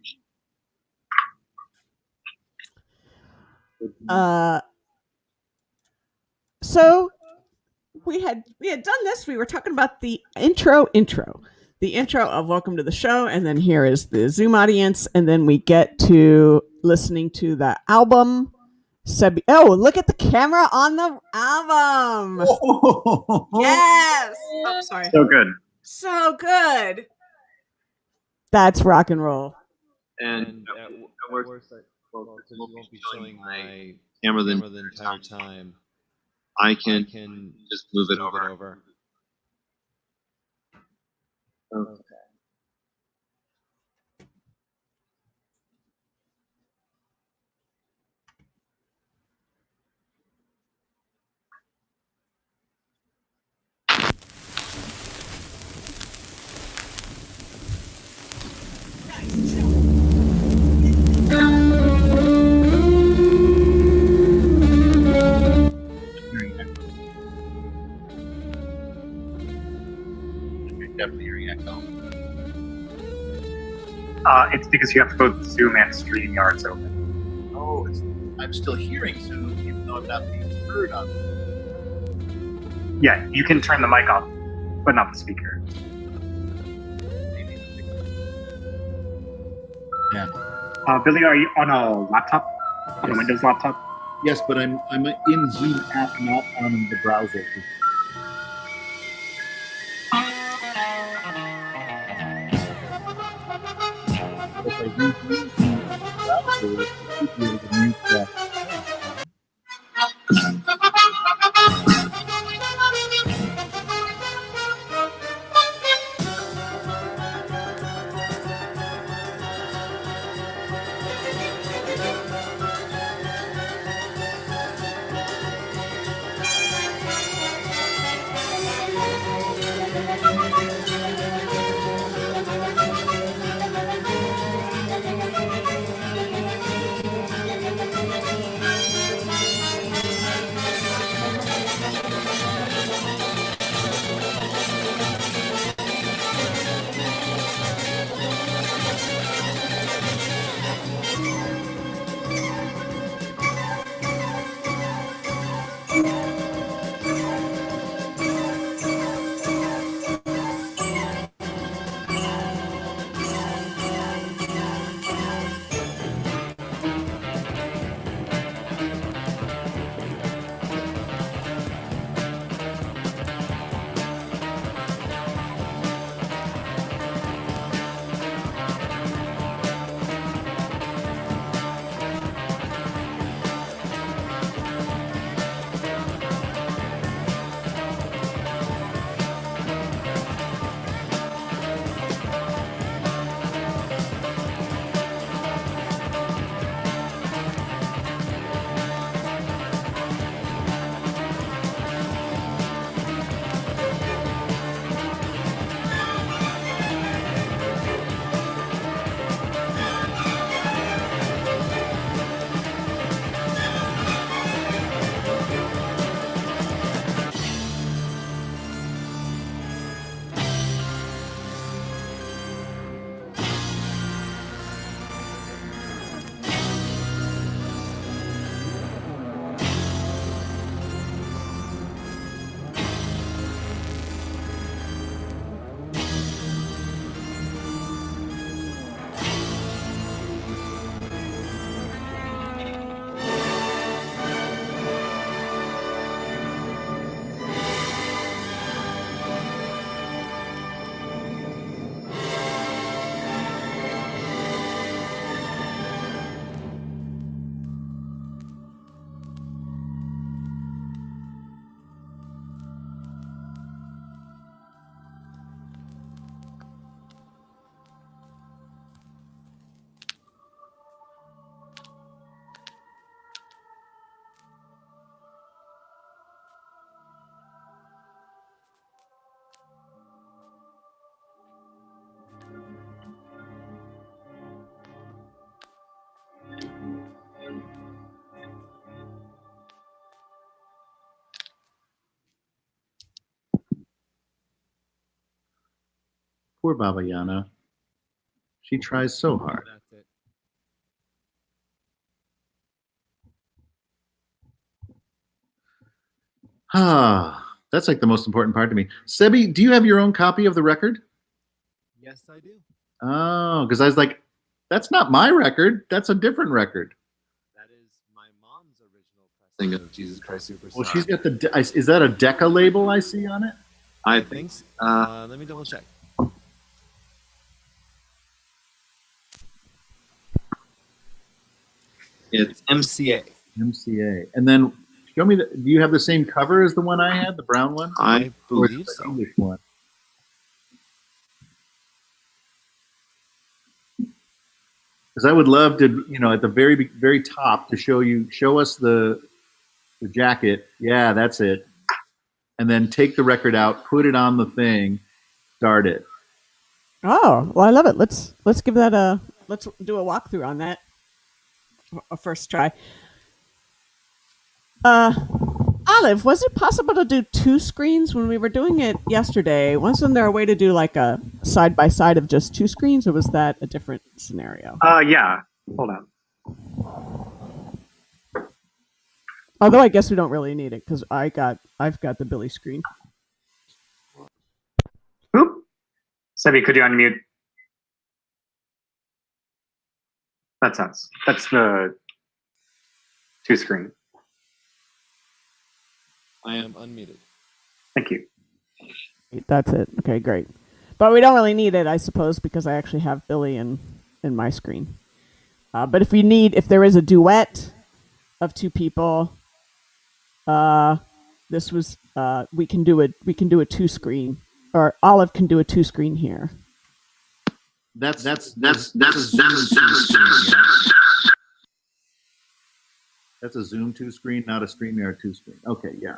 So we had done this. We were talking about the intro, the intro of Welcome to the Show, and then here is the Zoom audience, and then we get to listening to the album. Oh, look at the camera on the album. Yes. Oh, sorry. So good. So good. That's rock and roll. And At worst, because you won't be showing my camera camera the entire time. I can Just move it over. Okay. Definitely hearing echo. It's because you have to go to Zoom and StreamYard's open. Oh, I'm still hearing Zoom, even though I'm not being heard on it. Yeah, you can turn the mic off, but not the speaker. Yeah. Billy, are you on a laptop? On a Yes. Windows laptop? Yes, but I'm in Zoom app, not on the browser. If I use Zoom browser, it should be able to mute that. Poor Baba Yana. She tries so hard. That's it. Ah, that's like the most important part to me. Sebi, do you have your own copy of the record? Yes, I do. Oh, because I was like, that's not my record. That's a different record. That is my mom's original pressing of Jesus Christ Superstar. Well, she's got the. Is that a Decca label I see on it? I Thanks. think. Let me double check. It's MCA. MCA. And then show me. Do you have the same cover as the one I had, the brown one? I Or is believe it the so. English one. Because I would love to, at the very top to show us the jacket. Yeah, that's it. And then take the record out, put it on the thing, start it. Oh, well, I love it. Let's give that let's do a walkthrough on that. A first try. Olive, was it possible to do 2 screens when we were doing it yesterday? Wasn't there a way to do like a side by side of just 2 screens, or was that a different scenario? Yeah. Hold on. Although I guess we don't really need it because I've got the Billy screen. Oop. Sebi, could you unmute? That's us. That's the 2 screen. I am unmuted. Thank you. That's it. Okay, great. But we don't really need it, I suppose, because I actually have Billy in my screen. But if there is a duet of 2 people, we can do a 2 screen, or Olive can do a 2 screen here. That's a Zoom 2 screen, not a StreamYard 2 screen. Okay, yeah.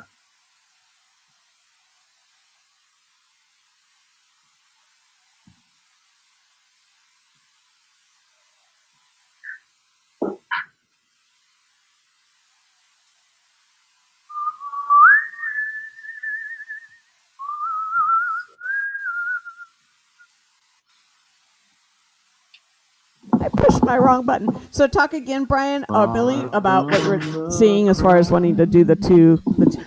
I pushed my wrong button. So talk again, Brian or Billy, about what you're seeing as far as wanting to do the two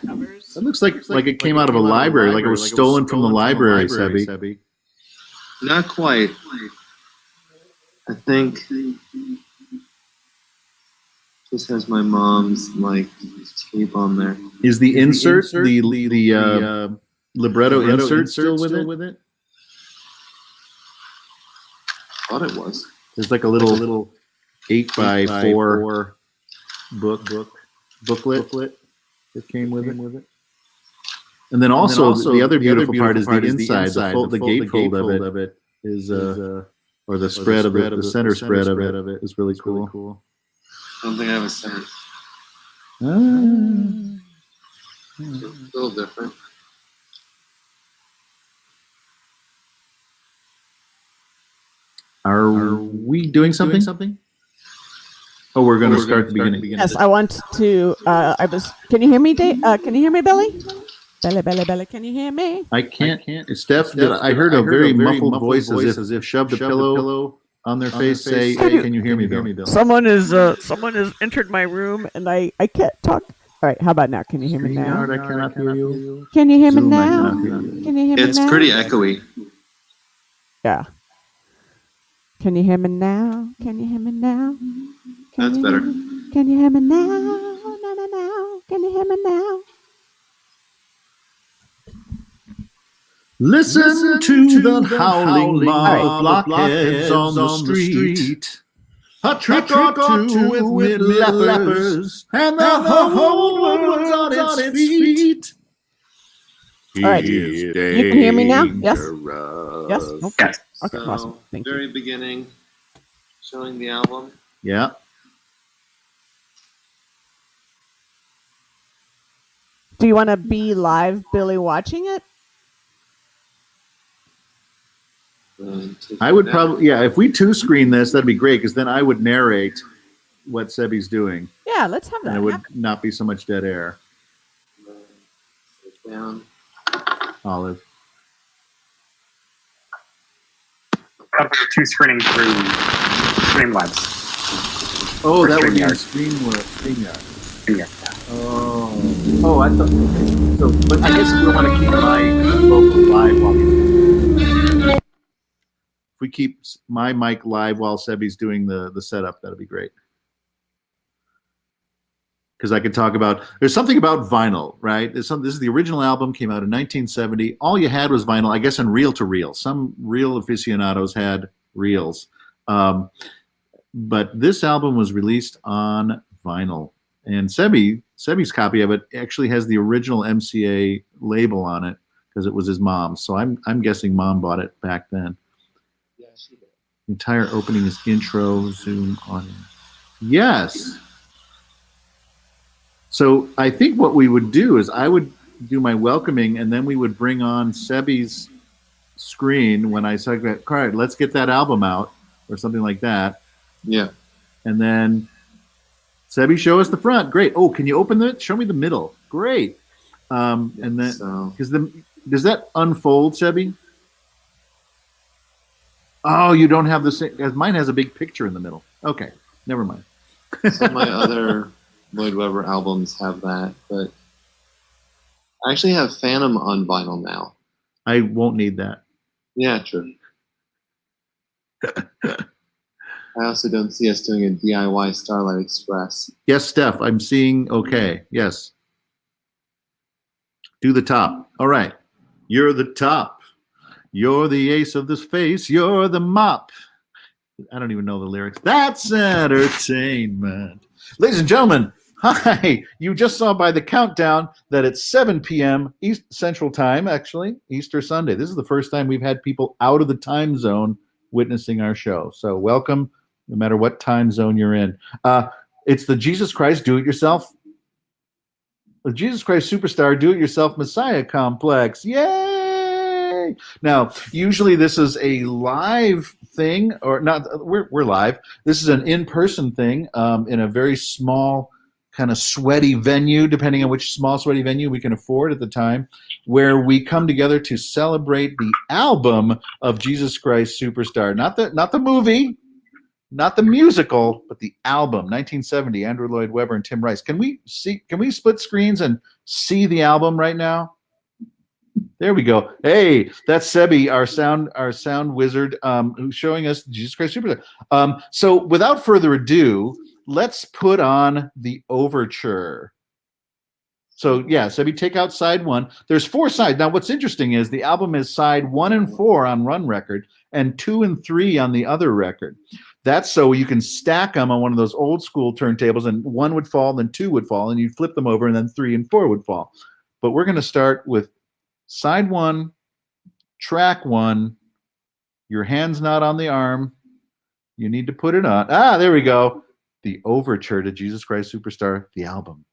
covers. It looks like it came out of a library, like it was stolen from the library, Sebi. Not quite. I think this has my mom's tape on there. Is the insert the libretto insert still with it? Thought it was. There's like a little 8x4 booklet that came with it. And then also the other beautiful part is the inside, the gatefold of it is or the spread of the center spread of it is really cool. I don't think I have a center. It's a little different. Are we doing something? Oh, we're going to start at the beginning. Yes, I want to. Can you hear me, Dave? Can you hear me, Billy? Billy, can you hear me? I can't. Steph, I heard a very muffled voice as if shoved a pillow on their face. Say, hey, can you hear me, Bill? Someone has entered my room, and I can't talk. All right, how about now? Can you hear me now? I cannot hear you. Can you hear me Zoom, I now? cannot hear you. Can you hear me now? It's pretty echoey. Yeah. Can you hear me now? Can you hear me now? That's better. Can you hear me now? No. Can you hear me now? Listen to the howling mob, blockheads on the street. A trick or two with mid-lappers, and the whole world's on its feet. All right. You can hear me now? Yes? Yes? Okay. Okay, So, awesome. Thank you. very beginning, showing the album. Yeah. Do you want to be live, Billy, watching it? I would probably, if we 2 screen this, that'd be great, because then I would narrate what Sebi's doing, Yeah, let's have that. and it would not be so much dead air. Down. Olive. 2 screening through Streamlabs. Oh, Or that would be StreamYard. StreamYard. StreamYard. Oh, I thought. Okay. So, but I guess if we want to keep my local live while he's, if we keep my mic live while Sebi's doing the setup, that'd be great. Because I could talk about, there's something about vinyl, right? This is the original album, came out in 1970. All you had was vinyl, I guess, in reel to reel. Some reel aficionados had reels. But this album was released on vinyl. And Sebi's copy of it actually has the original MCA label on it because it was his mom's. So I'm guessing mom bought it back then. Yeah, she did. The entire opening is intro, Zoom audience. Yes. So I think what we would do is I would do my welcoming, and then we would bring on Sebi's screen when I said, all right, let's get that album out, or something like that. Yeah. And then Sebi, show us the front. Great. Oh, can you open it? Show me the middle. Great. And then, because does that unfold, Sebi? Oh, you don't have the same. Mine has a big picture in the middle. Okay, never mind. Some of my other Lloyd Webber albums have that, but I actually have Phantom on vinyl now. I won't need that. Yeah, true. I also don't see us doing a DIY Starlight Express. Yes, Steph, I'm seeing okay. Yes. Do the top. All right. You're the top. You're the ace of this face. You're the mop. I don't even know the lyrics. That's entertainment. Ladies and gentlemen, hi. You just saw by the countdown that it's 7 p.m. East Central Time, actually, Easter Sunday. This is the first time we've had people out of the time zone witnessing our show. So welcome, no matter what time zone you're in. It's the Jesus Christ Do-It-Yourself, the Jesus Christ Superstar Do-It-Yourself Messiah Complex. Yay! Now, usually this is a live thing, or not, we're live. This is an in-person thing in a very small, kind of sweaty venue, depending on which small sweaty venue we can afford at the time, where we come together to celebrate the album of Jesus Christ Superstar. Not the movie, not the musical, but the album, 1970, Andrew Lloyd Webber and Tim Rice. Can we split screens and see the album right now? There we go. Hey, that's Sebi, our sound wizard, who's showing us Jesus Christ Superstar. So without further ado, let's put on the overture. So yeah, Sebi, take out side 1. There's 4 sides. Now what's interesting is the album is side 1 and 4 on one record and 2 and 3 on the other record. That's so you can stack them on one of those old school turntables, and 1 would fall, then 2 would fall, and you'd flip them over, and then 3 and 4 would fall. But we're going to start with side 1, track 1. Your hand's not on the arm. You need to put it on. Ah, there we go. The overture to Jesus Christ Superstar, the album.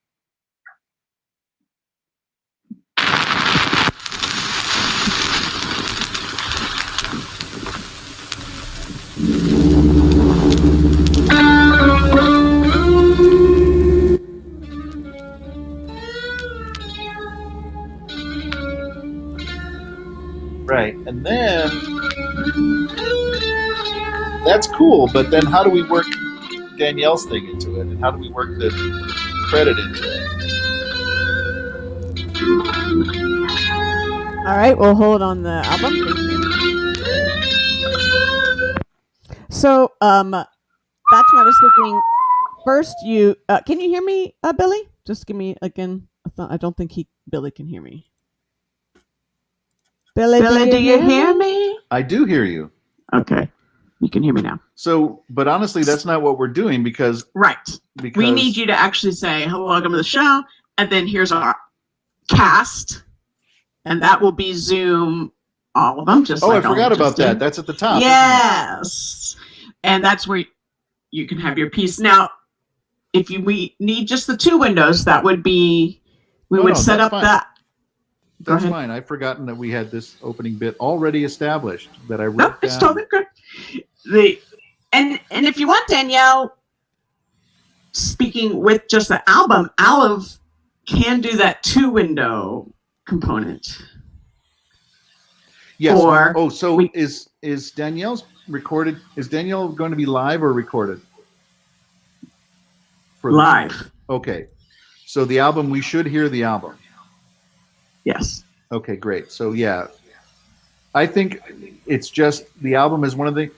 Right, and then that's cool, but then how do we work Danielle's thing into it, and how do we work the credit into it? All right, we'll hold on the album. So that's what I was thinking. First, you can you hear me, Billy? Just give me again. I don't think Billy can hear me. Billy, do you hear me? I do hear you. Okay, you can hear me now. So, but honestly, that's not what we're doing because We need you to actually say, hello, welcome to the show, and then here's our cast, and that will be Zoom, all of them. Just I like forgot about that. That's at the top. Yes, and that's where you can have your piece. Now, if we need just the 2 windows, that would be, we would set up that. That's fine. I've forgotten that we had this opening bit already established that I wrote down. It's totally good. And if you want Danielle speaking with just the album, Olive can do that 2-window component. Yes. Or so is Danielle's recorded? Is Danielle going to be live or recorded? Live. Okay. So the album, we should hear the album. Yes. Okay, great. So yeah, I think it's just the album is one of the.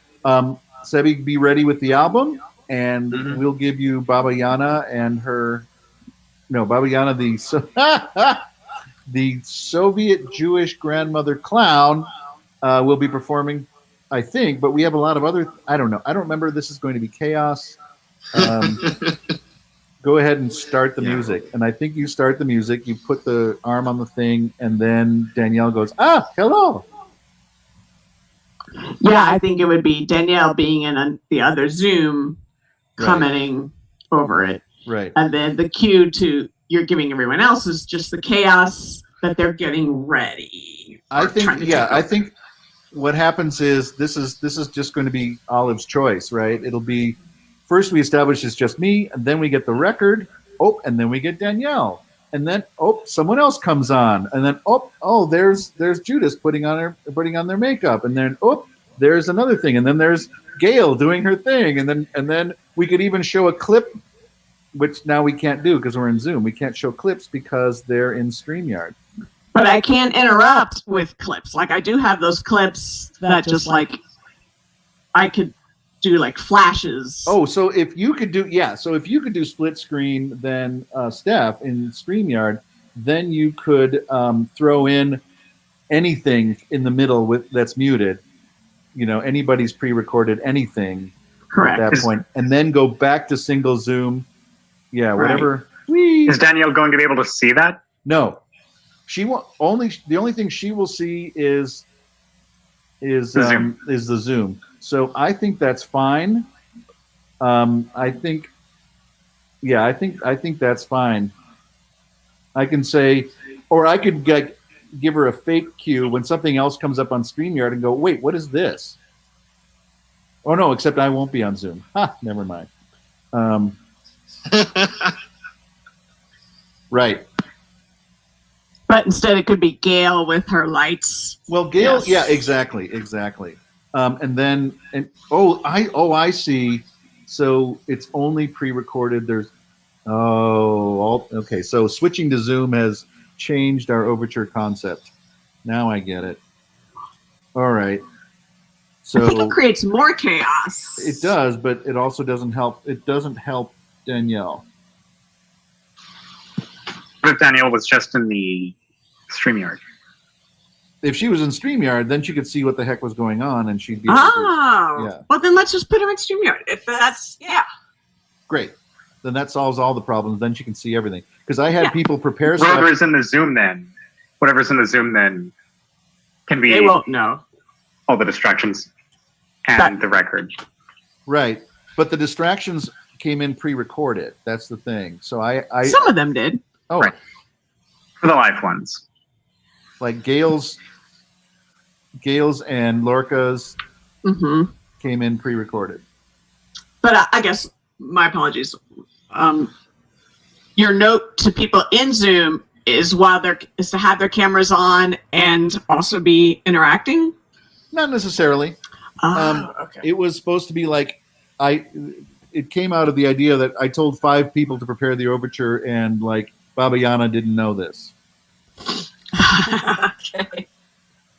Sebi, be ready with the album, and we'll give you Baba Yana and her. No, Baba Yana, the Soviet Jewish grandmother clown, will be performing, I think. But we have a lot of other. I don't know. I don't remember. This is going to be chaos. Go ahead and start the music. And I think you start the music, you put the arm on the thing, and then Danielle goes, hello. Yeah, I think it would be Danielle being in the other Zoom, commenting over it. Right. And then the cue to you're giving everyone else is just the chaos that they're getting ready. I think what happens is this is just going to be Olive's choice, right? It'll be first we establish it's just me, and then we get the record, and then we get Danielle. And then someone else comes on, and then there's Judas putting on their makeup, and then there's another thing, and then there's Gail doing her thing, and then we could even show a clip, which now we can't do because we're in Zoom. We can't show clips because they're in StreamYard. But I can't interrupt with clips. Like I do have those clips that just like I could do like flashes. So if you could do split screen, then Steph in StreamYard, then you could throw in anything in the middle that's muted. You know, anybody's pre-recorded anything. Correct. At that point, and then go back to single Zoom. Yeah, whatever. Is Danielle going to be able to see that? No, she won't. The only thing she will see is the Zoom. So I think that's fine. I think that's fine. I can say, or I could give her a fake cue when something else comes up on StreamYard and go, wait, what is this? Oh no, except I won't be on Zoom. Never mind. Right. But instead it could be Gail with her lights. Well, Gail, yeah, exactly. I see. So it's only pre-recorded. Okay. So switching to Zoom has changed our overture concept. Now I get it. All right. So I think it creates more chaos. It does, but it also doesn't help. It doesn't help Danielle. What if Danielle was just in the StreamYard? If she was in StreamYard, then she could see what the heck was going on, and she'd be. Well, then let's just put her in StreamYard. If that's great. Then that solves all the problems. Then she can see everything. Because I had people prepare Whatever's in the Zoom then can be. They won't know all the distractions and the record. Right, but the distractions came in pre-recorded. That's the thing. So I some of them did. Oh, right. For the live ones, like Gail's and Lorca's came in pre-recorded. But I guess my apologies. Your note to people in Zoom is to have their cameras on and also be interacting. Not necessarily. Okay. It was supposed to be like it came out of the idea that I told 5 people to prepare the overture, and like Baba Yana didn't know this. Okay.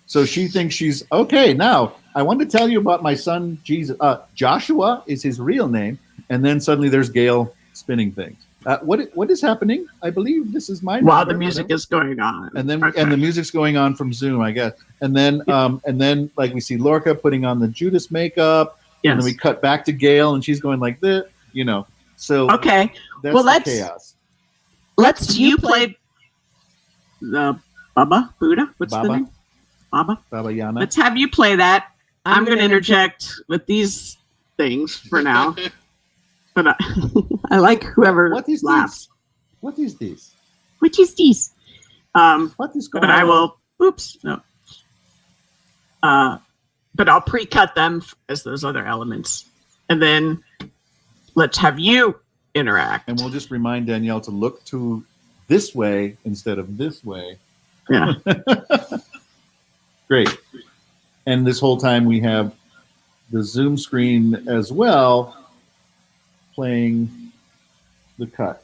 So she thinks she's okay. Now I want to tell you about my son Jesus. Joshua is his real name, and then suddenly there's Gail spinning things. What is happening? I believe this is my. While the music is going on, and then and the music's going on from Zoom, I guess, and then like we see Lorca putting on the Judas makeup, and then we cut back to Gail, and she's going like this, So okay, that's let's chaos. You play the Baba Buddha. What's the name? Baba Yana. Let's have you play that. I'm going to interject with these things for now. But I like whoever laughs. What is this? What is this? What is going on? But I will. Oops. No. But I'll pre-cut them as those other elements, and then let's have you interact. And we'll just remind Danielle to look to this way instead of this way. Yeah. Great. And this whole time we have the Zoom screen as well, playing the cut.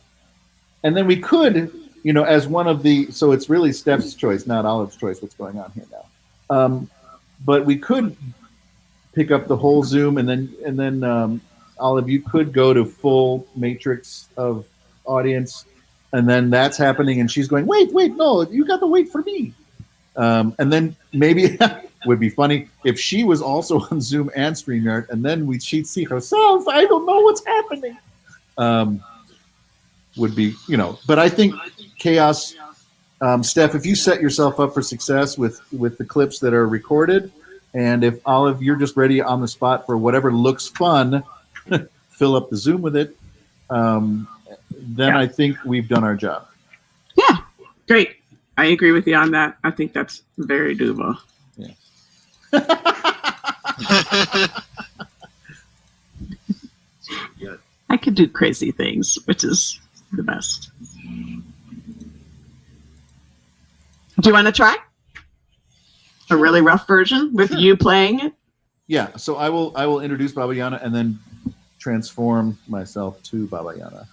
And then we could, as one of the, so it's really Steph's choice, not Olive's choice, what's going on here now. But we could pick up the whole Zoom, and then Olive, you could go to full matrix of audience, and then that's happening, and she's going, wait, no, you got to wait for me. And then maybe would be funny if she was also on Zoom and StreamYard, and then she'd see herself. I don't know what's happening. Would be, but I think Chaos, Steph, if you set yourself up for success with the clips that are recorded, and if Olive, you're just ready on the spot for whatever looks fun, fill up the Zoom with it, then I think we've done our job. Yeah, great. I agree with you on that. I think that's very doable. Yeah. I could do crazy things, which is the best. Do you want to try a really rough version with you playing it? Yeah. So I will introduce Baba Yana and then transform myself to Baba Yana.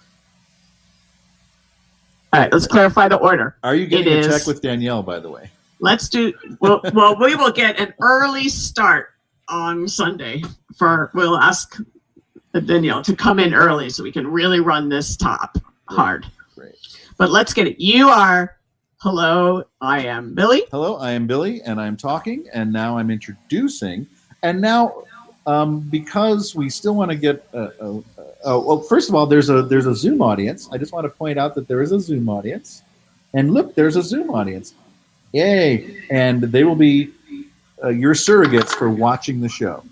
All right, let's clarify the order. Are you getting a check with Danielle, by the way? Let's do, well, we will get an early start on Sunday we'll ask Danielle to come in early so we can really run this top hard. Great. But let's get it. You are, hello, I am Billy. Hello, I am Billy, and I'm talking, and now I'm introducing. And now, because we still want to get, well, first of all, there's a Zoom audience. I just want to point out that there is a Zoom audience. And look, there's a Zoom audience. Yay. And they will be your surrogates for watching the show.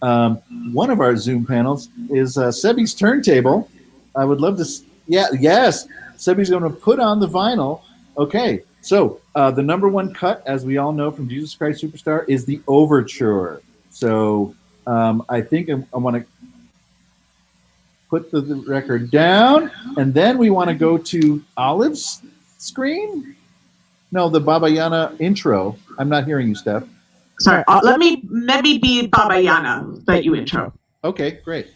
One of our Zoom panels is Sebi's turntable. I would love to, yes, Sebi's going to put on the vinyl. Okay, so the number one cut, as we all know from Jesus Christ Superstar, is the overture. So I think I want to put the record down, and then we want to go to Olive's screen. No, the Baba Yana intro. I'm not hearing you, Steph. Sorry, let me maybe be Baba Yana, let you intro. Okay, great.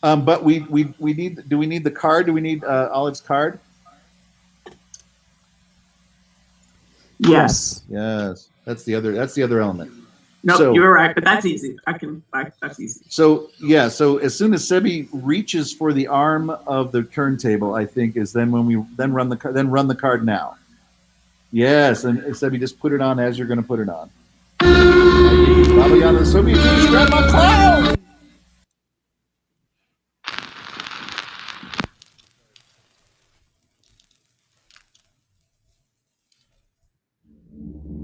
But we need. Do we need the card? Do we need Olive's card? Yes. Yes. That's the other element. No, So- you were right, but that's easy. That's easy. So yeah, so as soon as Sebi reaches for the arm of the turntable, I think is then when we run the card now. Yes, and Sebi, just put it on as you're going to put it on. Baba Yana, the Soviet Jewish Grandma Clown.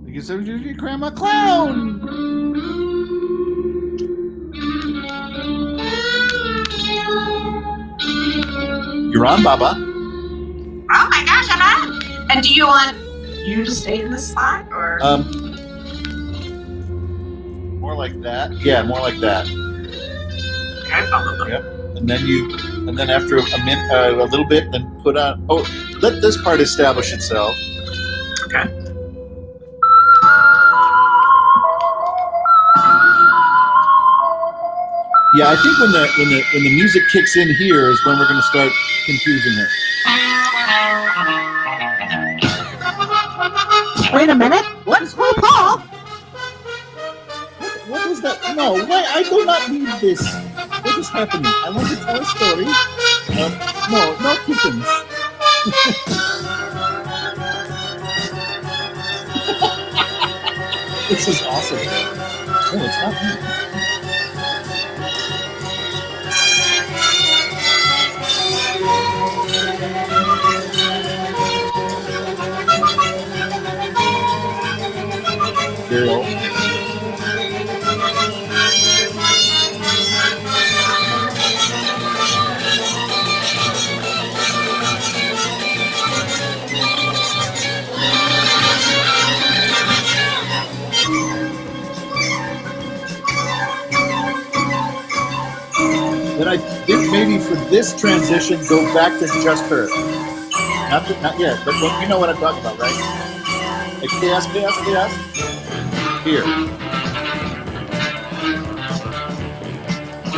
Thank you, Soviet Jewish Grandma Clown. You're on, Baba. Oh my gosh, I'm on. And do you want you to stay in this spot or? More like that. Yeah, more like that. Okay. Yep. And then after a minute, a little bit, then put on. Oh, let this part establish itself. Okay. Yeah, I think when the music kicks in here is when we're going to start confusing her. Wait a minute. What's Paul? What was that? No, wait, I do not need this. What is happening? I want to tell a story. No kittens. This is awesome. No, it's not me. Carol. Then I think maybe for this transition, go back to just her. Not yet, but you know what I'm talking about, right? Like chaos. Here.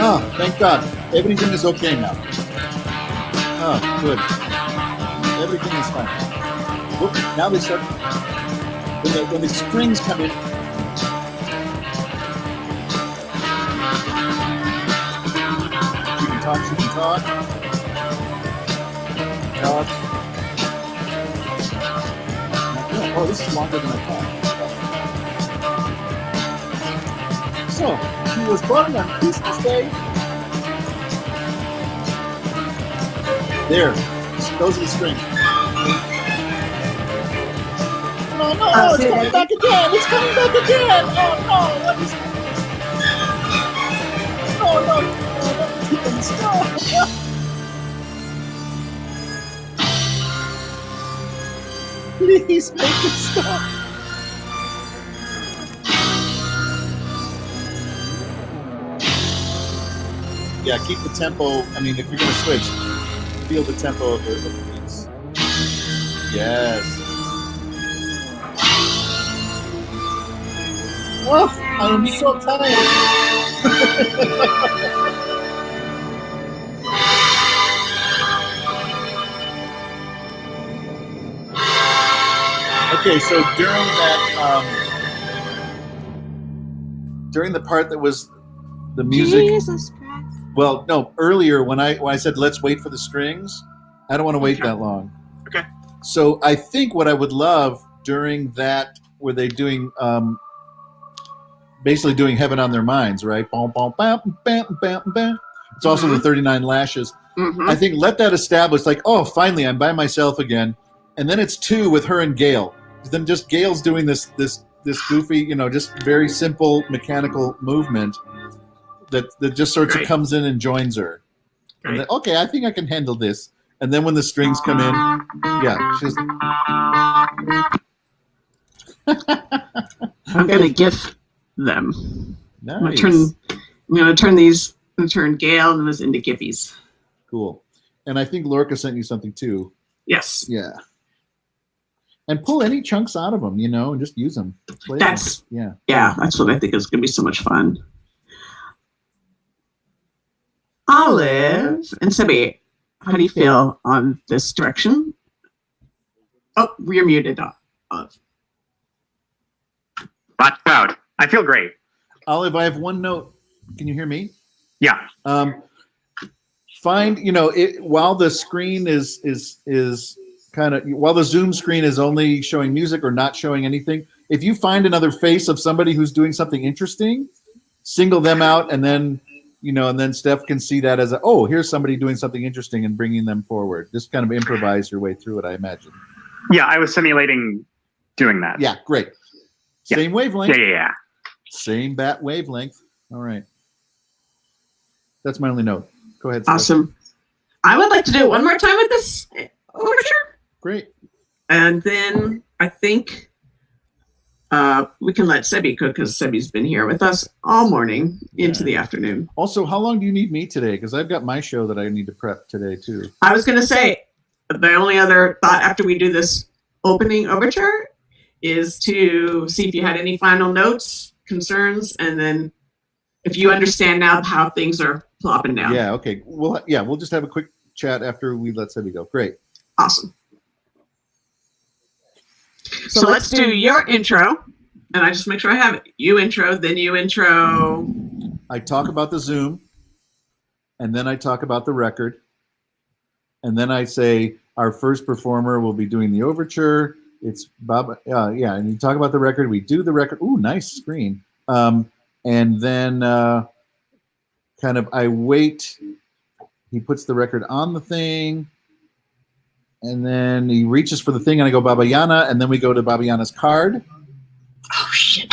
Oh, thank God. Everything is okay now. Oh, good. Everything is fine. Whoop, now they start. When the strings come in. She can talk, she can talk. Talk. Oh, this is longer than I thought. So, she was born on Christmas Day. There. Those are the strings. No, it's coming back again. It's coming back again. Oh, no. What is this? No. Keep them still. Please make it stop. Yeah, keep the tempo. I mean, if you're going to switch, feel the tempo of the beats. Yes. Oh, I am so tired. Okay, so during the part that was the music. Jesus Christ. Well, no, earlier when I said let's wait for the strings, I don't want to wait that long. Okay. So I think what I would love during that, where they doing basically doing Heaven on Their Minds, right? Bam, bam, bam, bam, bam, bam. It's also the 39 Lashes. I think let that establish, like, oh, finally I'm by myself again, and then it's 2 with her and Gail. Then just Gail's doing this goofy, just very simple mechanical movement that just sort of comes in and joins her. And then, okay, I think I can handle this. And then when the strings come in, yeah, she's. I'm gonna GIF them. Nice. I'm gonna turn Gail and this into GIFies. Cool. And I think Lorca sent you something too. Yes. Yeah. And pull any chunks out of them, and just use them. Play That's them. yeah. That's what I think is gonna be so much fun. Olive and Sebi, how do you feel on this direction? Oh, you're muted, Olive. That's proud. I feel great. Olive, I have one note. Can you hear me? Yeah. Find, while the screen is kind of, while the Zoom screen is only showing music or not showing anything, if you find another face of somebody who's doing something interesting, single them out, and then Steph can see that as here's somebody doing something interesting and bringing them forward. Just kind of improvise your way through it, I imagine. Yeah, I was simulating doing that. Yeah, great. Same wavelength. Yeah. Same bat wavelength. All right. That's my only note. Go ahead, Steph. Awesome. I would like to do it one more time with this overture. Great. And then I think we can let Sebi cook because Sebi's been here with us all morning into the afternoon. Also, how long do you need me today? Because I've got my show that I need to prep today too. I was going to say the only other thought after we do this opening overture is to see if you had any final notes, concerns, and then if you understand now how things are plopping down. Yeah. Okay. We'll just have a quick chat after we let Sebi go. Great. Awesome. So let's do your intro, and I just make sure I have it. You intro, then you intro. I talk about the Zoom, and then I talk about the record, and then I say our first performer will be doing the overture. It's Bob. And you talk about the record. We do the record. Ooh, nice screen. And then kind of I wait. He puts the record on the thing. And then he reaches for the thing, and I go Baba Yana, and then we go to Baba Yana's card. Oh, shit.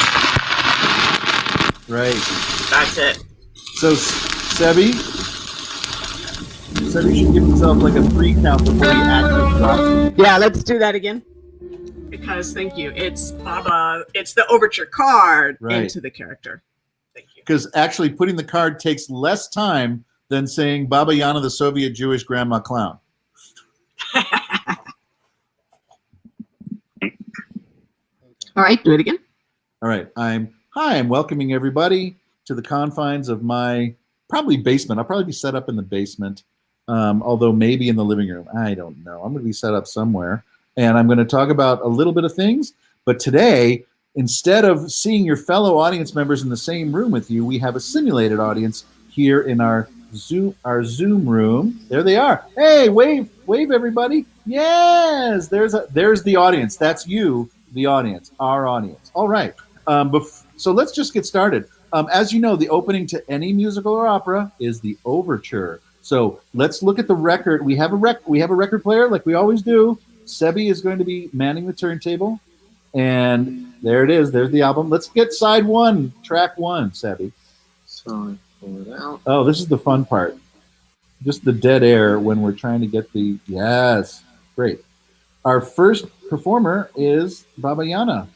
Right. That's it. So, Sebi should give himself like a 3 count before he actually drops it. Yeah, let's do that again. Because, thank you, it's Baba, it's the overture card into the character. Thank you. Because actually putting the card takes less time than saying Baba Yana, the Soviet Jewish grandma clown. All right, do it again. All right. I'm welcoming everybody to the confines of my probably basement. I'll probably be set up in the basement, although maybe in the living room. I don't know. I'm going to be set up somewhere, and I'm going to talk about a little bit of things. But today, instead of seeing your fellow audience members in the same room with you, we have a simulated audience here in our Zoom room. There they are. Hey, wave everybody. Yes, there's the audience. That's you, the audience, our audience. All right. So let's just get started. As you know, the opening to any musical or opera is the overture. So let's look at the record. We have a record player like we always do. Sebi is going to be manning the turntable. And there it is. There's the album. Let's get side one, track one, Sebi. So I pull it out. Oh, this is the fun part. Just the dead air when we're trying to get the, yes, great. Our first performer is Baba Yana.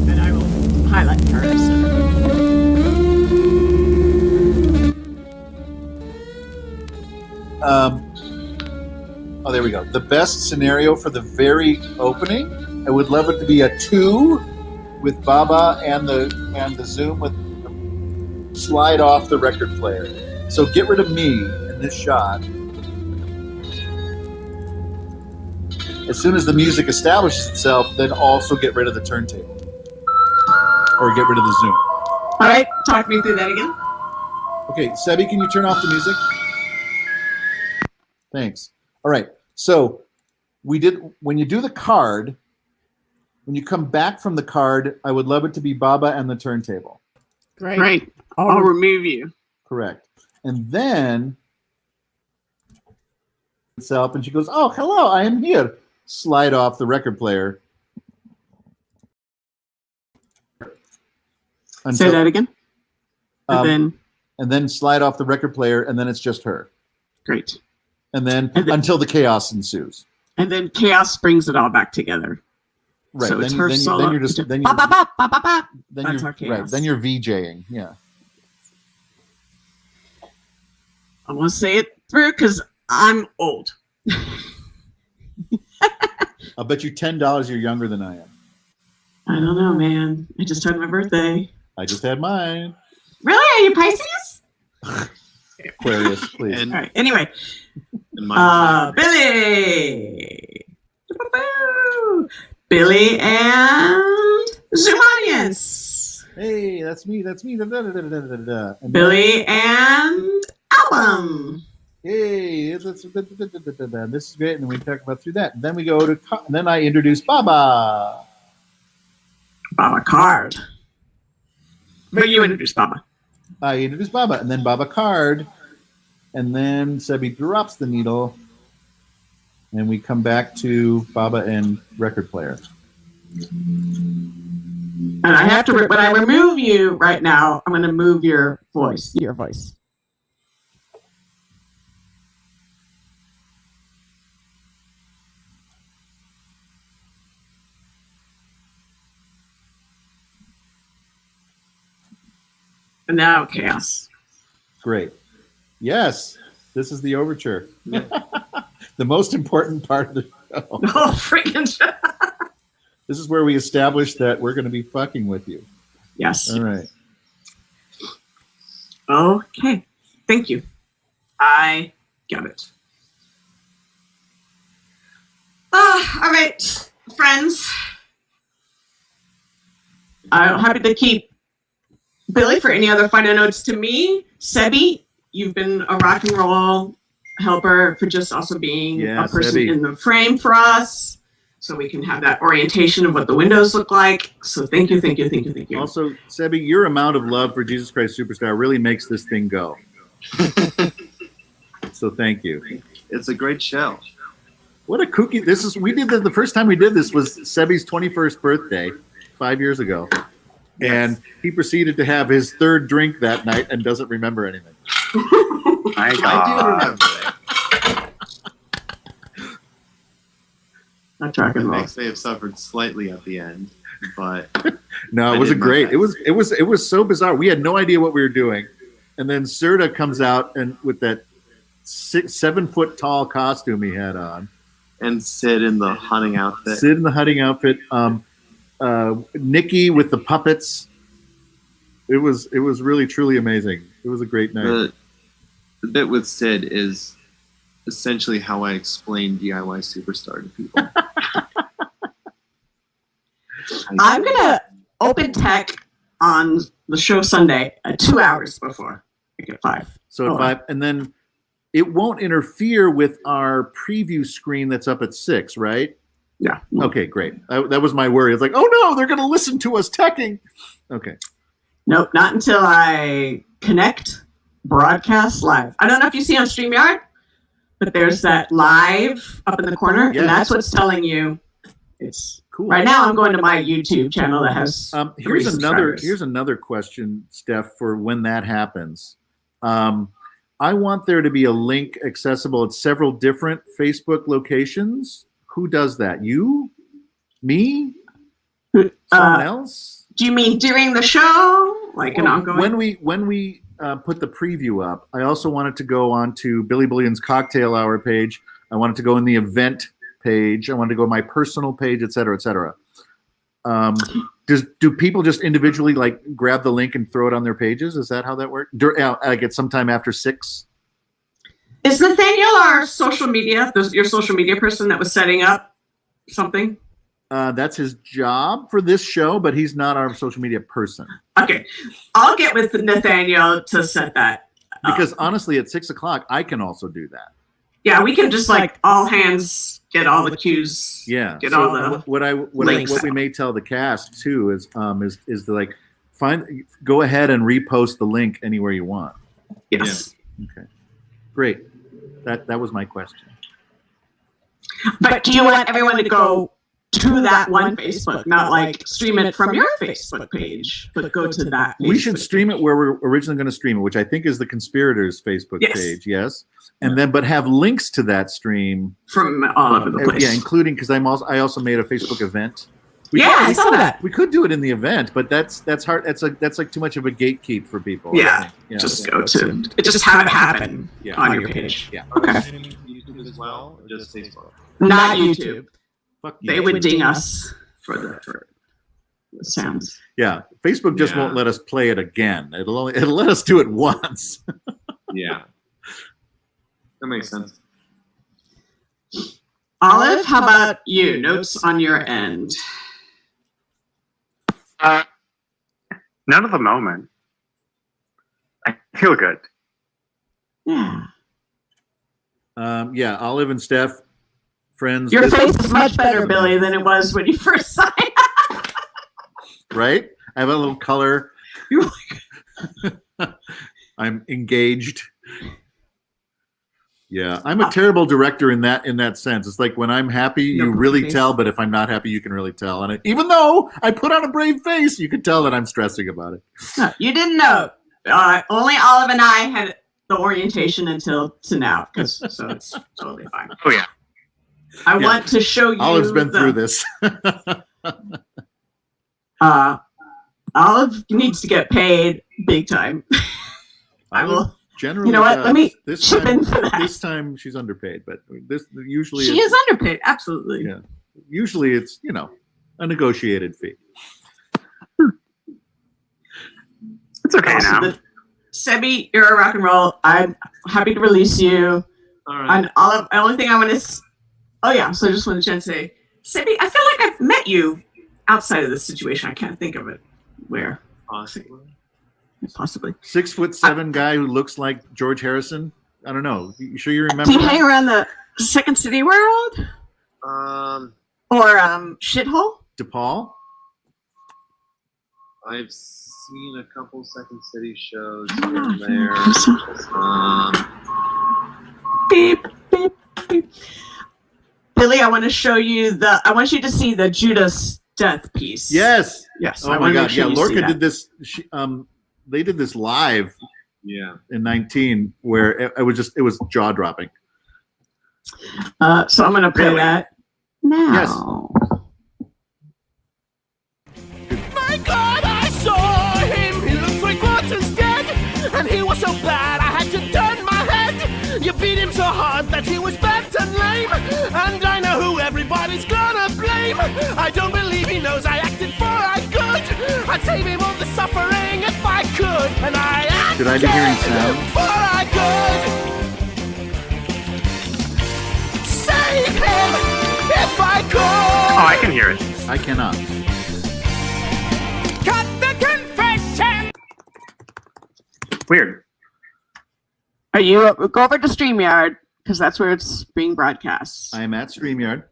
And I will highlight her. Oh, there we go. The best scenario for the very opening, I would love it to be a 2 with Baba and the Zoom with the slide off the record player. So get rid of me in this shot. As soon as the music establishes itself, then also get rid of the turntable. Or get rid of the Zoom. All right, talk me through that again. Okay, Sebi, can you turn off the music? Thanks. All right. So when you do the card, when you come back from the card, I would love it to be Baba and the turntable. Great. I'll remove you. Correct. And then itself, and she goes, "Oh, hello, I am here." Slide off the record player. Say that again. And then slide off the record player, and then it's just her. Great. And then until the chaos ensues. And then chaos brings it all back together. Right. So it's her solo. Then you're just then you're, That's our chaos. right. Then you're VJing. Yeah. I want to say it through because I'm old. I'll bet you $10 you're younger than I am. I don't know, man. I just had my birthday. I just had mine. Really? Are you Pisces? Aquarius, please. All right. Anyway, Billy and Zoom audience. Hey, that's me. That's me. And Billy and album. Hey, this is great. And then we talk about through that. Then we go to, and then I introduce Baba. Baba card. But you introduce Baba. I introduce Baba, and then Baba card, and then Sebi drops the needle, and we come back to Baba and record player. And I have to, when I remove you right now, I'm going to move your voice. Your voice. And now chaos. Great. Yes, this is the overture. The most important part of the show. Oh, freaking shit. This is where we establish that we're going to be fucking with you. Yes. All right. Okay. Thank you. I got it. All right, friends. I'm happy to keep Billy for any other final notes to me. Sebi, you've been a rock and roll helper for just also being a person Sebi in the frame for us, so we can have that orientation of what the windows look like. So thank you, thank you, thank you, thank you. Also, Sebi, your amount of love for Jesus Christ Superstar really makes this thing go. So thank you. It's a great show. What a kooky! We did this the first time we did this was Sebi's 21st birthday, 5 years ago. And he proceeded to have his third drink that night and doesn't remember anything. I do remember it. Not talking about. Max may have suffered slightly at the end, but no, it wasn't great. It was so bizarre. We had no idea what we were doing, and then Serta comes out and with that 7 foot tall costume he had on. And Sid in the hunting outfit. Sid in the hunting outfit. Nikki with the puppets. It was really truly amazing. It was a great night. The bit with Sid is essentially how I explain DIY Superstar to people. I'm gonna open tech on the show Sunday at 2 hours before I get 5. So at 5, and then it won't interfere with our preview screen that's up at 6, right? Yeah. Okay, great. That was my worry. It's like, oh no, they're going to listen to us teching. Okay. Nope, not until I connect, broadcast live. I don't know if you see on StreamYard, but there's that live up in the corner, Yes. and that's what's telling you it's cool. Right now, I'm going to my YouTube channel that has Here's 3 another subscribers. question, Steph, for when that happens. I want there to be a link accessible at several different Facebook locations. Who does that? You? Me? Someone else? Do you mean during the show, like an ongoing? When we put the preview up, I also wanted to go on to Billy Bullion's Cocktail Hour page. I wanted to go in the event page. I wanted to go to my personal page, et cetera, et cetera. Do people just individually like grab the link and throw it on their pages? Is that how that works? Like at sometime after 6? Is Nathaniel our social media, your social media person that was setting up something? That's his job for this show, but he's not our social media person. Okay, I'll get with Nathaniel to set that. Because honestly, at 6 o'clock, I can also do that. Yeah, we can just like all hands get all the cues. Yeah. Get So all the what we may tell the cast too is to like go ahead and repost the link anywhere you want. Yes. Yeah. Okay. Great. That was my question. But do you want everyone to go to that one Facebook, not like stream it from your Facebook page, but go to that? We should stream it where we're originally going to stream it, which I think is the Conspirators Facebook page. Yes. And then, but have links to that stream from all over the place. Yeah, including because I also made a Facebook event. I saw that. We could do it in the event, but that's hard. That's like too much of a gatekeep for people. Yeah. Just go to just have it happen on your page. Yeah. Okay. YouTube as well, or just Facebook? Not YouTube. Fuck They you. would ding us for the sounds. Yeah, Facebook just won't let us play it again. It'll let us do it once. Yeah. That makes sense. Olive, how about you? Notes on your end. None at the moment. I feel good. Yeah. Yeah, Olive and Steph, friends. Your face is much better, Billy, than it was when you first signed up. Right? I have a little color. I'm engaged. Yeah, I'm a terrible director in that sense. It's like when I'm happy, you really tell, but if I'm not happy, you can really tell. And even though I put on a brave face, you can tell that I'm stressing about it. No, you didn't know. Only Olive and I had the orientation until to now, so it's totally fine. Oh yeah. I want to show you. Olive's been through this. Olive needs to get paid big time. I will. Generally, you know what? Let me this chip time, in for that. This time she's underpaid, but this usually She is underpaid, absolutely. Yeah, usually it's a negotiated fee. It's okay now. Sebi, you're a rock and roll. I'm happy to release you. All right. And Olive, the only thing I want to. Oh yeah, so I just wanted to say, Sebi, I feel like I've met you outside of this situation. I can't think of it. Where? Possibly. 6'7" guy who looks like George Harrison. I don't know. You sure you remember? Do you hang around the Second City World? Or Shithole? DePaul? I've seen a couple Second City shows here and there. Beep, beep, beep. Billy, I want to show you I want you to see the Judas death piece. Yes. Yes. Oh I my wanna God. make sure Yeah, you see Lorca that. did this. They did this live. Yeah. In 19, where it was jaw dropping. So I'm going to play that now. Yes. My God, I saw him. He looked 3/4 dead, and he was so bad I had to turn my head. You beat so hard that he was bent and lame. And I know who everybody's gonna blame. I don't believe he knows I acted for I good. I'd save him all the suffering if I could. And I acted Should I be hearing sound? for I could. Save him if I could. Oh, I can hear it. I cannot. Cut the confession. Weird. Are you go over to StreamYard because that's where it's being broadcast. I am at StreamYard.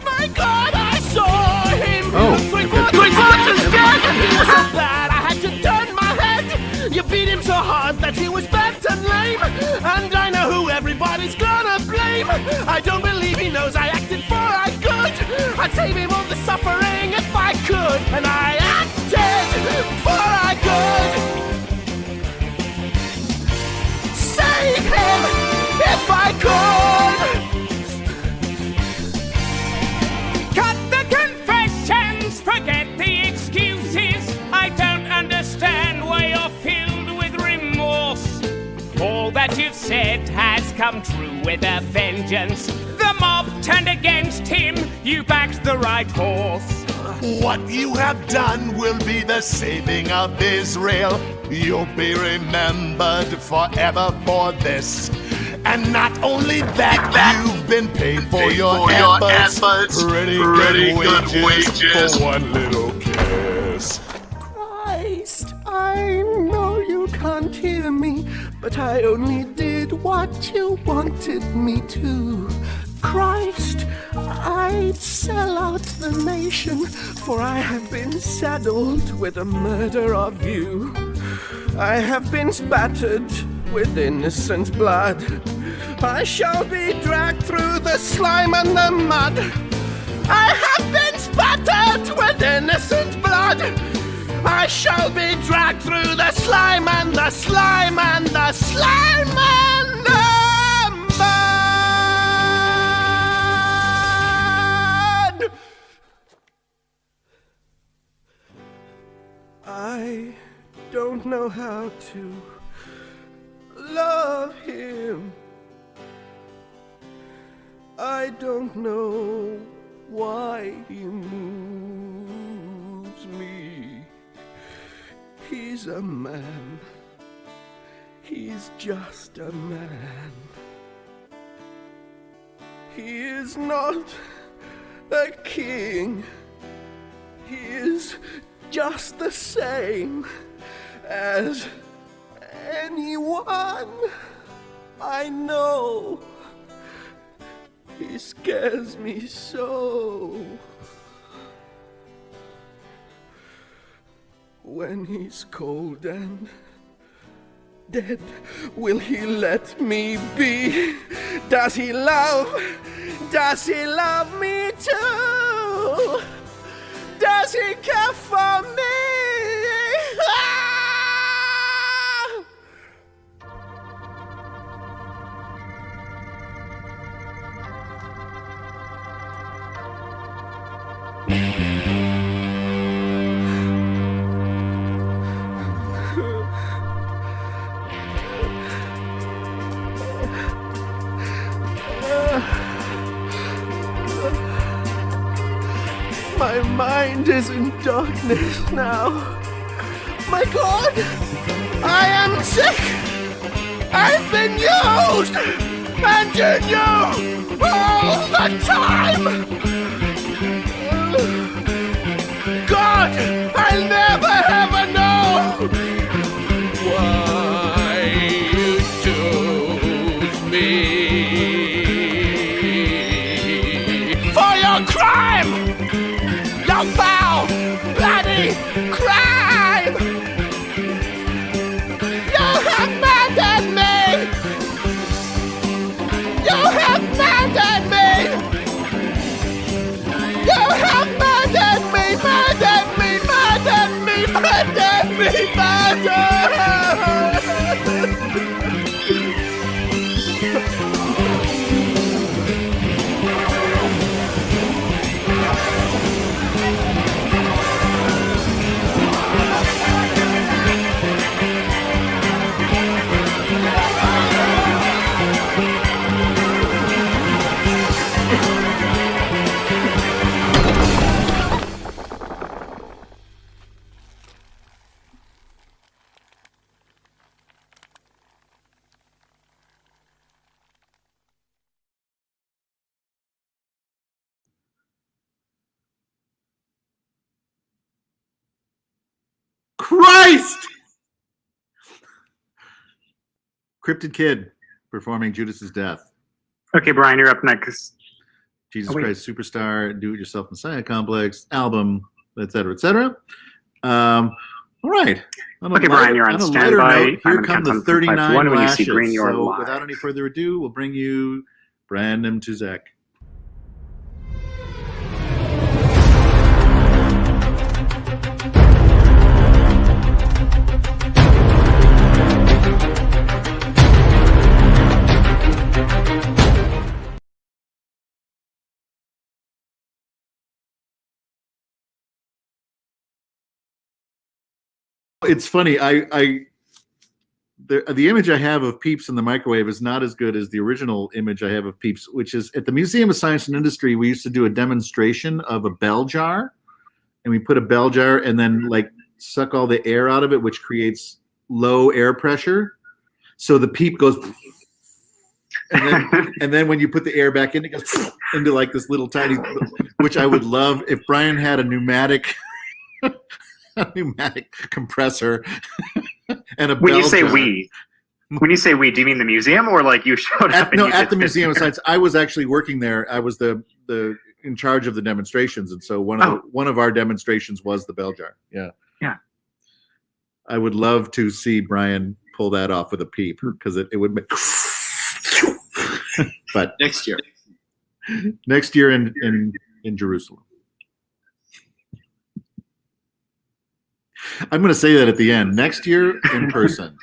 My God, I saw him. Oh, Three okay. quarters dead. He was so bad I had to turn my head. You beat him so hard that he was bent and lame. And I know who everybody's gonna blame. I don't believe he knows I acted for I good. I'd save him all the suffering if I could. And I acted for I could. Save him if I could. Cut the confessions, forget the excuses. I don't understand why you're filled with remorse. All that you've said has come true with a vengeance. The mob turned against him, you backed the right horse. What you have done will be the saving of Israel. You'll be remembered forever for this. And not only that, you've been paid for your efforts. Pretty good wages for one little kiss. Christ, I know you can't hear me, but I only did what you wanted me to. Christ, I'd sell out the nation, for I have been saddled with the murder of you. I have been spattered with innocent blood. I shall be dragged through the slime and the mud. I have been spattered with innocent blood. I shall be dragged through the slime and the slime and the slime and the mud. I don't know how to love him. I don't know why he moves me. He's a man. He's just a man. He is not a king. He is just the same as anyone I know. He scares me so. When he's cold and dead, will he let me be? Does he love me too? Does he care for me? My mind is in darkness now. My God, I am sick. I've been used and you knew all the time. God, I'll never ever know why you chose me. For your crime! Your foul, bloody crime! You have murdered me! You have murdered me! You have murdered me, murdered me, murdered me! Christ! Cryptid Kid performing Judas's Death. Okay, Brian, you're up next. Jesus Oh, wait. Christ Superstar, Do-It-Yourself Messiah Complex, album, etc., etc. All right. Okay, Brian, you're on on a lighter standby. note, here I'm come gonna the count on 39 one when you see lashes. green, you're So live. without any further ado, we'll bring you Brandon Tuzek. It's funny. The image I have of Peeps in the microwave is not as good as the original image I have of Peeps, which is at the Museum of Science and Industry. We used to do a demonstration of a bell jar, and we put a bell jar and then like suck all the air out of it, which creates low air pressure. So the Peep goes, and then when you put the air back in, it goes into like this little tiny, which I would love if Brian had a pneumatic compressor and a When bell you say jar. when you say we, do you mean the museum or like you showed up? and you at did the this? Museum of Science. I was actually working there. I was the in charge of the demonstrations, and so one of our demonstrations was the bell jar. Yeah. Yeah. I would love to see Brian pull that off with a Peep because it would make. But next year in Jerusalem. I'm going to say that at the end. Next year in person.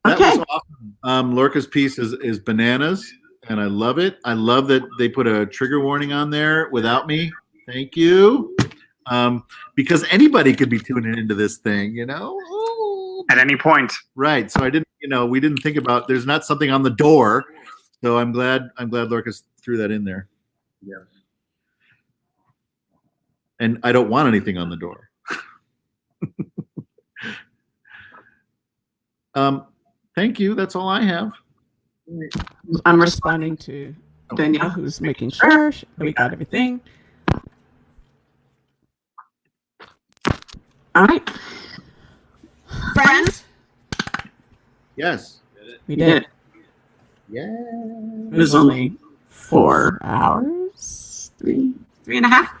That was awesome. Lorca's piece is bananas, and I love it. I love that they put a trigger warning on there without me. Thank you. Because anybody could be tuning into this thing, you know? At any point. Right. So we didn't think about, there's not something on the door. So I'm glad Lorca's threw that in there. Yeah. And I don't want anything on the door. Thank you. That's all I have. I'm responding to Danielle, who's making sure that we got everything. All right. Friends? Yes. We did. Yeah. It was only 4 hours, three and a half.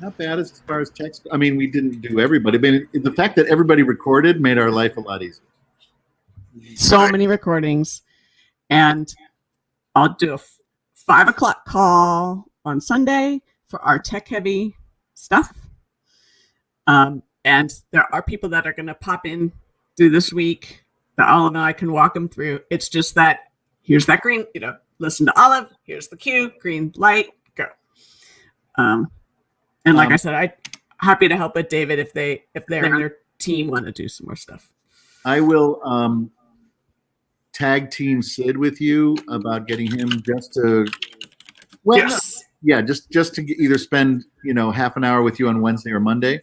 Not bad as far as text. I mean, we didn't do everybody. I mean, the fact that everybody recorded made our life a lot easier. So many recordings. And I'll do a 5 o'clock call on Sunday for our tech heavy stuff. And there are people that are going to pop in through this week that Olive and I can walk them through. It's just that here's that green, listen to Olive. Here's the cue, green light, go. And like I said, I'm happy to help with David if they're and their team want to do some more stuff. I will tag team Sid with you about getting him just to, just to either spend half an hour with you on Wednesday or Monday.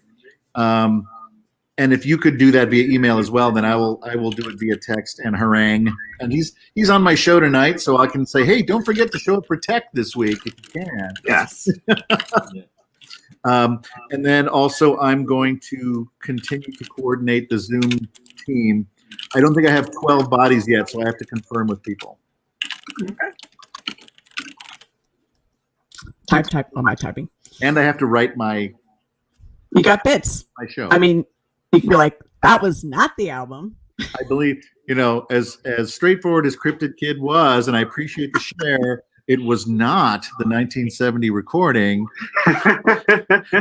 And if you could do that via email as well, then I will do it via text and harangue. And he's on my show tonight, so I can say, hey, don't forget to show up for tech this week if you can. Yes. And then also I'm going to continue to coordinate the Zoom team. I don't think I have 12 bodies yet, so I have to confirm with people. Okay. Type on my typing. And I have to write my. You got bits. My show. I mean, you can be like, that was not the album. I believe, as straightforward as Cryptid Kid was, and I appreciate the share, it was not the 1970 recording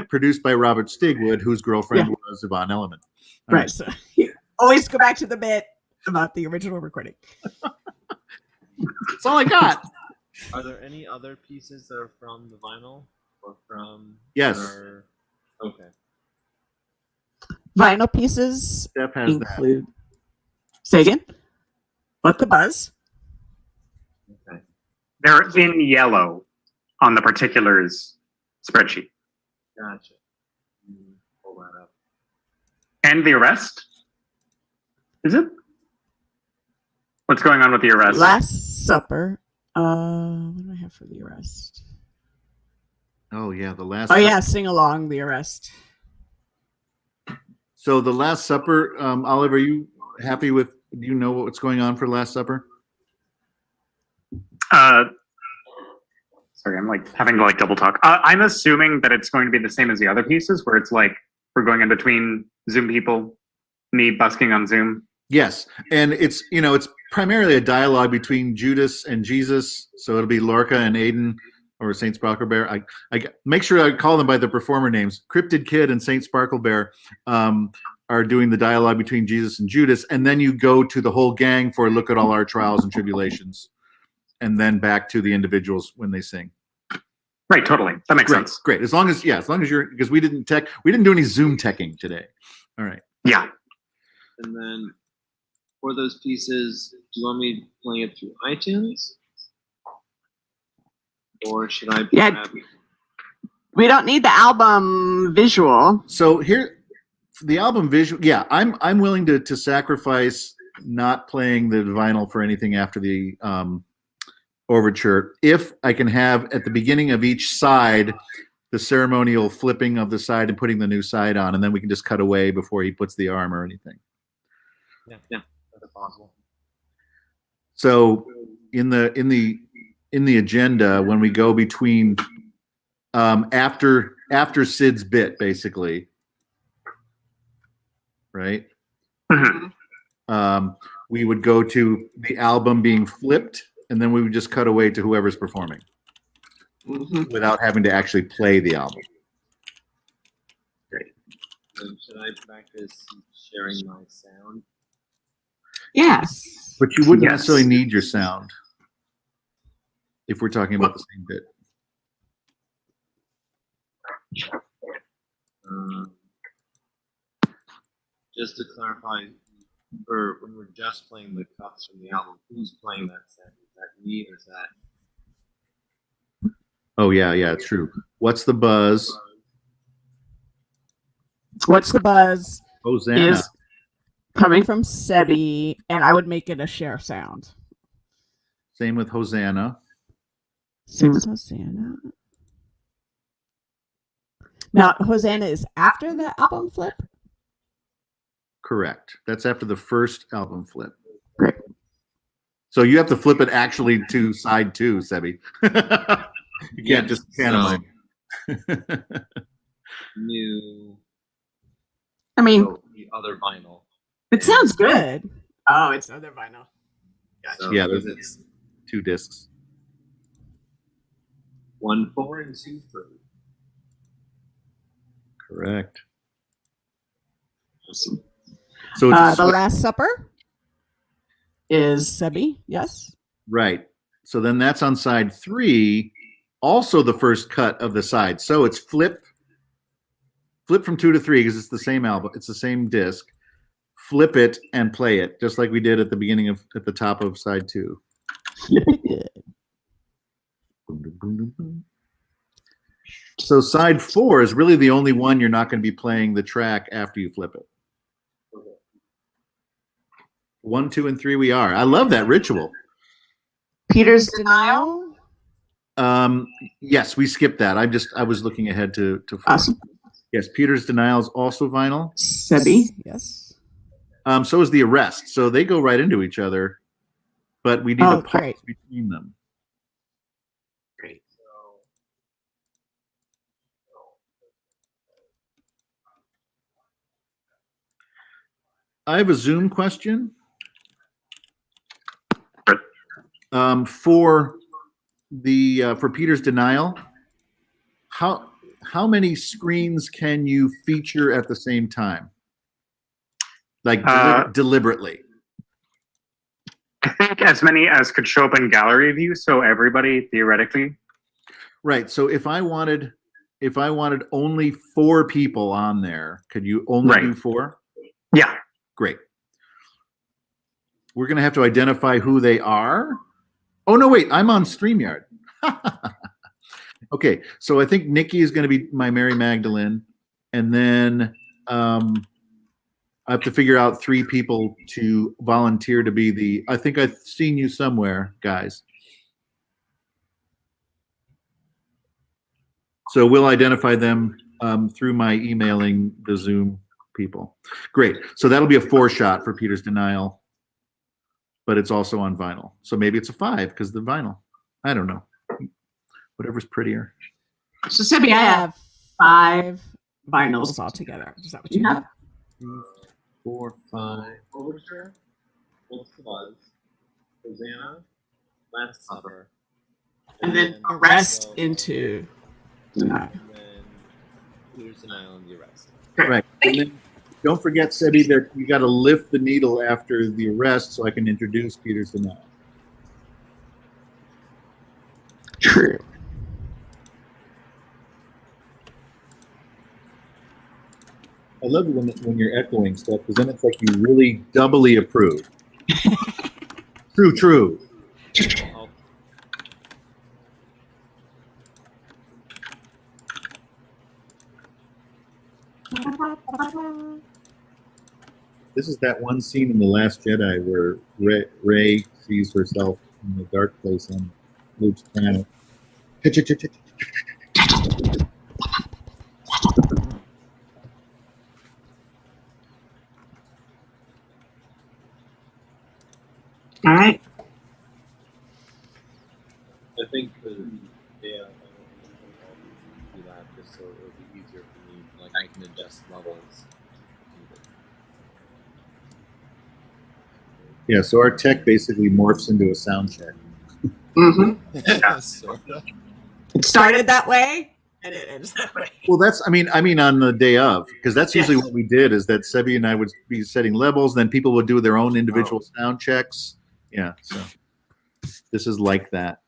produced by Robert Stigwood, whose girlfriend was Yvonne Elliman. Right. So you always go back to the bit about the original recording. That's all I got. Are there any other pieces that are from the vinyl or from? Yes. Okay. Vinyl pieces Steph has include. Say again. What the buzz? Okay. They're in yellow on the particulars spreadsheet. Gotcha. Pull that up. And the arrest? Is it? What's going on with the arrest? Last Supper. What do I have for the arrest? Oh yeah, the last. Oh yeah, sing along the arrest. So the Last Supper, Olive, are you happy with? Do you know what's going on for Last Supper? Sorry, I'm like having to like double talk. I'm assuming that it's going to be the same as the other pieces, where it's like we're going in between Zoom people, me busking on Zoom. Yes, and it's it's primarily a dialogue between Judas and Jesus. So it'll be Lorca and Aiden, or Saint Sparkle Bear. I make sure I call them by their performer names. Cryptid Kid and Saint Sparkle Bear are doing the dialogue between Jesus and Judas, and then you go to the whole gang for a look at all our trials and tribulations, and then back to the individuals when they sing. Right, totally. That makes sense. Great. As long as you're, because we didn't do any Zoom teching today. All right. Yeah. And then for those pieces, do you want me playing it through iTunes? Or should I? Yeah. We don't need the album visual. So here, the album visual. Yeah, I'm willing to sacrifice not playing the vinyl for anything after the overture if I can have at the beginning of each side the ceremonial flipping of the side and putting the new side on, and then we can just cut away before he puts the arm or anything. Yeah, that's possible. So in the agenda, when we go between after Sid's bit, basically, right? We would go to the album being flipped, and then we would just cut away to whoever's performing without having to actually play the album. Great. So should I practice sharing my sound? Yes. But you wouldn't necessarily need your sound if we're talking about the same bit. Just to clarify, for when we're just playing the cuts from the album, who's playing that sound? Is that me or is that? Oh yeah, it's true. What's the buzz? What's the buzz? Hosanna. Is coming from Sebi, and I would make it a share sound. Same with Hosanna. Same with Hosanna. Now, Hosanna is after the album flip? Correct. That's after the first album flip. Great. So you have to flip it actually to side 2, Sebi. You can't just pantomime. New. I mean, the other vinyl. it sounds good. Oh, it's other vinyl. Gotcha. Yeah, there's 2 discs. 1, 4, and 2, 3. Correct. Awesome. So it's The Last Supper is Sebi, yes? right. So then that's on side 3, also the first cut of the side. So it's flip from 2 to 3 because it's the same album, it's the same disc. Flip it and play it, just like we did at the beginning at the top of side 2. Flip it. So side 4 is really the only one you're not going to be playing the track after you flip it. 1, 2, and 3 we are. I love that ritual. Peter's Denial. Yes, we skipped that. I was looking ahead to Awesome. Yes, Peter's Denial is also vinyl. Sebi. Yes. So is the Arrest. So they go right into each other, but we need a pause great. between them. Great. I have a Zoom question. For Peter's Denial, how many screens can you feature at the same time? Like deliberately? I think as many as could show up in gallery view, so everybody theoretically. Right. So if I wanted only 4 people on there, could you only do 4? Yeah. Great. We're gonna have to identify who they are. Oh no, wait, I'm on StreamYard. Okay, so I think Nikki is gonna be my Mary Magdalene, and then I have to figure out 3 people to volunteer to be the. I think I've seen you somewhere, guys. So we'll identify them through my emailing the Zoom people. Great. So that'll be a 4 shot for Peter's Denial, but it's also on vinyl. So maybe it's a 5 because the vinyl. I don't know. Whatever's prettier. So Sebi, I have 5 vinyls altogether. Is that what you Yeah. have? 3, 4, 5. Overture. What's the buzz? Hosanna. Last Supper. and then arrest into. And then Peter's Denial and the arrest. Right. And then don't forget, Sebi, that you got to lift the needle after the arrest so I can introduce Peter's Denial. True. I love it when you're echoing stuff because then it's like you really doubly approve. True. This is that one scene in The Last Jedi where Rey sees herself in the dark place on Luke's planet. All right. I think the do that just so it'll be easier for me. Like I can adjust levels. Yeah, so our tech basically morphs into a sound check. It started that way, and it ends that way. Well, I mean on the day of, because that's usually what we did is that Sebi and I would be setting levels, then people would do their own individual sound checks. Yeah, so this is like that.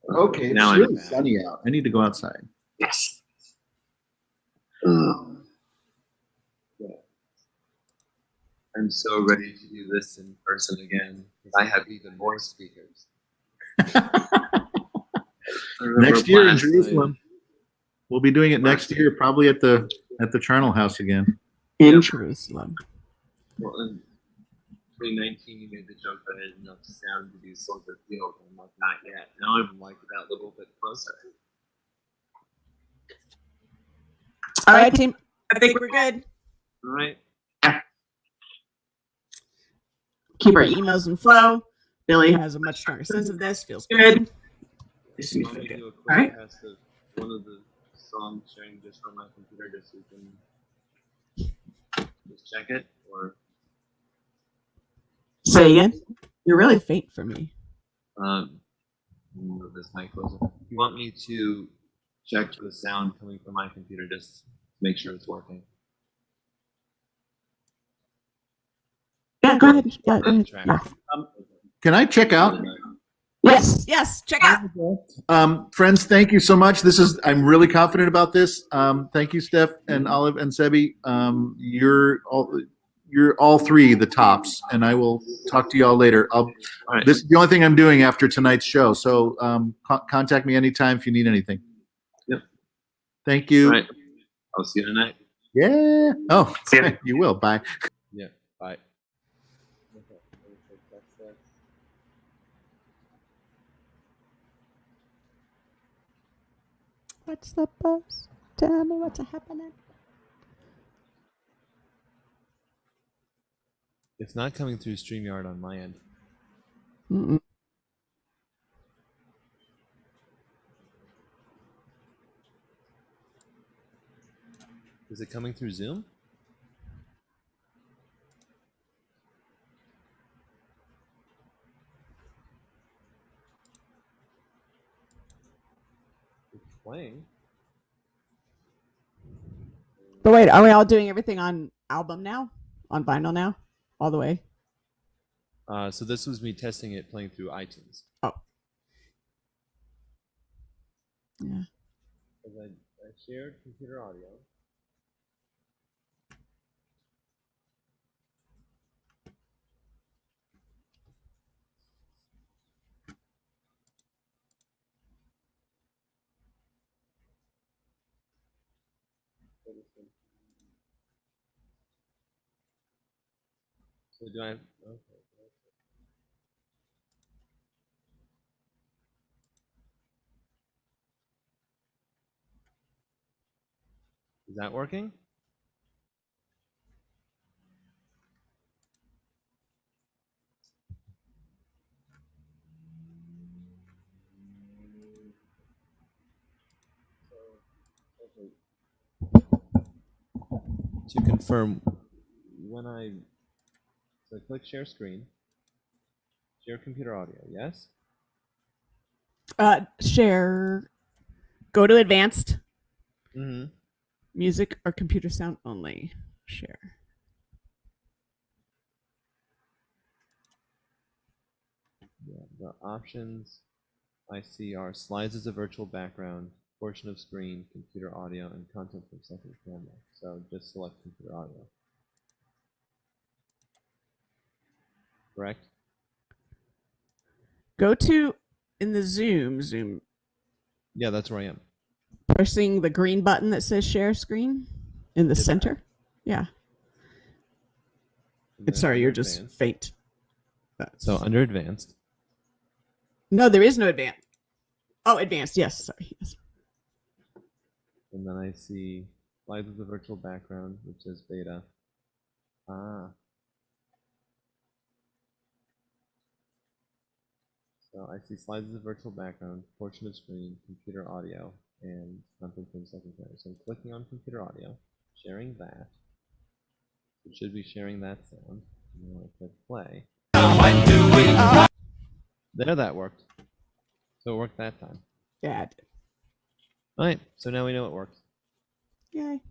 Okay, it's Now I'm really back. sunny out. I need to go outside. Yes. I'm so ready to do this in person again. I have even more speakers. Next year in Jerusalem. We'll be doing it next year, probably at the Charnel House again. In Jerusalem. Well, in 2019, you made the joke that I had enough sound to do Soldier Field. I'm like, not yet. Now I'm like that little bit closer. All right, team. I think we're good. All right. Keep our emails in flow. Billy has a much stronger sense of this. Feels good. This I'm is going to good. do a quick All right. test of one of the songs sharing just from my computer just so you can just check it. Or Say again. You're really faint for me. move this mic closer. You want me to check the sound coming from my computer just to make sure it's working? Yeah, go ahead. Yeah, go ahead. Yeah. Can I check out? Yes. Check out. Friends, thank you so much. I'm really confident about this. Thank you, Steph and Olive and Sebi. You're all three the tops, and I will talk to y'all later. This is the only thing I'm doing after tonight's show, so contact me anytime if you need anything. Yep. Thank you. All right. I'll see you tonight. Yeah. Oh, you will. Bye. Yeah. Bye. What's the buzz? Tell me what's happening. It's not coming through StreamYard on my end. Mm-mm. Is it coming through Zoom? It's playing. But wait, are we all doing everything on album now? On vinyl now? All the way? So this was me testing it playing through iTunes. Oh. Yeah. As I shared computer audio. So do I? Okay. Is that working? To confirm, when I click share screen, share computer audio, yes? Share. Go to advanced. Mm-hmm. Music or computer sound only. Share. Yeah, the options I see are slides as a virtual background, portion of screen, computer audio, and content from second camera. So just select computer audio. Correct? Go to in the Zoom. Yeah, that's where I am. Pressing the green button that says share screen in the center. Yeah. It's sorry, you're just faint. So under advanced. No, there is no advanced. Oh, advanced. Yes. Sorry. Yes. And then I see slides with a virtual background, which says beta. So I see slides with a virtual background, portion of screen, computer audio, and content from second camera. So I'm clicking on computer audio, sharing that. It should be sharing that sound. And then I click play. There, that worked. So it worked that time. Yeah, it did. All right, so now we know it works. Yay.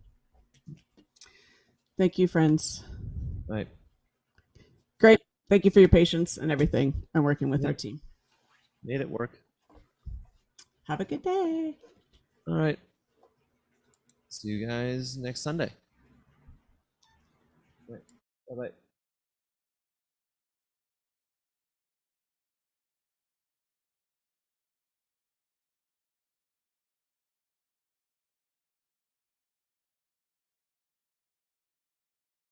Thank you, friends. All right. Great. Thank you for your patience and everything and working with our team. Made it work. Have a good day. All right. See you guys next Sunday. All right. Bye-bye.